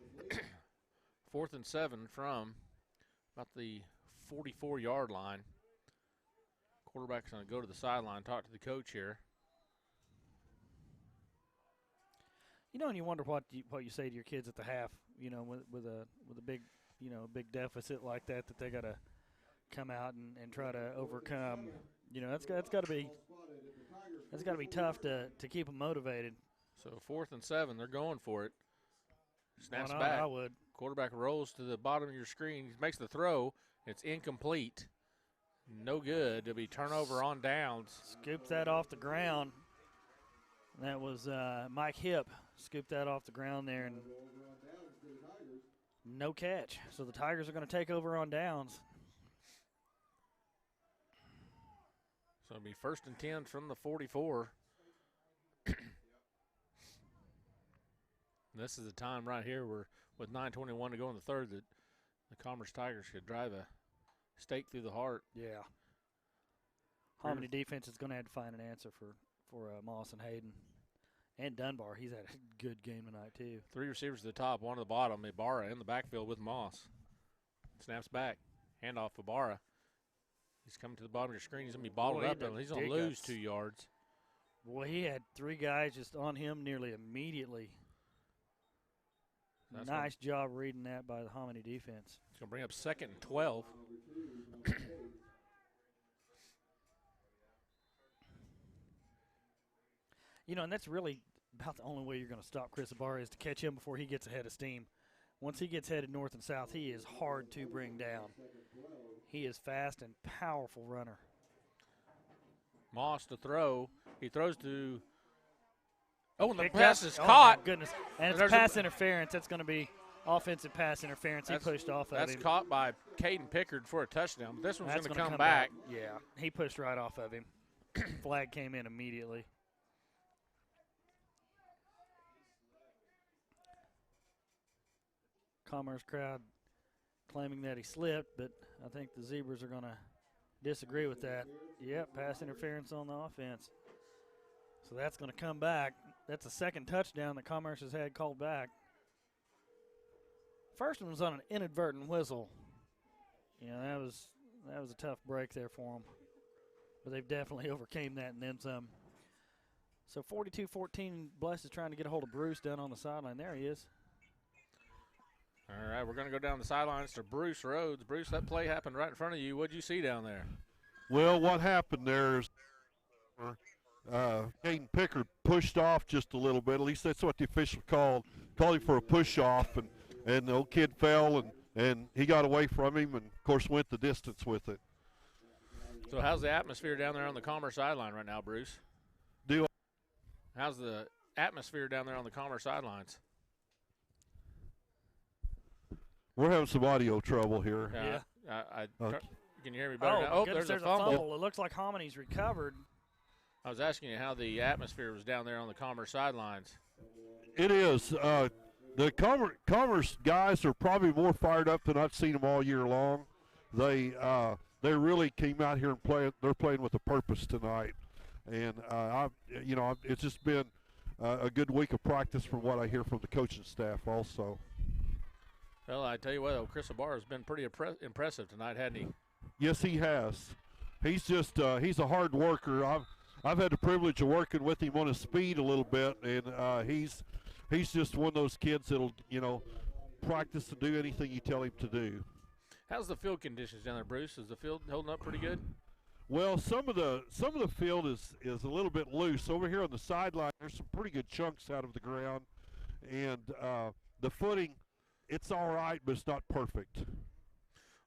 4th and 7 from about the 44-yard line. Quarterback's going to go to the sideline, talk to the coach here. And you wonder what you say to your kids at the half. With a big big deficit like that they got to come out and try to overcome. That's got to be tough to keep them motivated. So 4th and 7, they're going for it. Snaps Why not? back. I would. Quarterback rolls to the bottom of your screen. He makes the throw. It's incomplete. No good. It'll be turnover on downs. Scoops that off the ground. That was Mike Hipp. Scooped that off the ground there, and no catch. So the Tigers are going to take over on downs. So it'll be 1st and 10 from the 44. This is the time right here where, with 9:21 to go in the third, that the Commerce Tigers could drive a stake through the heart. Yeah. Hominy defense is going to have to find an answer for Moss and Hayden. And Dunbar. He's had a good game tonight, too. 3 receivers at the top, 1 at the bottom. Ibarra in the backfield with Moss. Snaps back. Handoff for Ibarra. He's coming to the bottom of your screen. He's going to be bottled up, and he's going to lose 2 yards. Boy, he had 3 guys just on him nearly immediately. Nice job reading that by the Hominy defense. It's going to bring up 2nd and 12. You know, and that's really about the only way you're going to stop Chris Ibarra is to catch him before he gets ahead of steam. Once he gets headed north and south, he is hard to bring down. He is fast and powerful runner. Moss to throw. He throws to – and the Picked pass up. is Oh, caught. my goodness. And it's pass interference. That's going to be offensive pass interference. He pushed off of him. That's caught by Caden Pickard for a touchdown. But this one's going to come back. Yeah, he pushed right off of him. Flag came in immediately. Commerce crowd claiming that he slipped, but I think the Zebras are going to disagree with that. Yep, pass interference on the offense. So that's going to come back. That's the second touchdown that Commerce has had called back. First one was on an inadvertent whistle. Yeah, that was a tough break there for them. But they've definitely overcame that and then some. So 42-14, Bless is trying to get a hold of Bruce down on the sideline. There he is. All right, we're going to go down the sidelines to Bruce Rhodes. Bruce, that play happened right in front of you. What did you see down there? Well, what happened there is Caden Pickard pushed off just a little bit. At least that's what the official called. Called him for a push-off, and the old kid fell, and he got away from him and, of course, went the distance with it. So how's the atmosphere down there on the Commerce sideline right now, Bruce? How's the atmosphere down there on the Commerce sidelines? We're having some audio trouble here. Yeah. Can you hear me better now? Oh, there's a fumble. It looks like Hominy's recovered. I was asking you how the atmosphere was down there on the Commerce sidelines. It is. The Commerce guys are probably more fired up than I've seen them all year long. They really came out here and played. They're playing with a purpose tonight, and it's just been a good week of practice from what I hear from the coaching staff also. Well, I tell you what, Chris Ibarra has been pretty impressive tonight, hasn't he? Yes, he has. He's just he's a hard worker. I've had the privilege of working with him on his speed a little bit, and he's just one of those kids that'll practice to do anything you tell him to do. How's the field conditions down there, Bruce? Is the field holding up pretty good? Well, some of the field is a little bit loose. Over here on the sideline, there's some pretty good chunks out of the ground, and the footing, it's all right, but it's not perfect.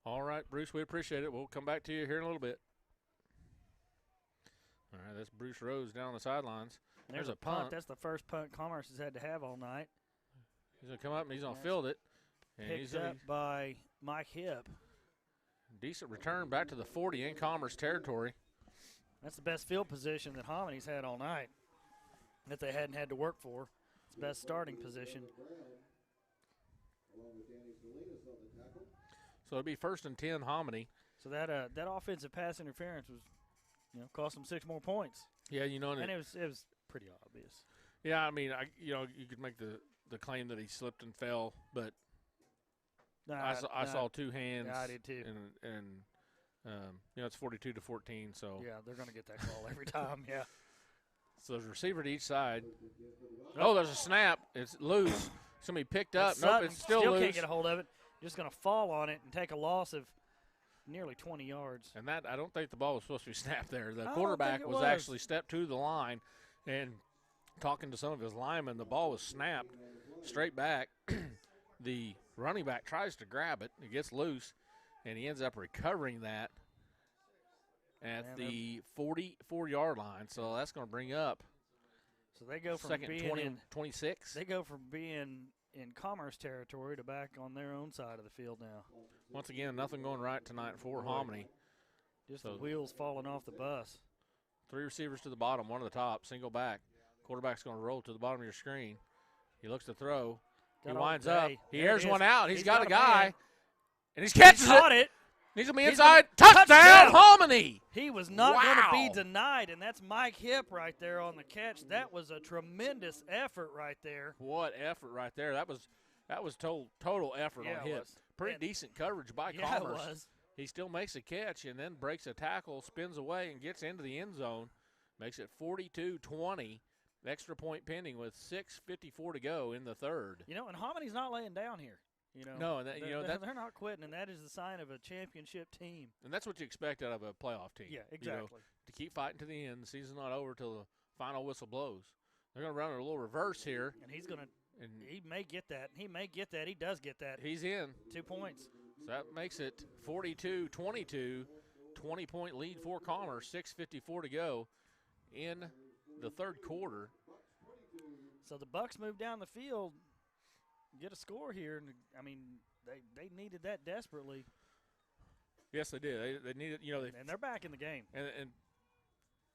All right, Bruce, we appreciate it. We'll come back to you here in a little bit. All right, that's Bruce Rose down on the sidelines. There's a punt. That's the first punt Commerce has had to have all night. He's going to come up and he's going to field it. And picked up by Mike Hipp. Decent return back to the 40 in Commerce territory. That's the best field position that Hominy's had all night that they hadn't had to work for. It's the best starting position. So it'll be 1st and 10 Hominy. So that offensive pass interference was, cost them 6 more points. Yeah, and it was pretty obvious. Yeah, I mean, you could make the claim that he slipped and fell, but I saw 2 hands. Yeah, I did too. And it's 42-14. So yeah, they're going to get that call every time. Yeah. So there's a receiver to each side. Oh, there's a snap. It's loose. It's going to be picked up. Nope, it's still loose. Can't get a hold of it. Just going to fall on it and take a loss of nearly 20 yards. And that, I don't think the ball was supposed to be snapped there. The quarterback was actually stepped to the line and talking to some of his linemen. The ball was snapped straight back. The running back tries to grab it. It gets loose, and he ends up recovering that at the 44-yard line. So that's going to bring up so they go from second being 26. They go from being in Commerce territory to back on their own side of the field now. Once again, nothing going right tonight for Hominy. Just the wheels falling off the bus. 3 receivers to the bottom, 1 to the top, single back. Quarterback's going to roll to the bottom of your screen. He looks to throw. He winds up. He airs one out. He's got a guy. And he catches it. He's going to be inside. Touchdown, Hominy. He was not going to be denied, and that's Mike Hipp right there on the catch. That was a tremendous effort right there. What effort right there. That was total effort on Hipp. Pretty decent coverage by Commerce. It was. He still makes a catch and then breaks a tackle, spins away, and gets into the end zone. Makes it 42-20. Extra point pending with 6:54 to go in the third. You know, and Hominy's not laying down here. You know, no, and they're not quitting, and that is the sign of a championship team. And that's what you expect out of a playoff team. Yeah, exactly. You know, to keep fighting to the end. The season's not over till the final whistle blows. They're going to run a little reverse here. And he's going to – he may get that. He may get that. He does get that. He's in. 2 points. So that makes it 42-22, 20-point lead for Commerce, 6:54 to go in the third quarter. So the Bucks move down the field, get a score here, and I mean they needed that desperately. Yes, they did. They needed, you know, and they're back in the game. And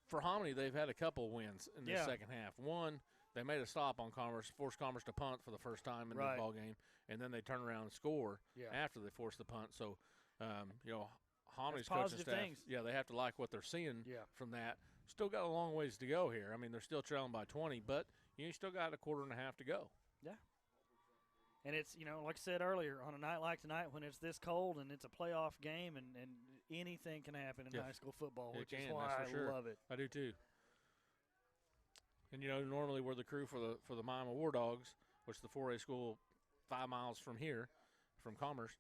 for Hominy, they've had a couple wins in the second half. One, they made a stop on Commerce, forced Commerce to punt for the first time in the ball game, and then they turn around and score after they forced the punt. So, you know, Hominy's coaching staff, they have to like what they're seeing from that. Still got a long ways to go here. I mean, they're still trailing by 20, but you still got a quarter and a half to go. Yeah. And it's, you know, like I said earlier, on a night like tonight when it's this cold and it's a playoff game and anything can happen in high school football, which is why I love it. I do too. And, you know, normally we're the crew for the Miami War Dogs, which is the 4A school 5 miles from here, from Commerce.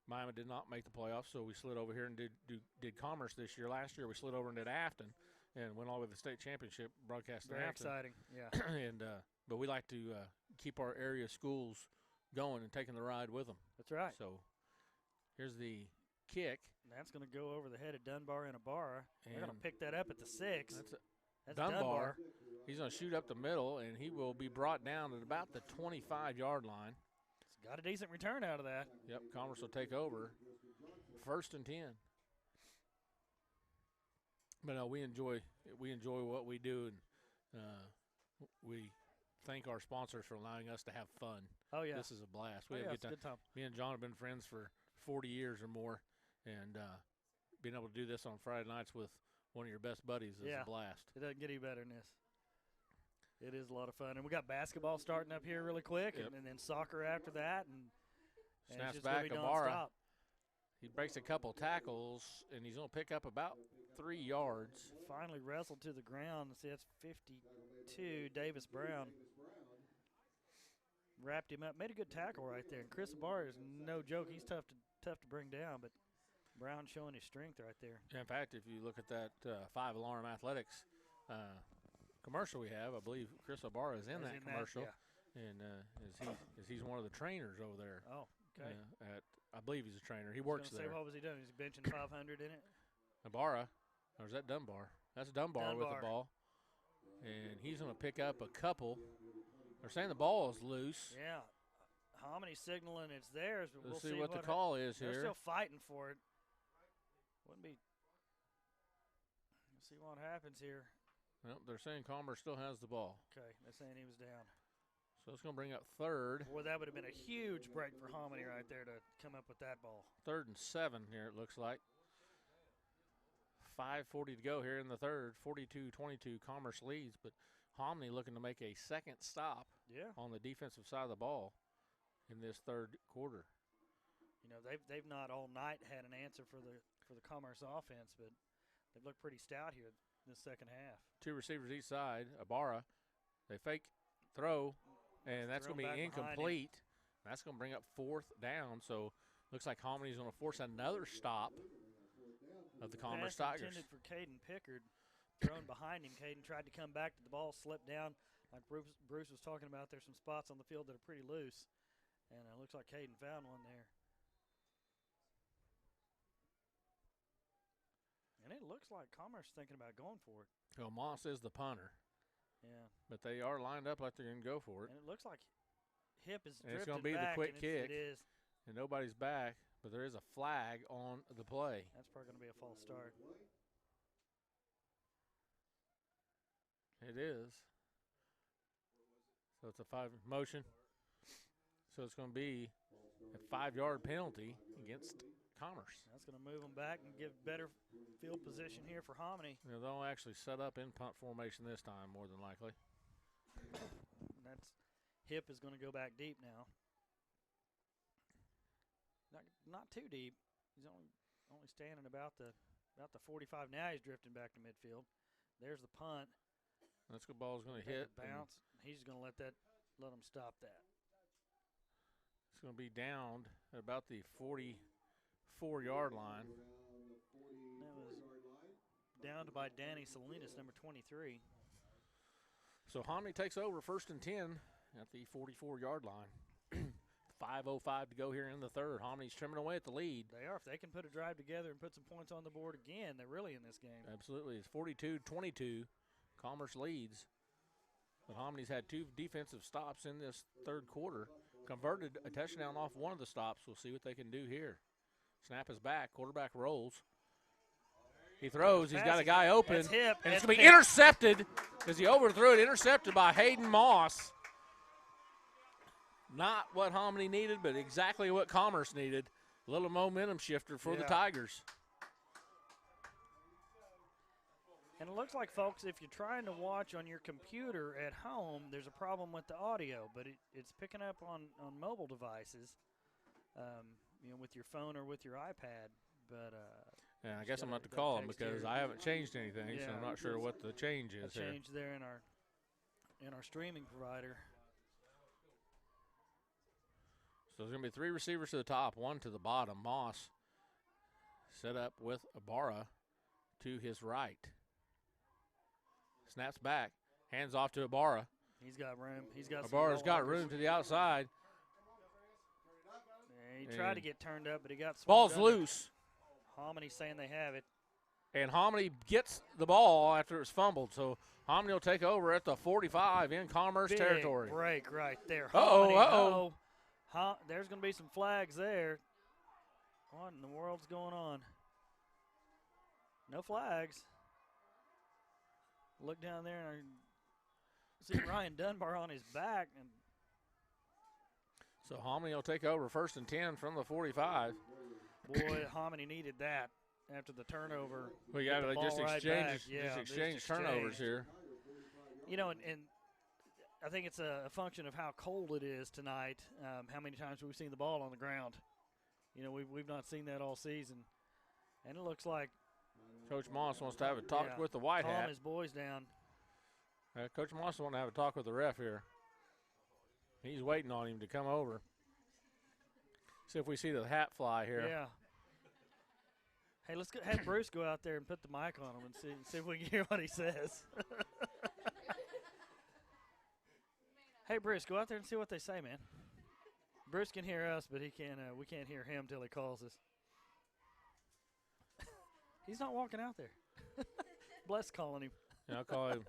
Miami did not make the playoffs, so we slid over here and did Commerce this year. Last year we slid over and did Afton and went all the way to the state championship broadcast in Afton. Very exciting, yeah. And but we like to keep our area schools going and taking the ride with them. That's right. So here's the kick. That's going to go over the head of Dunbar and Ibarra. They're going to pick that up at the 6. That's Dunbar. He's going to shoot up the middle, and he will be brought down at about the 25-yard line. He's got a decent return out of that. Yep, Commerce will take over. 1st and 10. But no, we enjoy what we do, and we thank our sponsors for allowing us to have fun. Oh yeah, this is a blast. We have a good time. Me and John have been friends for 40 years or more, and being able to do this on Friday nights with one of your best buddies is a blast. It doesn't get any better than this. It is a lot of fun, and we got basketball starting up here really quick, and then soccer after that, and snaps it's back just Ibarra. He breaks a couple tackles, and he's going to pick up about 3 yards. Finally wrestled to the ground. See, that's 52, Davis Brown. Wrapped him up, made a good tackle right there. And Chris Ibarra is no joke. He's tough to bring down, but Brown showing his strength right there. In fact, if you look at that 5 Alarm Athletics commercial we have, I believe Chris Ibarra is in that commercial, and he's one of the trainers over there. Oh, okay. I believe he's a trainer. He works there. What was he doing? Is he benching 500 in it? Ibarra, or is that Dunbar? That's Dunbar with the ball, and he's going to pick up a couple. They're saying the ball is loose. Yeah. Hominy signaling it's theirs, but we'll see what the call is here. They're still fighting for it. Wouldn't be. We'll see what happens here. Well, they're saying Commerce still has the ball. Okay, they're saying he was down. So it's going to bring up 3rd. Boy, that would have been a huge break for Hominy right there to come up with that ball. 3rd and 7 here, it looks like. 5:40 to go here in the third. 42-22, Commerce leads, but Hominy looking to make a second stop on the defensive side of the ball in this third quarter. You know, they've not all night had an answer for the Commerce offense, but they've looked pretty stout here in the second half. 2 receivers each side. Ibarra, they fake throw, and that's going to be incomplete. That's going to bring up 4th down, so looks like Hominy's going to force another stop of the Commerce Tigers. Intended for Caden Pickard, thrown behind him. Caden tried to come back to the ball, slipped down. Like Bruce was talking about, there's some spots on the field that are pretty loose, and it looks like Caden found one there. And it looks like Commerce thinking about going for it. Well, Moss is the punter. Yeah. But they are lined up like they're going to go for it. And it looks like Hip is drifted it's going to be back, the quick kick. It is. And nobody's back, but there is a flag on the play. That's probably going to be a false start. It is. So it's a 5 motion. So it's going to be a 5-yard penalty against Commerce. That's going to move them back and give better field position here for Hominy. You know, they'll actually set up in punt formation this time, more than likely. That's hip is going to go back deep now. Not too deep. He's only standing about the 45. Now he's drifting back to midfield. There's the punt. That's good ball is going to hit. Bounce. He's going to let him stop that. It's going to be downed at about the 44-yard line. That was downed by Danny Salinas, number 23. So Hominy takes over 1st and 10 at the 44-yard line. 5:05 to go here in the third. Homony's trimming away at the lead. They are. If they can put a drive together and put some points on the board again, they're really in this game. Absolutely. It's 42-22. Commerce leads. But Homony's had 2 defensive stops in this third quarter. Converted a touchdown off one of the stops. We'll see what they can do here. Snap is back. Quarterback rolls. He throws. He's got a guy open. That's hip. And it's going to be intercepted as he overthrew it. Intercepted by Hayden Moss. Not what Hominy needed, but exactly what Commerce needed. A little momentum shifter for the Tigers. And it looks like, folks, if you're trying to watch on your computer at home, there's a problem with the audio, but it's picking up on mobile devices, with your phone or with your iPad. But yeah, I guess I'm going to have to call them because I haven't changed anything, so I'm not sure what the change is here. Change there in our streaming provider. So there's going to be 3 receivers to the top, 1 to the bottom. Moss set up with Ibarra to his right. Snaps back, hands off to Ibarra. He's got room. Ibarra's got room to the outside. Yeah, he tried to get turned up, but he got ball's loose. Hominy saying they have it. And Hominy gets the ball after it's fumbled. So Hominy will take over at the 45 in Commerce territory. Break right there. Uh-oh. There's going to be some flags there. What in the world's going on? No flags. Look down there and I see Ryan Dunbar on his back. And so Hominy will take over 1st and 10 from the 45. Boy, Hominy needed that after the turnover. We got to just exchange turnovers here. You know, and I think it's a function of how cold it is tonight. How many times we've seen the ball on the ground. You know, we've not seen that all season. And it looks like Coach Moss wants to have a talk with the white hat. Calm his boys down. Coach Moss wants to have a talk with the ref here. He's waiting on him to come over. See if we see the hat fly here. Yeah. Hey, let's have Bruce go out there and put the mic on him and see if we can hear what he says. Hey, Bruce, go out there and see what they say, man. Bruce can hear us, but we can't hear him till he calls us. He's not walking out there. Bless calling him. Yeah, I'll call him.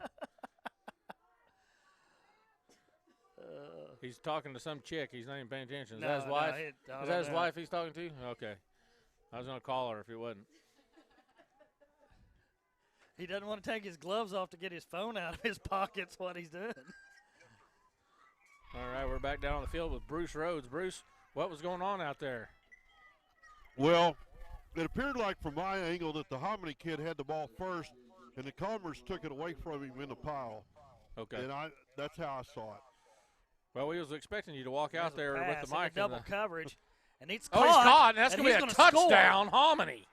He's talking to some chick. He's not even paying attention. Is that his wife? Is that his wife he's talking to? Okay. I was going to call her if it wasn't. He doesn't want to take his gloves off to get his phone out of his pocket's what he's doing. All right, we're back down on the field with Bruce Rhodes. Bruce, what was going on out there? Well, it appeared like from my angle that the Hominy kid had the ball first, and the Commerce took it away from him in the pile. Okay. And that's how I saw it. Well, we was expecting you to walk out there with the mic. Double coverage. And he's caught. Oh, he's caught, and that's going to be a touchdown, Hominy.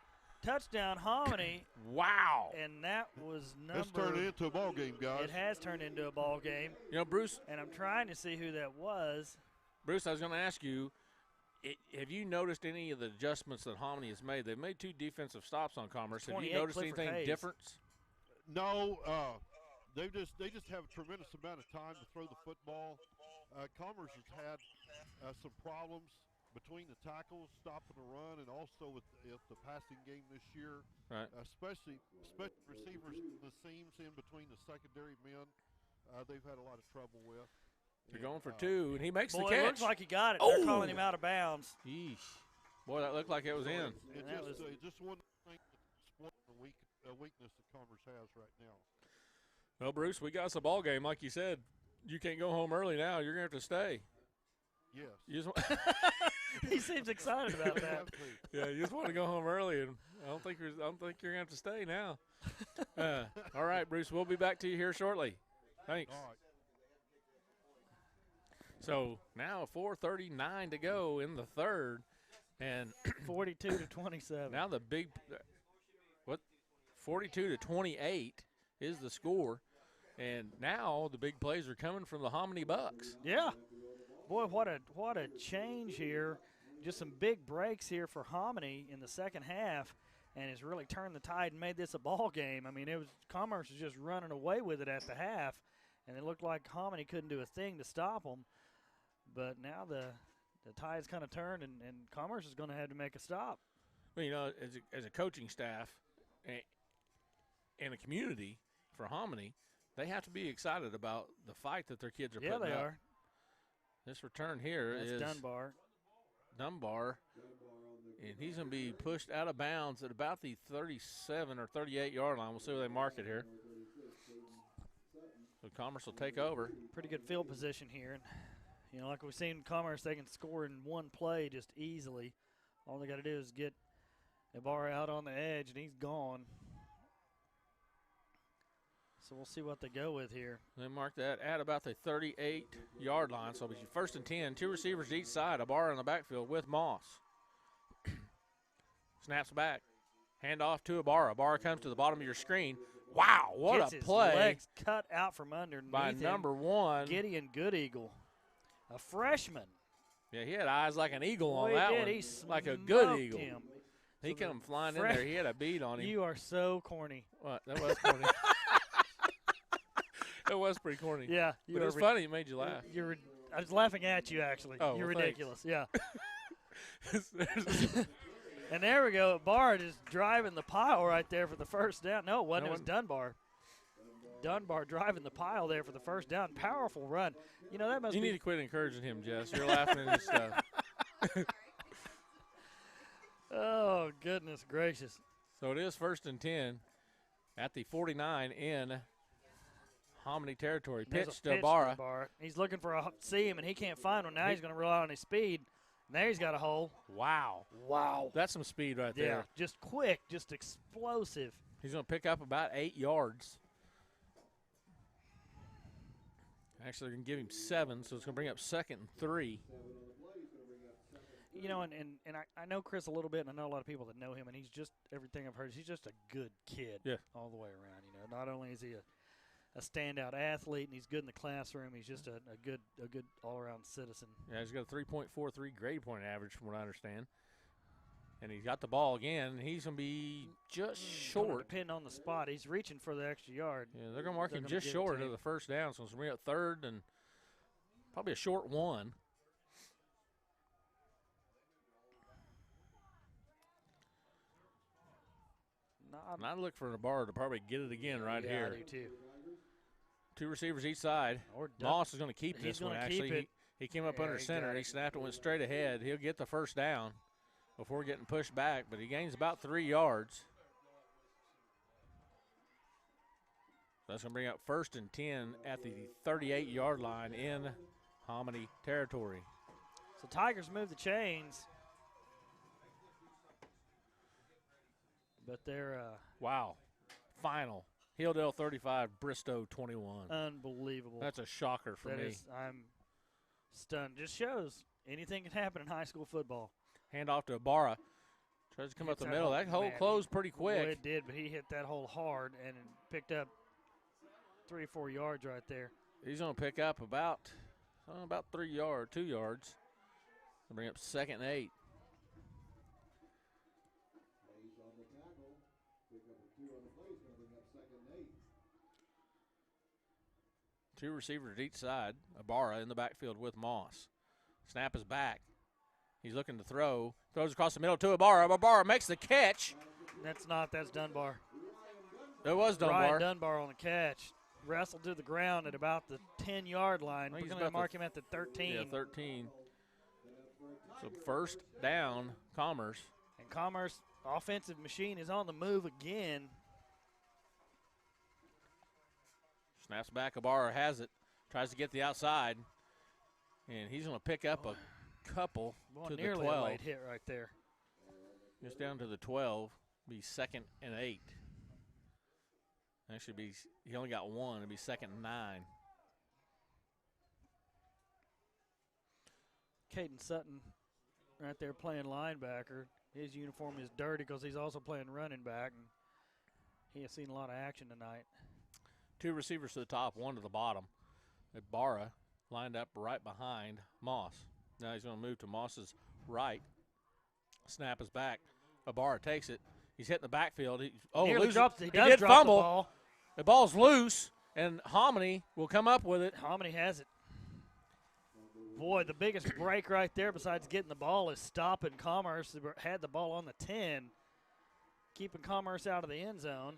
Touchdown, Hominy. Wow. And that was number. It's turned into a ball game, guys. It has turned into a ball game. You know, Bruce. And I'm trying to see who that was. Bruce, I was going to ask you, have you noticed any of the adjustments that Hominy has made? They've made 2 defensive stops on Commerce. Have you noticed anything different? No. They just have a tremendous amount of time to throw the football. Commerce has had some problems between the tackles, stopping the run, and also with the passing game this year. Right. Especially receivers in the seams in between the secondary men. They've had a lot of trouble with. They're going for 2, and he makes the catch. It looks like he got it. They're calling him out of bounds. Yeesh. Boy, that looked like it was in. Just one thing that's a weakness that Commerce has right now. Well, Bruce, we got us a ball game. Like you said, you can't go home early now. You're going to have to stay. Yes. You just He seems excited about that. Yeah, you just want to go home early, and I don't think you're going to have to stay now. All right, Bruce, we'll be back to you here shortly. Thanks. All right. So now 4:39 to go in the third, and 42 to 27. now the big 42 to 28 is the score, and now the big plays are coming from the Hominy Bucks. Yeah. Boy, what a change here. Just some big breaks here for Hominy in the second half, and it's really turned the tide and made this a ball game. I mean, Commerce was just running away with it at the half, and it looked like Hominy couldn't do a thing to stop them. But now the tide's kind of turned, and Commerce is going to have to make a stop. Well, you know, as a coaching staff and a community for Hominy, they have to be excited about the fight that their kids are putting up. Yeah, they are. This return here is Dunbar. And he's going to be pushed out of bounds at about the 37 or 38-yard line. We'll see where they mark it here. So Commerce will take over. Pretty good field position here. And, you know, like we've seen Commerce, they can score in one play just easily. All they got to do is get Ibarra out on the edge, and he's gone. So we'll see what they go with here. They mark that at about the 38-yard line. So it'll be first and 10. Two receivers each side. Ibarra in the backfield with Moss. Snaps back. Hand off to Ibarra. Ibarra comes to the bottom of your screen. Wow, what Gets a his play. Legs cut out from underneath by number one. Gideon Good Eagle, a freshman. Yeah, he had eyes like an eagle on Boy, that did. one. He like a good smoked eagle. him. He So come flying in there. He had a bead on him. You are so corny. What? That was corny. That was pretty corny. Yeah. But it was funny. It made you laugh. I was laughing at you, actually. Oh, you're well, ridiculous. Yeah. And there we go. Barr just driving the pile right there for the first down. No, it wasn't. It was Dunbar. Dunbar driving the pile there for the first down. Powerful run. You know, that must You be. need to quit encouraging him, Jess. You're laughing at his stuff. Oh, goodness gracious. So it is first and 10 at the 49 in Hominy territory. Pitch to Ibarra. He's looking for a seam, and he can't find one. Now he's going to rely on his speed. And there he's got a hole. Wow. That's some speed right there. Yeah, just quick, just explosive. He's going to pick up about 8 yards. Actually, they're going to give him 7, so it's going to bring up 2nd and 3. You know, and I know Chris a little bit, and I know a lot of people that know him, and he's just, everything I've heard, he's just a good kid all the way around. You know, not only is he a standout athlete and he's good in the classroom, he's just a good all-around citizen. Yeah, he's got a 3.43 grade point average from what I understand. And he's got the ball again, and he's going to be just short. Depending on the spot, he's reaching for the extra yard. Yeah, they're going to mark him just short of the first down, so it's going to be a 3rd and probably a short 1. And I look for Ibarra to probably get it again right here. I do too. 2 receivers each side. Moss is going to keep this one, actually. He came up under center. He snapped it, went straight ahead. He'll get the first down before getting pushed back, but he gains about 3 yards. That's going to bring up first and 10 at the 38-yard line in Hominy territory. So Tigers move the chains. But they're wow. Final. Hilldale 35, Bristow 21. Unbelievable. That's a shocker for me. I'm stunned. Just shows anything can happen in high school football. Hand off to Ibarra. Tries to come up the middle. That hole closed pretty quick. Well, it did, but he hit that hole hard and picked up 3 or 4 yards right there. He's going to pick up about 2 yards. Bring up 2nd and 8. Two receivers at each side. Ibarra in the backfield with Moss. Snap is back. He's looking to throw. Throws across the middle to Ibarra. Ibarra makes the catch. That's Dunbar. It was Dunbar. Ryan Dunbar on the catch. Wrestled to the ground at about the 10-yard line. We're going to mark him at the 13. Yeah, 13. So first down, Commerce. And Commerce, offensive machine, is on the move again. Snaps back. Ibarra has it. Tries to get the outside. And he's going to pick up a couple to the 12. Nearly a late hit right there. Just down to the 12. Be 2nd and 8. That should be, he only got one. It'll be 2nd and 9. Caden Sutton right there playing linebacker. His uniform is dirty because he's also playing running back. And he has seen a lot of action tonight. 2 receivers to the top, 1 to the bottom. Ibarra lined up right behind Moss. Now he's going to move to Moss's right. Snap is back. Ibarra takes it. He's hitting the backfield. He did fumble. The ball's loose, and Hominy will come up with it. Hominy has it. Boy, the biggest break right there besides getting the ball is stopping Commerce. They had the ball on the 10, keeping Commerce out of the end zone.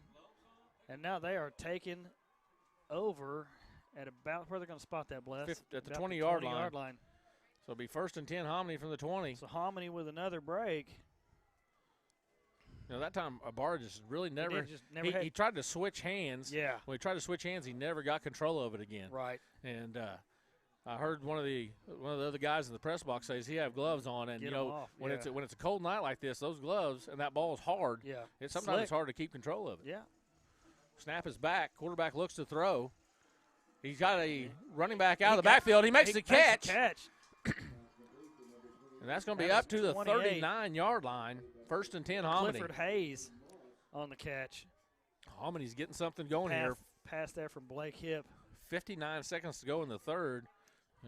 And now they are taking over at about where they're going to spot that, Bless? At the 20-yard line. So it'll be 1st and 10, Hominy from the 20. So Hominy with another break. You know, that time Ibarra just really never he tried to switch hands. Yeah. When he tried to switch hands, he never got control of it again. Right. And I heard one of the other guys in the press box says he have gloves on, and when it's a cold night like this, those gloves and that ball is hard. Yeah. Sometimes it's hard to keep control of it. Yeah. Snap is back. Quarterback looks to throw. He's got a running back out of the backfield. He makes the catch. And that's going to be up to the 39-yard line. 1st and 10, Hominy. Clifford Hayes on the catch. Hominy's getting something going here. Pass there from Blake Hipp. 59 seconds to go in the 3rd.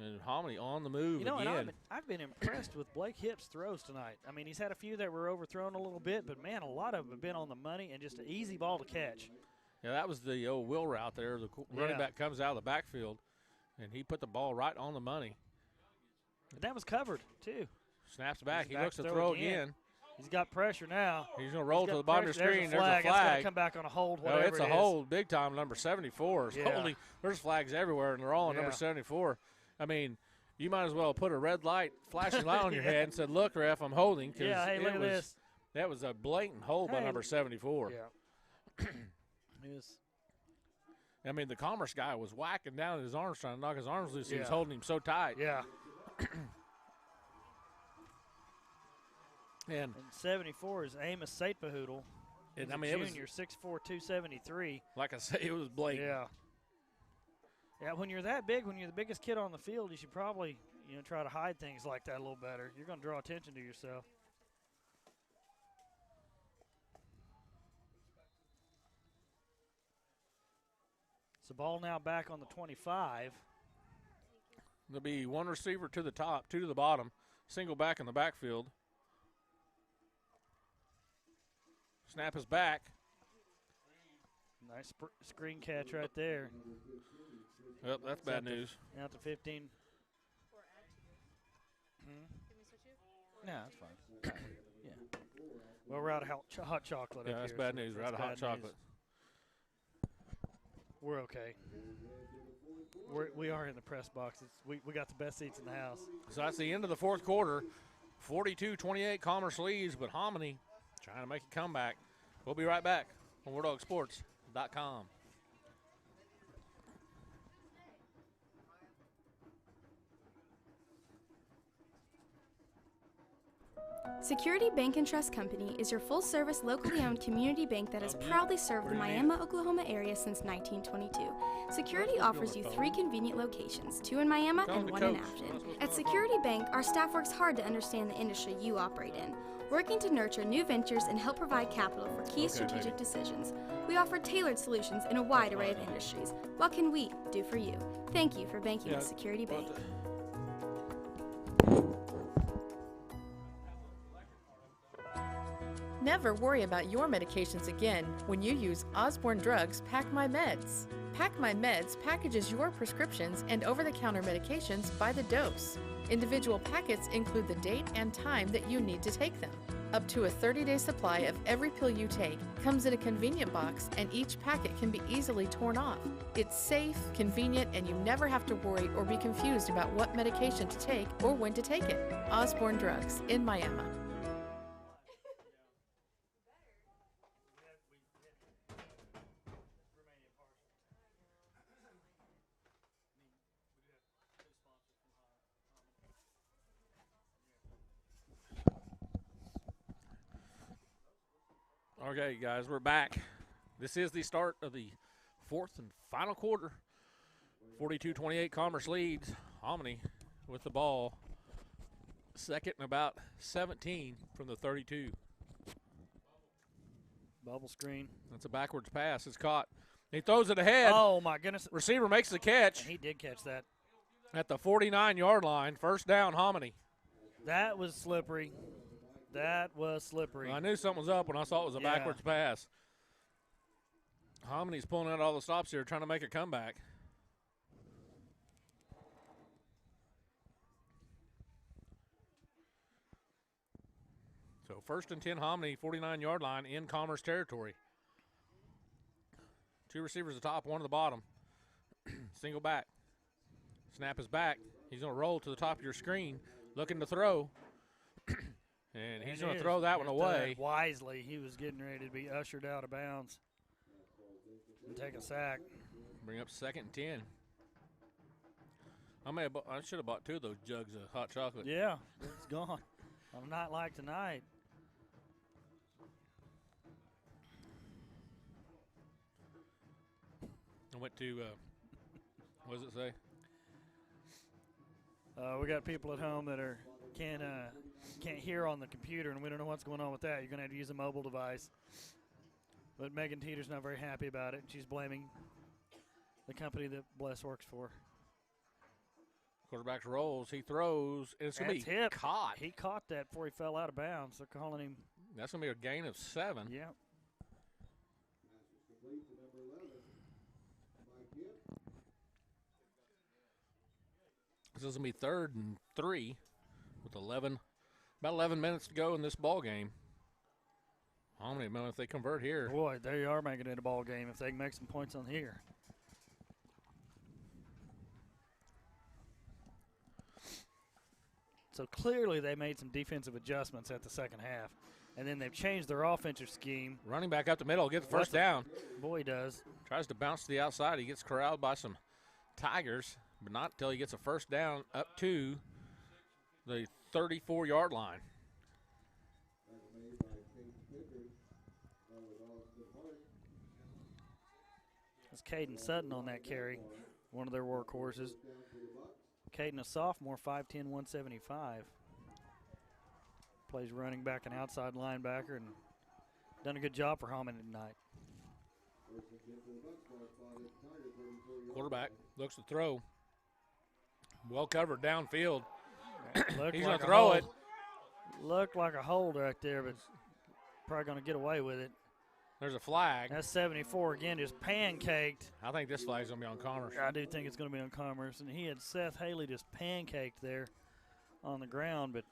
And Hominy on the move again. And I've been impressed with Blake Hipp's throws tonight. I mean, he's had a few that were overthrown a little bit, but, man, a lot of them have been on the money and just an easy ball to catch. Yeah, that was the old Will route there. The running back comes out of the backfield, and he put the ball right on the money. And that was covered, too. Snaps back. He looks to throw again. He's got pressure now. He's going to roll to the bottom of the screen. There's a flag. It's going to come back on a hold, whatever it's a hold big time. Number 74 is holding. There's flags everywhere, and they're all on number 74. I mean, you might as well put a red light, flashing light on your head and said, look, ref, I'm holding. Yeah, hey, look at this. That was a blatant hold by number 74. Yeah. I mean, the Commerce guy was whacking down his arms, trying to knock his arms loose. He was holding him so tight. Yeah. And 74 is Amos Saitpahoodle. I mean, junior, 6'4", 273. Like I say, it was blatant. Yeah. Yeah, when you're that big, when you're the biggest kid on the field, you should probably, try to hide things like that a little better. You're going to draw attention to yourself. So ball now back on the 25. There'll be 1 receiver to the top, 2 to the bottom, single back in the backfield. Snap is back. Nice screen catch right there. Yep, that's bad news. Out to 15. No, that's fine. Yeah. Well, we're out of hot chocolate. Yeah, that's bad news. We're out of hot chocolate. We're okay. We are in the press box. We got the best seats in the house. So that's the end of the 4th quarter. 42-28, Commerce leads, but Hominy trying to make a comeback. We'll be right back on WarDogSports.com. Security Bank and Trust Company is your full-service, locally owned community bank that has proudly served the Miami, Oklahoma area since 1922. Security offers you 3 convenient locations, 2 in Miami and 1 in Afton. At Security Bank, our staff works hard to understand the industry you operate in, working to nurture new ventures and help provide capital for key strategic decisions. We offer tailored solutions in a wide array of industries. What can we do for you? Thank you for banking with Security Bank. Never worry about your medications again when you use Osborne Drugs Pack My Meds. Pack My Meds packages your prescriptions and over-the-counter medications by the dose. Individual packets include the date and time that you need to take them. Up to a 30-day supply of every pill you take comes in a convenient box, and each packet can be easily torn off. It's safe, convenient, and you never have to worry or be confused about what medication to take or when to take it. Osborne Drugs in Miami. Okay, guys, we're back. This is the start of the fourth and final quarter. 42-28, Commerce leads. Hominy with the ball. Second and about 17 from the 32. Bubble screen. That's a backwards pass. It's caught. He throws it ahead. Oh, my goodness. Receiver makes the catch. And he did catch that. At the 49-yard line. First down, Hominy. That was slippery. That was slippery. I knew something was up when I saw it was a backwards pass. Hominy's pulling out all the stops here, trying to make a comeback. So first and 10, Hominy, 49-yard line in Commerce territory. Two receivers at the top, one at the bottom. Single back. Snap is back. He's going to roll to the top of your screen, looking to throw. And he's going to throw that one away. Wisely, he was getting ready to be ushered out of bounds and take a sack. Bring up second and 10. I should have bought two of those jugs of hot chocolate. Yeah, it's gone. On a night like tonight. I went to, what does it say? We got people at home that can't hear on the computer, and we don't know what's going on with that. You're going to have to use a mobile device. But Megan Teeter's not very happy about it. She's blaming the company that Bless works for. Quarterback rolls. He throws. And it's going to be caught. He caught that before he fell out of bounds. They're calling him. That's going to be a gain of 7. Yeah. This is going to be 3rd and 3 with about 11 minutes to go in this ball game. How many minutes if they convert here? Boy, they are making it a ball game if they can make some points on here. So clearly they made some defensive adjustments at the second half. And then they've changed their offensive scheme. Running back up the middle, gets the first down. Boy, he does. Tries to bounce to the outside. He gets corralled by some Tigers, but not until he gets a first down up to the 34-yard line. That's Caden Sutton on that carry, one of their workhorses. Caden, a sophomore, 5'10", 175. Plays running back and outside linebacker and done a good job for Hominy tonight. Quarterback looks to throw. Well covered downfield. He's going like to throw it. Looked like a hold right there, but probably going to get away with it. There's a flag. That's 74 again, just pancaked. I think this flag's going to be on Commerce. I do think it's going to be on Commerce. And he had Seth Haley just pancaked there on the ground, but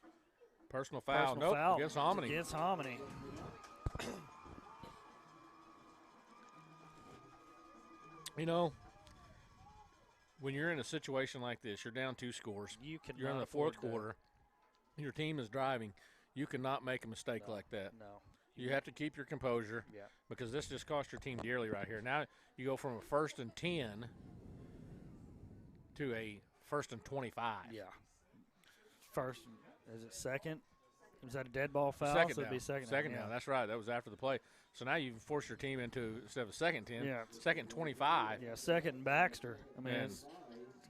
personal foul. Personal foul against Hominy. Against Hominy. You know, when you're in a situation like this, you're down 2 scores. You're in the 4th quarter. Your team is driving. You cannot make a mistake like that. No. You have to keep your composure because this just cost your team dearly right here. Now you go from a 1st and 10 to a 1st and 25. Yeah. First, is it second? Was that a dead ball foul? Second so down. It'd be second down. Yeah. That's right. That was after the play. So now you've forced your team into, instead of a 2nd 10, Yeah. 2nd 25. Yeah, 2nd and Baxter. I mean, it's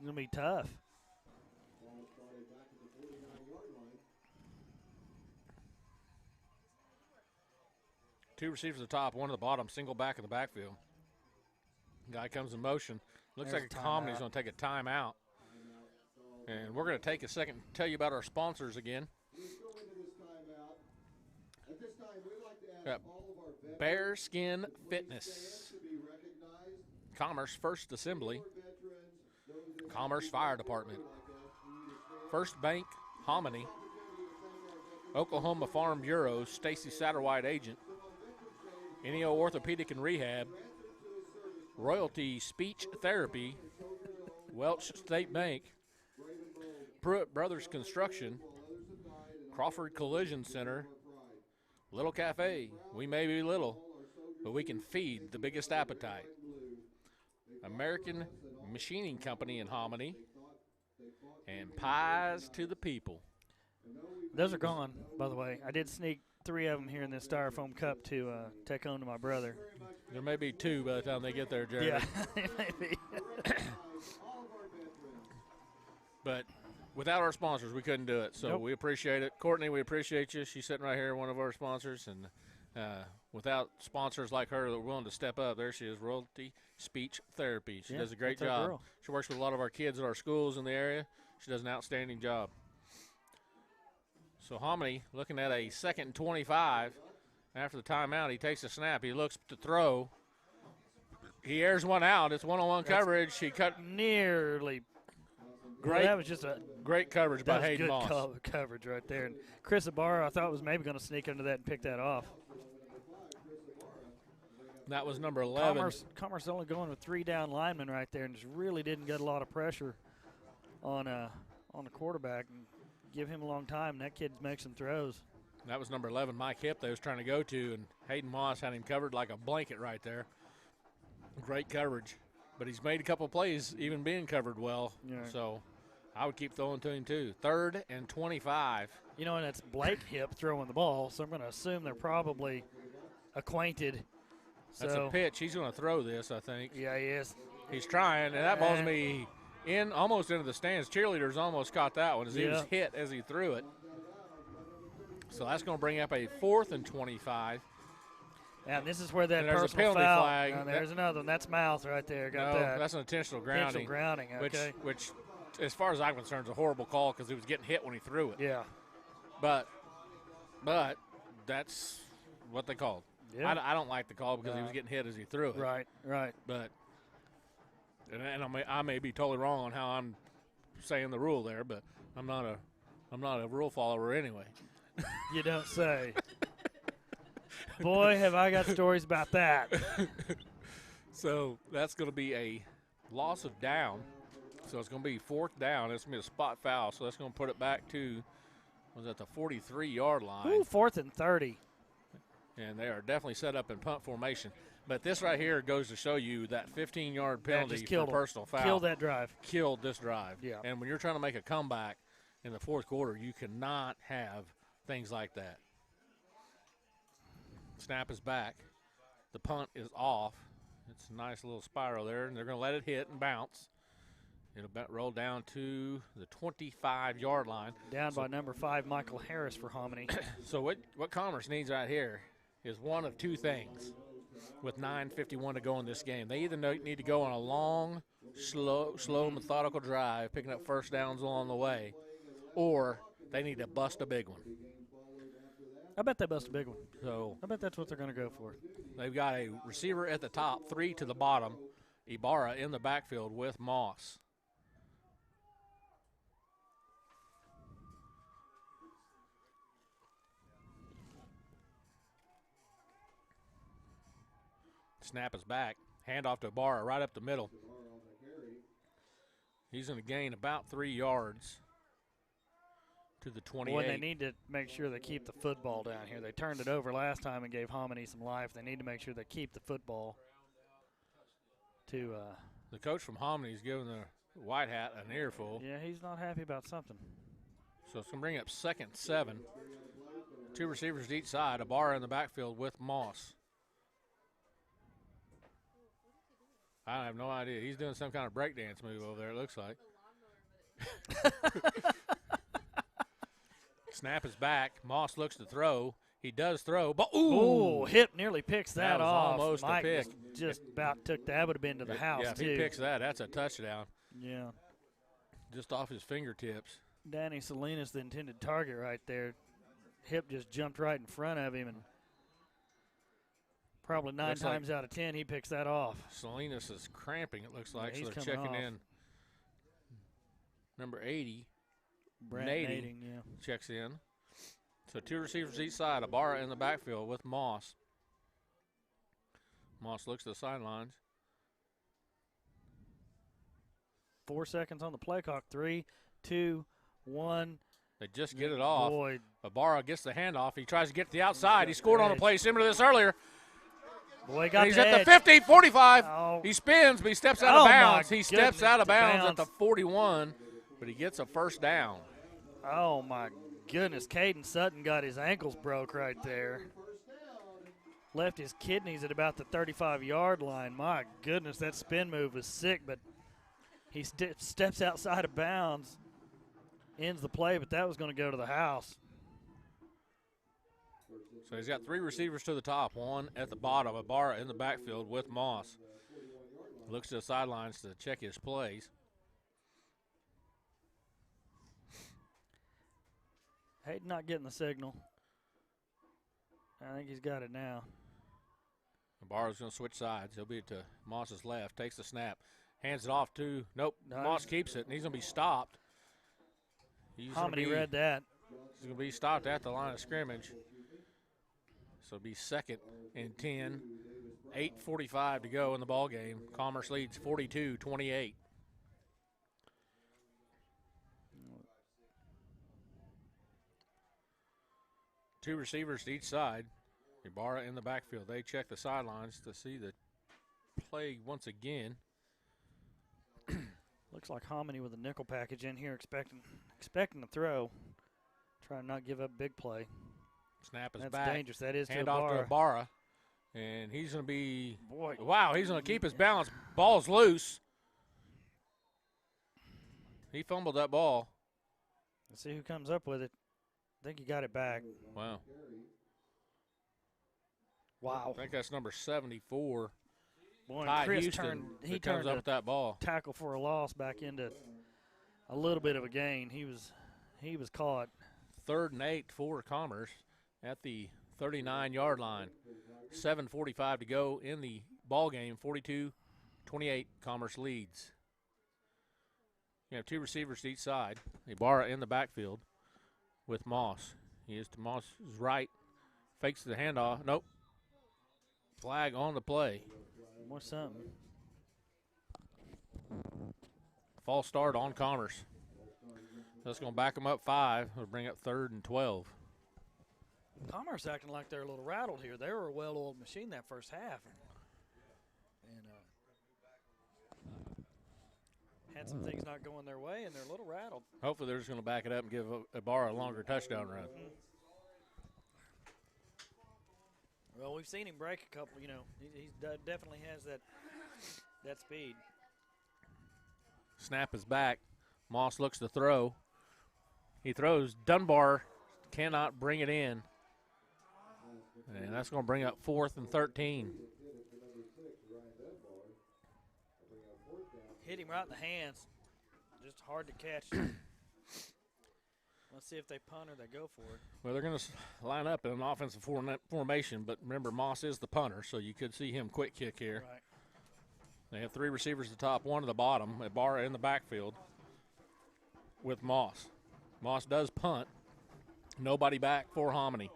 going to be tough. Two receivers at the top, one at the bottom, single back in the backfield. Guy comes in motion. Looks There's like a Homany's timeout. going to take a timeout. And we're going to take a second to tell you about our sponsors again. Bearskin Fitness, Commerce First Assembly, Commerce Fire Department, First Bank, Hominy, Oklahoma Farm Bureau, Stacy Satterwhite Agent, NEO Orthopedic and Rehab, Royalty Speech Therapy, Welch State Bank, Pruitt Brothers Construction, Crawford Collision Center, Little Cafe. We may be little, but we can feed the biggest appetite. American Machining Company in Hominy, and Pies to the People. Those are gone, by the way. I did sneak 3 of them here in this Styrofoam Cup to take home to my brother. There may be 2 by the time they get there, Jeremy. Yeah, it may be. But without our sponsors, we couldn't do it. So we appreciate it. Courtney, we appreciate you. She's sitting right here, one of our sponsors. And without sponsors like her that are willing to step up, there she is, Royalty Speech Therapy. She does a great job. She works with a lot of our kids at our schools in the area. She does an outstanding job. So Hominy looking at a 2nd and 25. After the timeout, he takes a snap. He looks to throw. He airs one out. It's one-on-one coverage. He cut nearly. Great. That was just a great coverage by Hayden Moss. Good coverage right there. And Chris Ibarra, I thought, was maybe going to sneak into that and pick that off. That was number 11. Commerce only going with 3 down linemen right there, and just really didn't get a lot of pressure on the quarterback and give him a long time. And that kid makes some throws. That was number 11, Mike Hipp, they was trying to go to, and Hayden Moss had him covered like a blanket right there. Great coverage. But he's made a couple of plays even being covered well. Yeah. So I would keep throwing to him too. 3rd and 25. You know, and it's Blake Hipp throwing the ball, so I'm going to assume they're probably acquainted. That's a pitch. He's going to throw this, I think. Yeah, he is. He's trying, and that ball's me in almost into the stands. Cheerleaders almost caught that one as he was hit as he threw it. So that's going to bring up a 4th and 25. And this is where that there's personal a penalty foul. flag. And there's another one. That's mouth right there. Got that. That's an intentional grounding. Intentional grounding, okay. Which, as far as I'm concerned, is a horrible call because he was getting hit when he threw it. Yeah. But that's what they called. Yeah. I don't like the call because he was getting hit as he threw it. Right. But and I may be totally wrong on how I'm saying the rule there, but I'm not a rule follower anyway. You don't say. Boy, have I got stories about that. So that's going to be a loss of down. So it's going to be 4th down. It's going to be a spot foul. So that's going to put it back to, was that the 43-yard line? Ooh, 4th and 30. And they are definitely set up in punt formation. But this right here goes to show you that 15-yard penalty for personal foul. Killed that drive. Killed this drive. Yeah. And when you're trying to make a comeback in the 4th quarter, you cannot have things like that. Snap is back. The punt is off. It's a nice little spiral there, and they're going to let it hit and bounce. It'll roll down to the 25-yard line. Down by number 5, Michael Harris for Hominy. So what Commerce needs right here is one of 2 things with 9:51 to go in this game. They either need to go on a long, slow, methodical drive, picking up first downs along the way, or they need to bust a big one. I bet they bust a big one. So I bet that's what they're going to go for. They've got a receiver at the top, 3 to the bottom, Ibarra in the backfield with Moss. Snap is back. Handoff to Ibarra right up the middle. He's going to gain about 3 yards to the 28. Boy, they need to make sure they keep the football down here. They turned it over last time and gave Hominy some life. They need to make sure they keep the football. The coach from Hominy is giving the white hat an earful. Yeah, he's not happy about something. So it's going to bring up 2nd and 7. 2 receivers each side. Ibarra in the backfield with Moss. I have no idea. He's doing some kind of breakdance move over there, it looks like. Snap is back. Moss looks to throw. He does throw. But ooh, Hipp nearly picks that off. Almost Mike a pick. Just about took that. Would have been to the house, yeah, if too. he picks that, that's a touchdown. Yeah. Just off his fingertips. Danny Salinas, the intended target right there. Hipp just jumped right in front of him, and probably 9 times out of 10 he picks that off. Salinas is cramping, it looks like, yeah, so they're checking in. Number 80, Nading, checks in. So 2 receivers each side. Ibarra in the backfield with Moss. Moss looks to the sidelines. 4 seconds on the play clock. 3, 2, 1. They just get it off. Boy. Ibarra gets the handoff. He tries to get to the outside. He scored on a play similar to this earlier. Boy, got he's the at edge. the 50, 45. Oh. He spins, but he steps out of bounds. He steps out of bounds bounds at the 41, but he gets a first down. Oh, my goodness, Caden Sutton got his ankles broke right there. Left his kidneys at about the 35-yard line. My goodness, that spin move was sick, but he steps outside of bounds, ends the play, but that was going to go to the house. So he's got 3 receivers to the top, 1 at the bottom, Ibarra in the backfield with Moss. Looks to the sidelines to check his plays. Hayden not getting the signal. I think he's got it now. Ibarra's going to switch sides. He'll be to Moss's left, takes the snap, hands it off to, nope, Nice. Moss keeps it, and he's going to be stopped. Hominy read that. He's going to be stopped at the line of scrimmage. So it'll be 2nd and 10. 8:45 to go in the ball game. Commerce leads 42-28. Two receivers to each side. Ibarra in the backfield. They check the sidelines to see the play once again. Looks like Hominy with a nickel package in here, expecting to throw. Trying to not give up big play. Snap is That's back. dangerous. That is hand to off Ibarra. to Ibarra. And he's going to be, Boy. wow, he's going to keep his balance. Ball's loose. He fumbled that ball. Let's see who comes up with it. I think he got it back. Wow. Wow. I think that's number 74. Boy, Ty Chris Houston he that comes turned up with that ball. Tackle for a loss back into a little bit of a gain. He was caught. 3rd and 8 for Commerce at the 39-yard line. 7:45 to go in the ball game. 42-28, Commerce leads. You have 2 receivers to each side. Ibarra in the backfield with Moss. He is to Moss's right. Fakes the handoff. Nope. Flag on the play. More something. False start on Commerce. That's going to back them up 5. It'll bring up 3rd and 12. Commerce acting like they're a little rattled here. They were a well-oiled machine that first half. And had some things not going their way, and they're a little rattled. Hopefully they're just going to back it up and give Ibarra a longer touchdown run. Well, we've seen him break a couple. He definitely has that speed. Snap is back. Moss looks to throw. He throws. Dunbar cannot bring it in. And that's going to bring up 4th and 13. Hit him right in the hands. Just hard to catch. Let's see if they punt or they go for it. Well, they're going to line up in an offensive formation, but remember, Moss is the punter, so you could see him quick kick here. Right. They have 3 receivers at the top, 1 at the bottom. Ibarra in the backfield with Moss. Moss does punt. Nobody back for Hominy.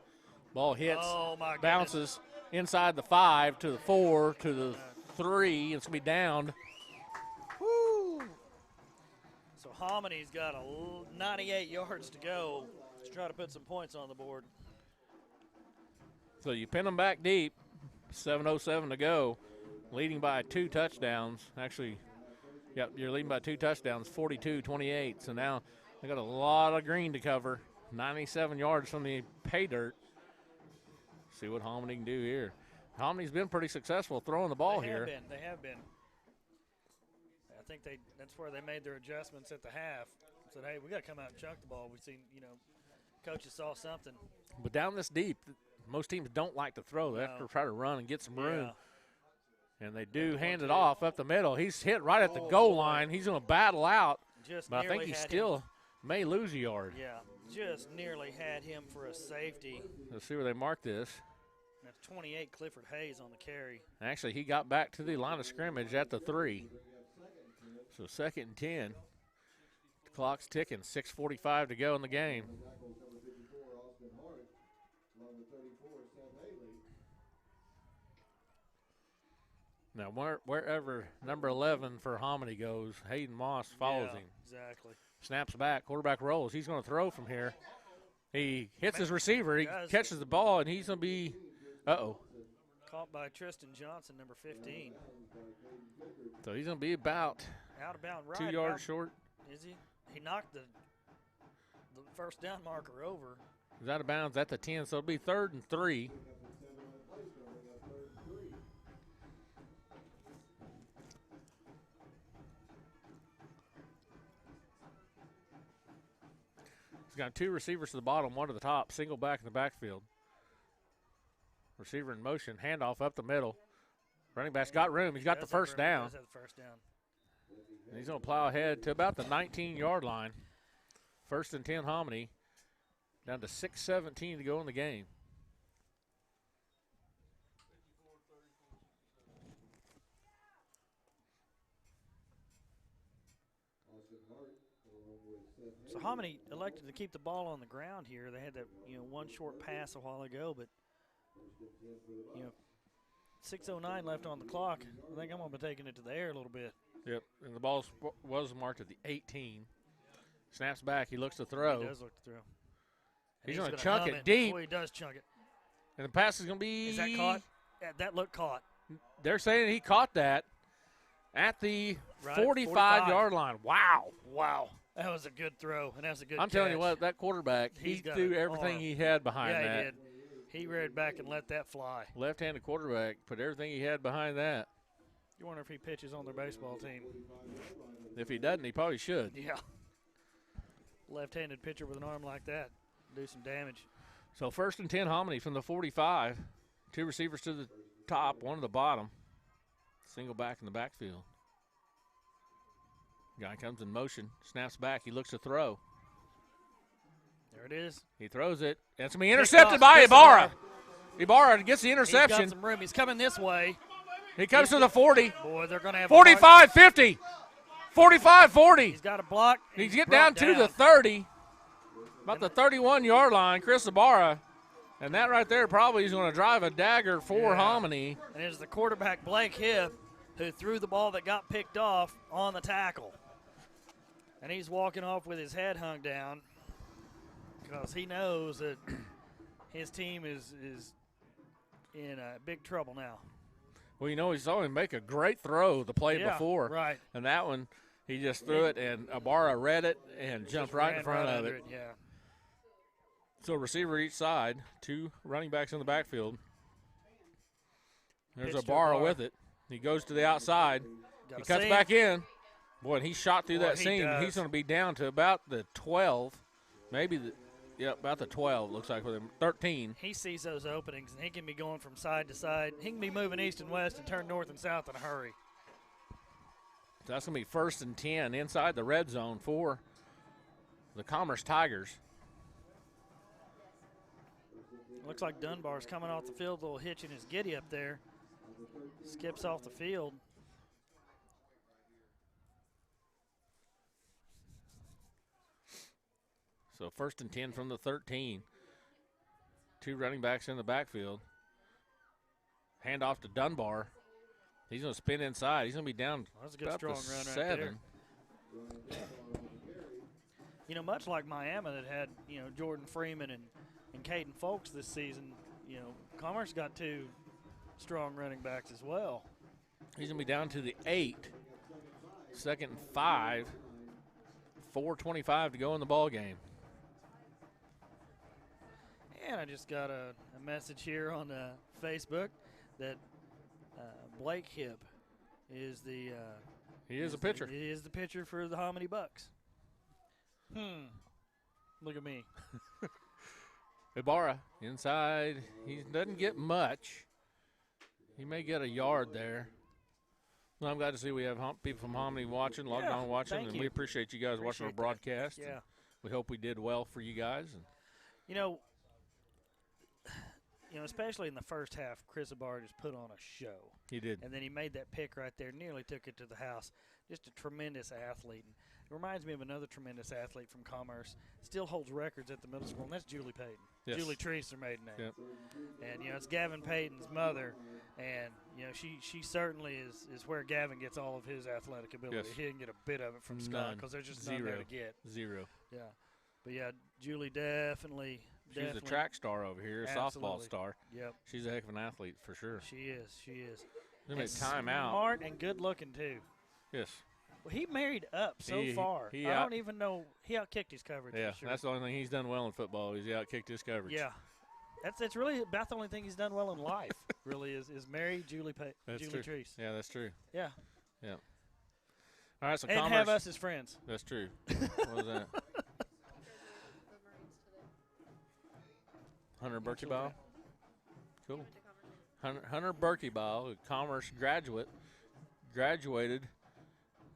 Ball hits, bounces inside the 5 to the 4 to the 3. It's going to be down. Woo! So Hominy's got 98 yards to go to try to put some points on the board. So you pin them back deep, 7:07 to go, leading by 2 touchdowns. Actually, yep, you're leading by 2 touchdowns, 42-28. So now they got a lot of green to cover, 97 yards from the pay dirt. See what Hominy can do here. Homony's been pretty successful throwing the ball here. They have been. I think that's where they made their adjustments at the half. Said, hey, we got to come out and chuck the ball. We've seen, coaches saw something. But down this deep, most teams don't like to throw. They have to try to run and get some room. And they do hand it off up the middle. He's hit right at the goal line. He's going to battle out. But I think he still may lose a yard. Yeah, just nearly had him for a safety. Let's see where they mark this. That's 28, Clifford Hayes on the carry. Actually, he got back to the line of scrimmage at the 3. So 2nd and 10. The clock's ticking. 6:45 to go in the game. Now, wherever number 11 for Hominy goes, Hayden Moss follows him. Exactly. Snaps back, quarterback rolls. He's going to throw from here. He hits his receiver. He catches the ball, and he's going to be, caught by Tristan Johnson, number 15. So he's going to be about out of bounds, right? 2 yards short. Is he? He knocked the the first down marker over. He's out of bounds at the 10, so it'll be 3rd and 3. He's got 2 receivers to the bottom, 1 to the top, single back in the backfield. Receiver in motion, handoff up the middle. Running back's got room. He's got the first down. And he's going to plow ahead to about the 19-yard line. 1st and 10 Hominy. Down to 6:17 to go in the game. So Hominy elected to keep the ball on the ground here. They had that, one short pass a while ago, but 6:09 left on the clock. I think I'm going to be taking it to the air a little bit. Yep, and the ball was marked at the 18. Snaps back. He looks to throw. He does look to throw. He's going to chunk it deep. Boy, he does chunk it. And the pass is going to be. Is that caught? Yeah, that looked caught. They're saying he caught that at the 45-yard line. Wow. Wow. That was a good throw, and that was a good I'm catch. telling you what, that quarterback, he threw everything he had behind that. Yeah, he did. He reared back and let that fly. Left-handed quarterback put everything he had behind that. You wonder if he pitches on their baseball team. If he doesn't, he probably should. Yeah. Left-handed pitcher with an arm like that do some damage. So 1st and 10 Hominy from the 45. 2 receivers to the top, 1 to the bottom. Single back in the backfield. Guy comes in motion, snaps back. He looks to throw. There it is. He throws it. It's going to be intercepted by Ibarra. Ibarra gets the interception. He's got some room. He's coming this way. He comes to the 40. Boy, they're going to have 45, 50. 45, 40. He's got a block. He's getting down to the 30. About the 31-yard line, Chris Ibarra. And that right there probably is going to drive a dagger for Hominy. And it is the quarterback, Blake Hipp, who threw the ball that got picked off on the tackle. And he's walking off with his head hung down because he knows that his team is in big trouble now. Well, he saw him make a great throw the play before. Right. And that one, he just threw it, and Ibarra read it and jumped right in front of it. Yeah. So receiver each side, 2 running backs in the backfield. There's Ibarra with it. He goes to the outside. He cuts back in. Boy, and he shot through that seam. He's going to be down to about the 12, maybe about the 12, looks like, with him. 13. He sees those openings, and he can be going from side to side. He can be moving east and west and turn north and south in a hurry. So that's going to be 1st and 10 inside the red zone for the Commerce Tigers. Looks like Dunbar's coming off the field, a little hitch in his giddy up there. Skips off the field. So 1st and 10 from the 13. 2 running backs in the backfield. Hand off to Dunbar. He's going to spin inside. He's going to be down that's a good about strong the run 7. Right there. Much like Miami that had, Jordan Freeman and Caden Folks this season, Commerce got 2 strong running backs as well. He's going to be down to the 8. 2nd and 5. 4:25 to go in the ball game. And I just got a message here on Facebook that Blake Hipp is the he is a pitcher. He is the pitcher for the Hominy Bucks. Look at me. Ibarra inside. He doesn't get much. He may get a yard there. Well, I'm glad to see we have people from Hominy watching, logged on watching, and we appreciate you guys watching our broadcast. Yeah. We hope we did well for you guys. And especially in the first half, Chris Ibarra just put on a show. He did. And then he made that pick right there, nearly took it to the house. Just a tremendous athlete. And it reminds me of another tremendous athlete from Commerce. Still holds records at the middle school, and that's Julie Payton. Yes. Julie Treese, her maiden name. Yep. And, it's Gavin Payton's mother. And, she certainly is where Gavin gets all of his athletic ability. Yes. He didn't get a bit of it from Scott because there's just none there to get. Zero. Yeah. But, yeah, Julie definitely. She's a track star over here, a softball star. Yep. She's a heck of an athlete for sure. She is. They make time out. Smart and good looking, too. Yes. Well, he married up so far. I don't even know. He outkicked his coverage. Yeah, for sure. that's the only thing he's done well in football. He's outkicked his coverage. Yeah. That's really about the only thing he's done well in life, really, is marry Julie Treese. Yeah, that's true. Yeah. Yeah. All right, so and Commerce. have us as friends. That's true. What was that? Hunter Berkebile. Cool. Hunter Berkebile, a Commerce graduated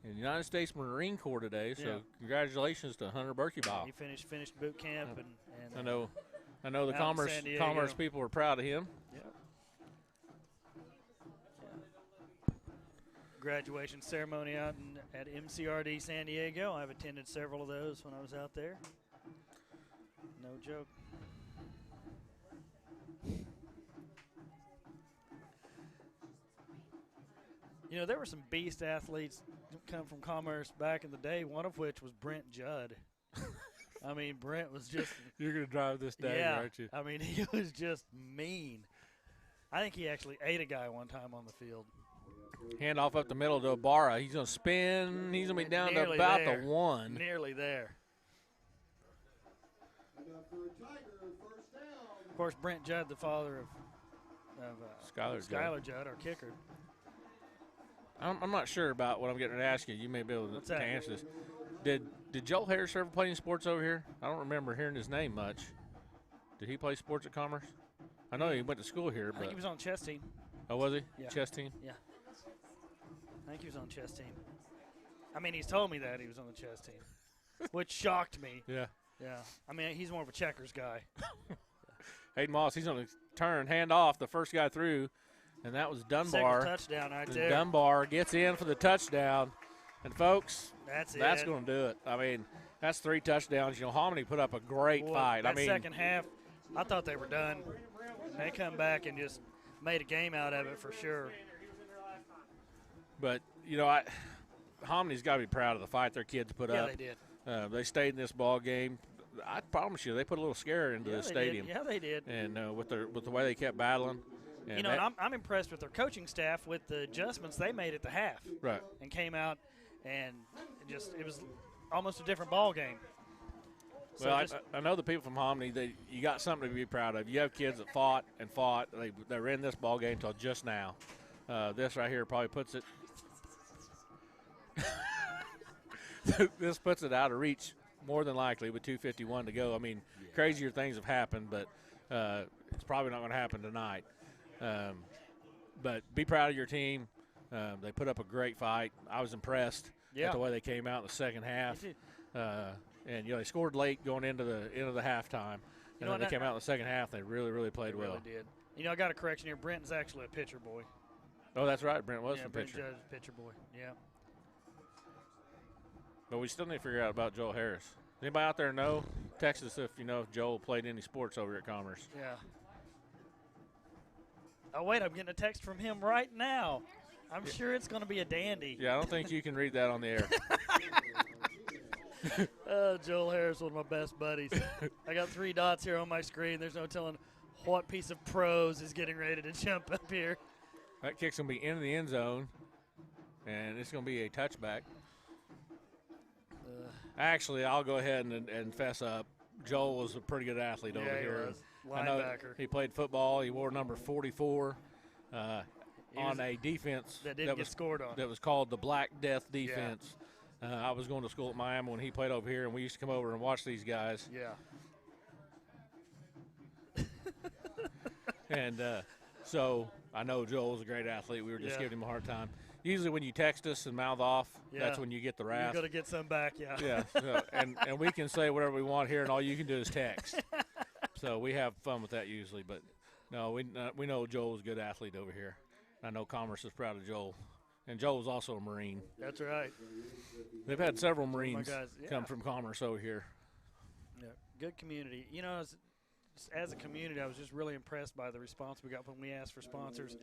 in the United States Marine Corps today. So congratulations to Hunter Berkebile. He finished boot camp, and I know the Commerce people are proud of him. Yeah. Graduation ceremony out at MCRD San Diego. I've attended several of those when I was out there. No joke. You know, there were some beast athletes come from Commerce back in the day, one of which was Brent Judd. I mean, Brent was just – You're going to drive this dagger, aren't you? I mean, he was just mean. I think he actually ate a guy one time on the field. Hand off up the middle to Ibarra. He's going to spin. He's going to be down to about the 1. Nearly there. Of course, Brent Judd, the father of Skylar Judd, our kicker. I'm not sure about what I'm getting to ask you. You may be able to answer this. Did Joel Harris ever play any sports over here? I don't remember hearing his name much. Did he play sports at Commerce? I know he went to school here, but I think he was on the chess team. Oh, was he? Yeah. Chess team? Yeah. I think he was on the chess team. I mean, he's told me that he was on the chess team, which shocked me. Yeah. Yeah. I mean, he's more of a checkers guy. Hayden Moss, he's going to turn, hand off the first guy through, and that was Dunbar. Second touchdown right there. Dunbar gets in for the touchdown. And, folks, that's going to do it. I mean, that's 3 touchdowns. You know, Hominy put up a great fight. That second half, I thought they were done. They come back and just made a game out of it for sure. But, you know, Homony's got to be proud of the fight their kids put up. Yeah, they did. They stayed in this ball game. I promise you, they put a little scare into the stadium. Yeah, they did. And with the way they kept battling. And you know, and I'm impressed with their coaching staff with the adjustments they made at the half. Right. And came out and it was almost a different ball game. So well, I know the people from Hominy, you got something to be proud of. You have kids that fought and fought. They were in this ball game until just now. This right here probably puts it this puts it out of reach more than likely with 2:51 to go. I mean, crazier things have happened, but it's probably not going to happen tonight. But be proud of your team. They put up a great fight. I was impressed at the way they came out in the second half. And you know, they scored late going into the halftime. And then they came out in the second half. They really, really played well. Really did. You know, I got a correction here. Brent's actually a pitcher boy. Oh, that's right. Brent was the pitcher. Brent Judge, pitcher boy. Yeah. But we still need to figure out about Joel Harris. Anybody out there know? Text us if you know if Joel played any sports over at Commerce. Yeah. Oh, wait, I'm getting a text from him right now. I'm sure it's going to be a dandy. Yeah, I don't think you can read that on the air. Joel Harris, one of my best buddies. I got 3 dots here on my screen. There's no telling what piece of prose is getting ready to jump up here. That kick's going to be in the end zone, and it's going to be a touchback. Actually, I'll go ahead and fess up. Joel was a pretty good athlete over here. He was. Linebacker. He played football. He wore number 44 on a defense that didn't get scored on. That was called the Black Death defense. Yeah. I was going to school at Miami when he played over here, and we used to come over and watch these guys. Yeah. And so I know Joel was a great athlete. We were just giving him a hard time. Usually when you text us and mouth off, that's when you get the wrath. You're going to get some back, Yeah, and we can say whatever we want here, and all you can do is text. So we have fun with that usually. But, no, we know Joel's a good athlete over here. I know Commerce is proud of Joel. And Joel was also a Marine. That's right. They've had several Marines come from Commerce over here. Yeah, good community. You know, as a community, I was just really impressed by the response we got when we asked for sponsors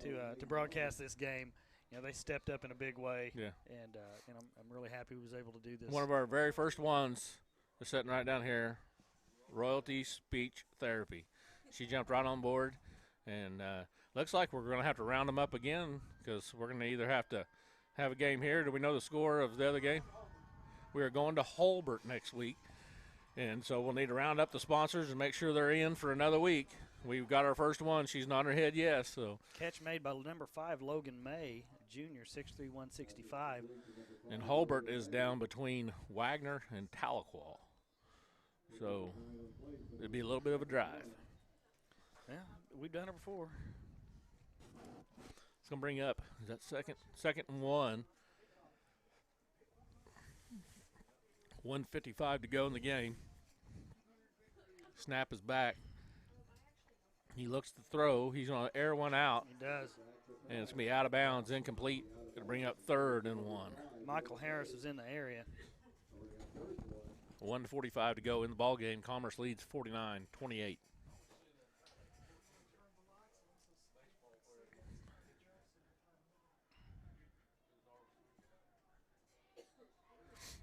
to broadcast this game. You know, they stepped up in a big way. Yeah. And I'm really happy we was able to do this. One of our very first ones is sitting right down here, Royalty Speech Therapy. She jumped right on board, and looks like we're going to have to round them up again because we're going to either have to have a game here. Do we know the score of the other game? We are going to Holbert next week. And so we'll need to round up the sponsors and make sure they're in for another week. We've got our first one. She's nodding her head yes. So catch made by number 5, Logan May, junior, 6'3", 165. And Holbert is down between Wagner and Tahlequah. So it'd be a little bit of a drive. Yeah, we've done it before. It's going to bring up, is that second and 1. 1:55 to go in the game. Snap is back. He looks to throw. He's going to air one out. He does. And it's going to be out of bounds, incomplete. Going to bring up 3rd and 1. Michael Harris is in the area. 1:45 to go in the ball game. Commerce leads 49-28.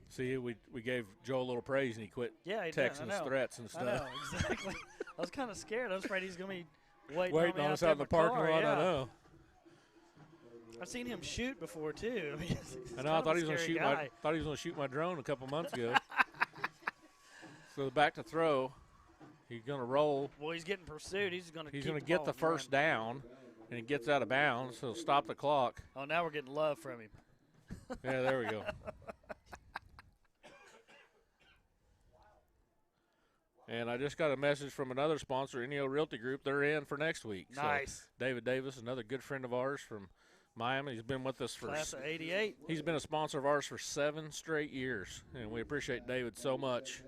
See, we gave Joe a little praise, and he quit texting us threats and stuff. I know, exactly. I was kind of scared. I was afraid he's going to be waiting on us out in the parking lot. Yeah. I know. I've seen him shoot before, too. I mean, I know. I thought he was going to shoot my drone a couple months ago. So back to throw. He's going to roll. Well, he's getting pursued. He's going to get the first down, and he gets out of bounds, so stop the clock. Oh, now we're getting love from him. Yeah, there we go. And I just got a message from another sponsor, NEO Realty Group. They're in for next week. Nice. So David Davis, another good friend of ours from Miami. He's been with us for class of 88. He's been a sponsor of ours for 7 straight years, and we appreciate David so much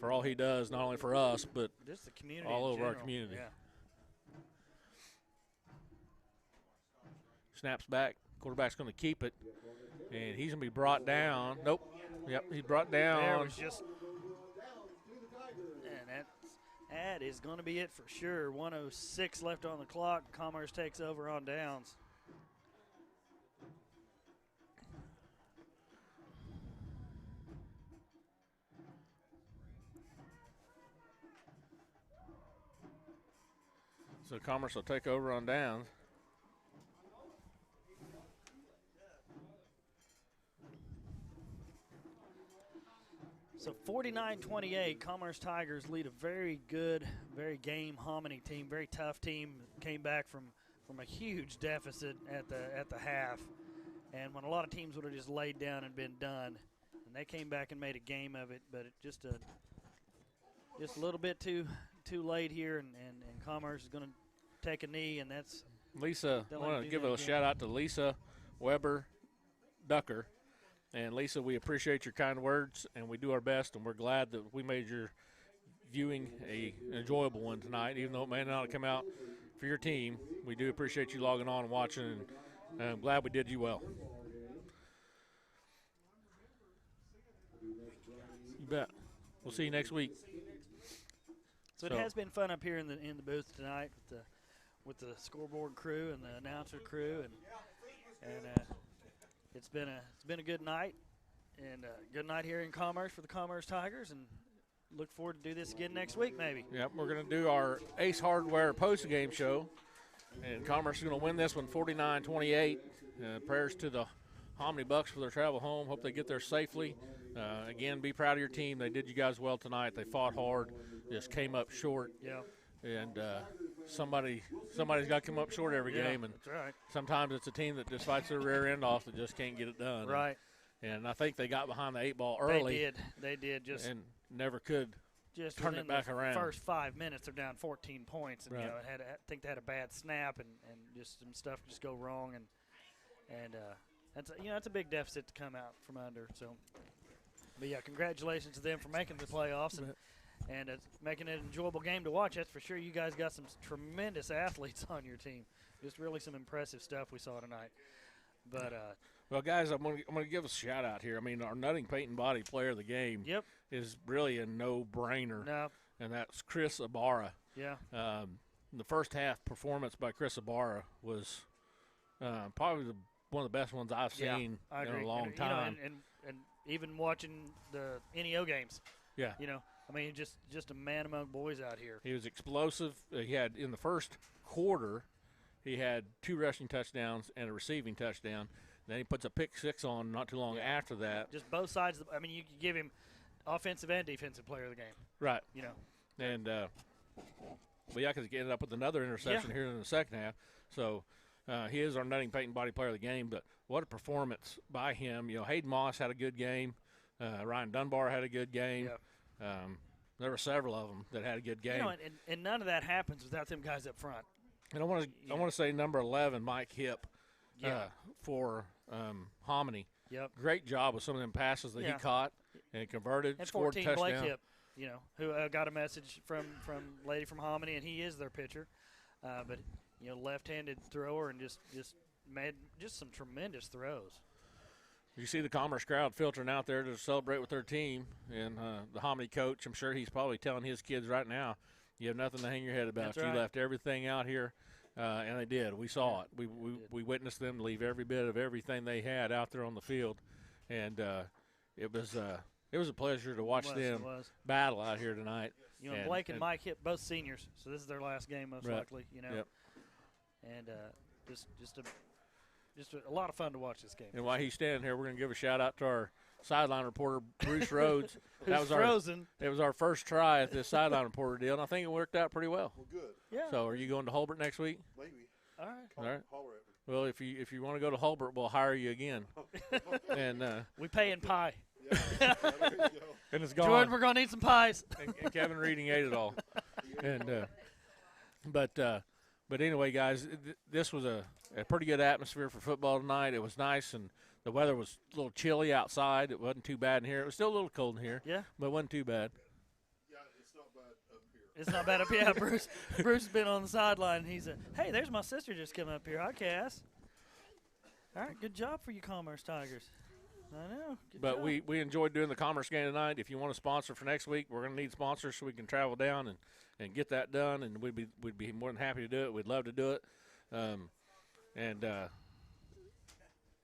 for all he does, not only for us, but just the community all over general. our community. Yeah. Snaps back. Quarterback's going to keep it, and he's going to be brought down. Nope. Yep, he's brought down. There was just – that is going to be it for sure. 1:06 left on the clock. Commerce takes over on downs. So Commerce will take over on downs. So 49-28, Commerce Tigers lead a very good, very game Hominy team, very tough team. Came back from a huge deficit at the half, and when a lot of teams would have just laid down and been done, and they came back and made a game of it. But it just a little bit too late here, and Commerce is going to take a knee, and that's Lisa. I want to give a shout out to Lisa Weber Ducker. And, Lisa, we appreciate your kind words, and we do our best, and we're glad that we made your viewing an enjoyable one tonight, even though it may not have come out for your team. We do appreciate you logging on and watching, and I'm glad we did you well. You bet. We'll see you next week. So it has been fun up here in the booth tonight with the scoreboard crew and the announcer crew, and it's been a good night, and a good night here in Commerce for the Commerce Tigers, and look forward to do this again next week maybe. Yep, we're going to do our Ace Hardware post-game show, and Commerce is going to win this one 49-28. Prayers to the Hominy Bucks for their travel home. Hope they get there safely. Again, be proud of your team. They did you guys well tonight. They fought hard, just came up short. Yeah. And somebody's got to come up short every game, and that's right. Sometimes it's a team that just fights their rear end off that just can't get it done. Right. And I think they got behind the 8 ball early. They did. Just and never could just turn it back around. First 5 minutes, they're down 14 points, and right. I think they had a bad snap, and just some stuff just go wrong, and that's a big deficit to come out from under. So, but yeah, congratulations to them for making the playoffs and it's making it an enjoyable game to watch. That's for sure. You guys got some tremendous athletes on your team. Just really some impressive stuff we saw tonight. But well, guys, I'm gonna give a shout out here. I mean, our Nutting Paint and Body player of the game is really a no-brainer. No. And that's Chris Ibarra. Yeah. The first half performance by Chris Ibarra was probably one of the best ones I've seen in a long time. And even watching the NEO games. Yeah. I mean, just a man among boys out here. He was explosive. He had, in the first quarter, he had 2 rushing touchdowns and a receiving touchdown. Then he puts a pick six on not too long after that. Just both sides. I mean, you could give him offensive and defensive player of the game. Right. You know. And but yeah, because he ended up with another interception here in the second half. So he is our Nutting Payton Body Player of the game. But what a performance by him. You know, Hayden Moss had a good game. Ryan Dunbar had a good game. Yep. There were several of them that had a good game. You know, and none of that happens without them guys up front. And I want to say number 11, Mike Hipp, for Hominy. Yep. Great job with some of them passes that he caught and converted, and scored a 14, touchdown. Blake Hipp, you know, who got a message from lady from Hominy, and he is their pitcher. But you know, left-handed thrower and just made just some tremendous throws. You see the Commerce crowd filtering out there to celebrate with their team, and the Hominy coach, I'm sure he's probably telling his kids right now, you have nothing to hang your head about. That's right. You left everything out here, and they did. We saw it. We witnessed them leave every bit of everything they had out there on the field, and it was a pleasure to watch them battle out here tonight. You know, Blake and Mike Hipp, both seniors, so this is their last game most likely. You know, and just a lot of fun to watch this game. And while he's standing here, we're going to give a shout-out to our sideline reporter, Bruce Rhodes. That was frozen. It was our first try at this sideline reporter deal, and I think it worked out pretty well. Well, good. Yeah. So are you going to Hulbert next week? Maybe. All right. All right. Holler at me. Well, if you want to go to Hulbert, we'll hire you again. And we pay in pie. Yeah, there you go. And it's gone. Jordan, we're going to need some pies. and Kevin Reading ate it all. And but anyway, guys, this was a pretty good atmosphere for football tonight. It was nice, and the weather was a little chilly outside. It wasn't too bad in here. It was still a little cold in here. Yeah. But it wasn't too bad. Yeah, it's not bad up here. It's not bad up here. Yeah, Bruce has been on the sideline, and he said, hey, there's my sister just coming up here. Hi, Cass. All right, good job for you Commerce Tigers. I know. But we enjoyed doing the Commerce game tonight. If you want to sponsor for next week, we're going to need sponsors so we can travel down and get that done, and we'd be more than happy to do it. We'd love to do it.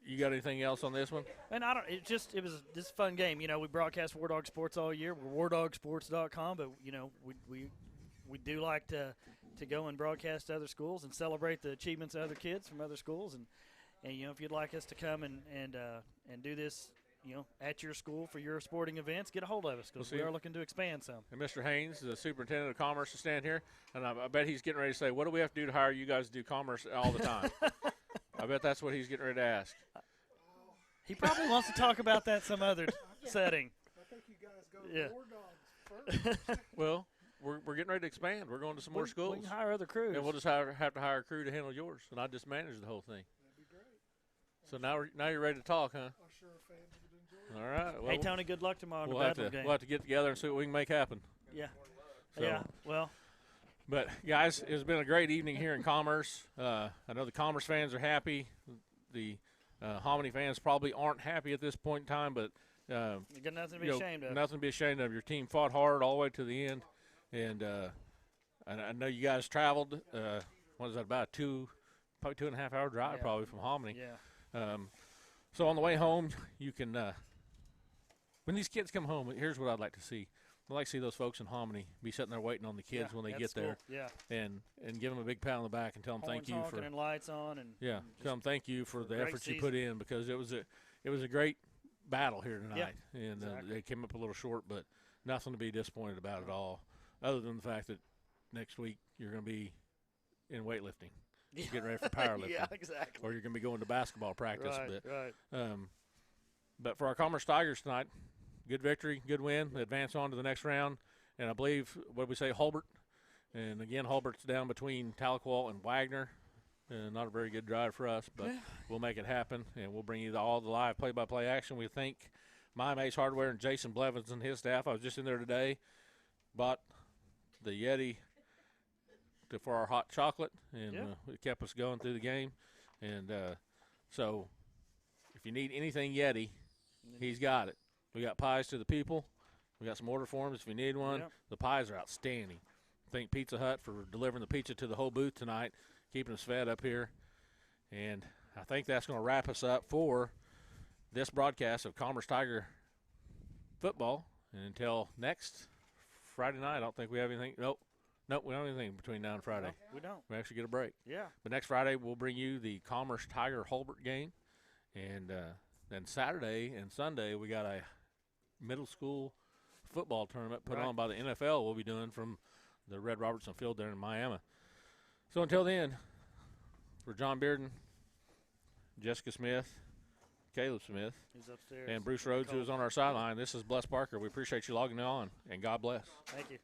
You got anything else on this one? And it was this fun game. You know, we broadcast War Dog Sports all year. We're wardogsports.com, but you know, we do like to go and broadcast to other schools and celebrate the achievements of other kids from other schools. And you know, if you'd like us to come and do this, you know, at your school for your sporting events, get a hold of us because we are looking to expand some. And Mr. Haynes, the superintendent of commerce, is standing here, and I bet he's getting ready to say, what do we have to do to hire you guys to do commerce all the time? I bet that's what he's getting ready to ask. He probably wants to talk about that some other setting. I think you guys go to War Dogs first. Well, we're getting ready to expand. We're going to some more schools. We can hire other crews. And we'll just have to hire a crew to handle yours, and I just manage the whole thing. That'd be great. So now you're ready to talk, huh? I'm sure fans would enjoy it. All right. Well, hey, Tony, good luck tomorrow in the we'll Bedlam game. We'll have to get together and see what we can make happen. Yeah. So, yeah, well. But, guys, it's been a great evening here in Commerce. I know the Commerce fans are happy. The Hominy fans probably aren't happy at this point in time, but you got nothing to be ashamed of. Nothing to be ashamed of. Your team fought hard all the way to the end, and I know you guys traveled. What is that, about probably 2.5 hour drive probably from Hominy. Yeah. So on the way home, you can when these kids come home, here's what I'd like to see. I'd like to see those folks in Hominy be sitting there waiting on the kids when they get there. Yeah. And give them a big pat on the back and tell them thank you for and lights on and tell them thank you for the efforts you put in, because it was a great battle here tonight. Yeah, and they came up a little short, but nothing to be disappointed about at all, other than the fact that next week you're going to be in weightlifting. Yeah. Getting ready for powerlifting. Yeah, exactly. Or you're going to be going to basketball practice. Right. But for our Commerce Tigers tonight, good victory, good win. They advance on to the next round. And I believe, what did we say, Hulbert? And, again, Hulbert's down between Tahlequah and Wagner. Not a very good drive for us, but we'll make it happen. And we'll bring you all the live play-by-play action. We thank Miami Ace Hardware and Jason Blevins and his staff. I was just in there today, bought the Yeti for our hot chocolate, and it kept us going through the game. And so if you need anything Yeti, he's got it. We got pies to the people. We got some order forms if you need one. Yep. The pies are outstanding. Thank Pizza Hut for delivering the pizza to the whole booth tonight, keeping us fed up here. And I think that's going to wrap us up for this broadcast of Commerce Tiger football. And until next Friday night, I don't think we have anything. Nope, we don't have anything between now and Friday. No, we don't. We actually get a break. Yeah. But next Friday, we'll bring you the Commerce Tiger Hulbert game. And then Saturday and Sunday we got a middle school football tournament put on by the NFL we'll be doing from the Red Robertson Field there in Miami. So until then, for John Bearden, Jessica Smith, Caleb Smith, who's upstairs, and Bruce Rhodes, who is on our sideline, this is Bless Parker. We appreciate you logging on, and God bless. Thank you.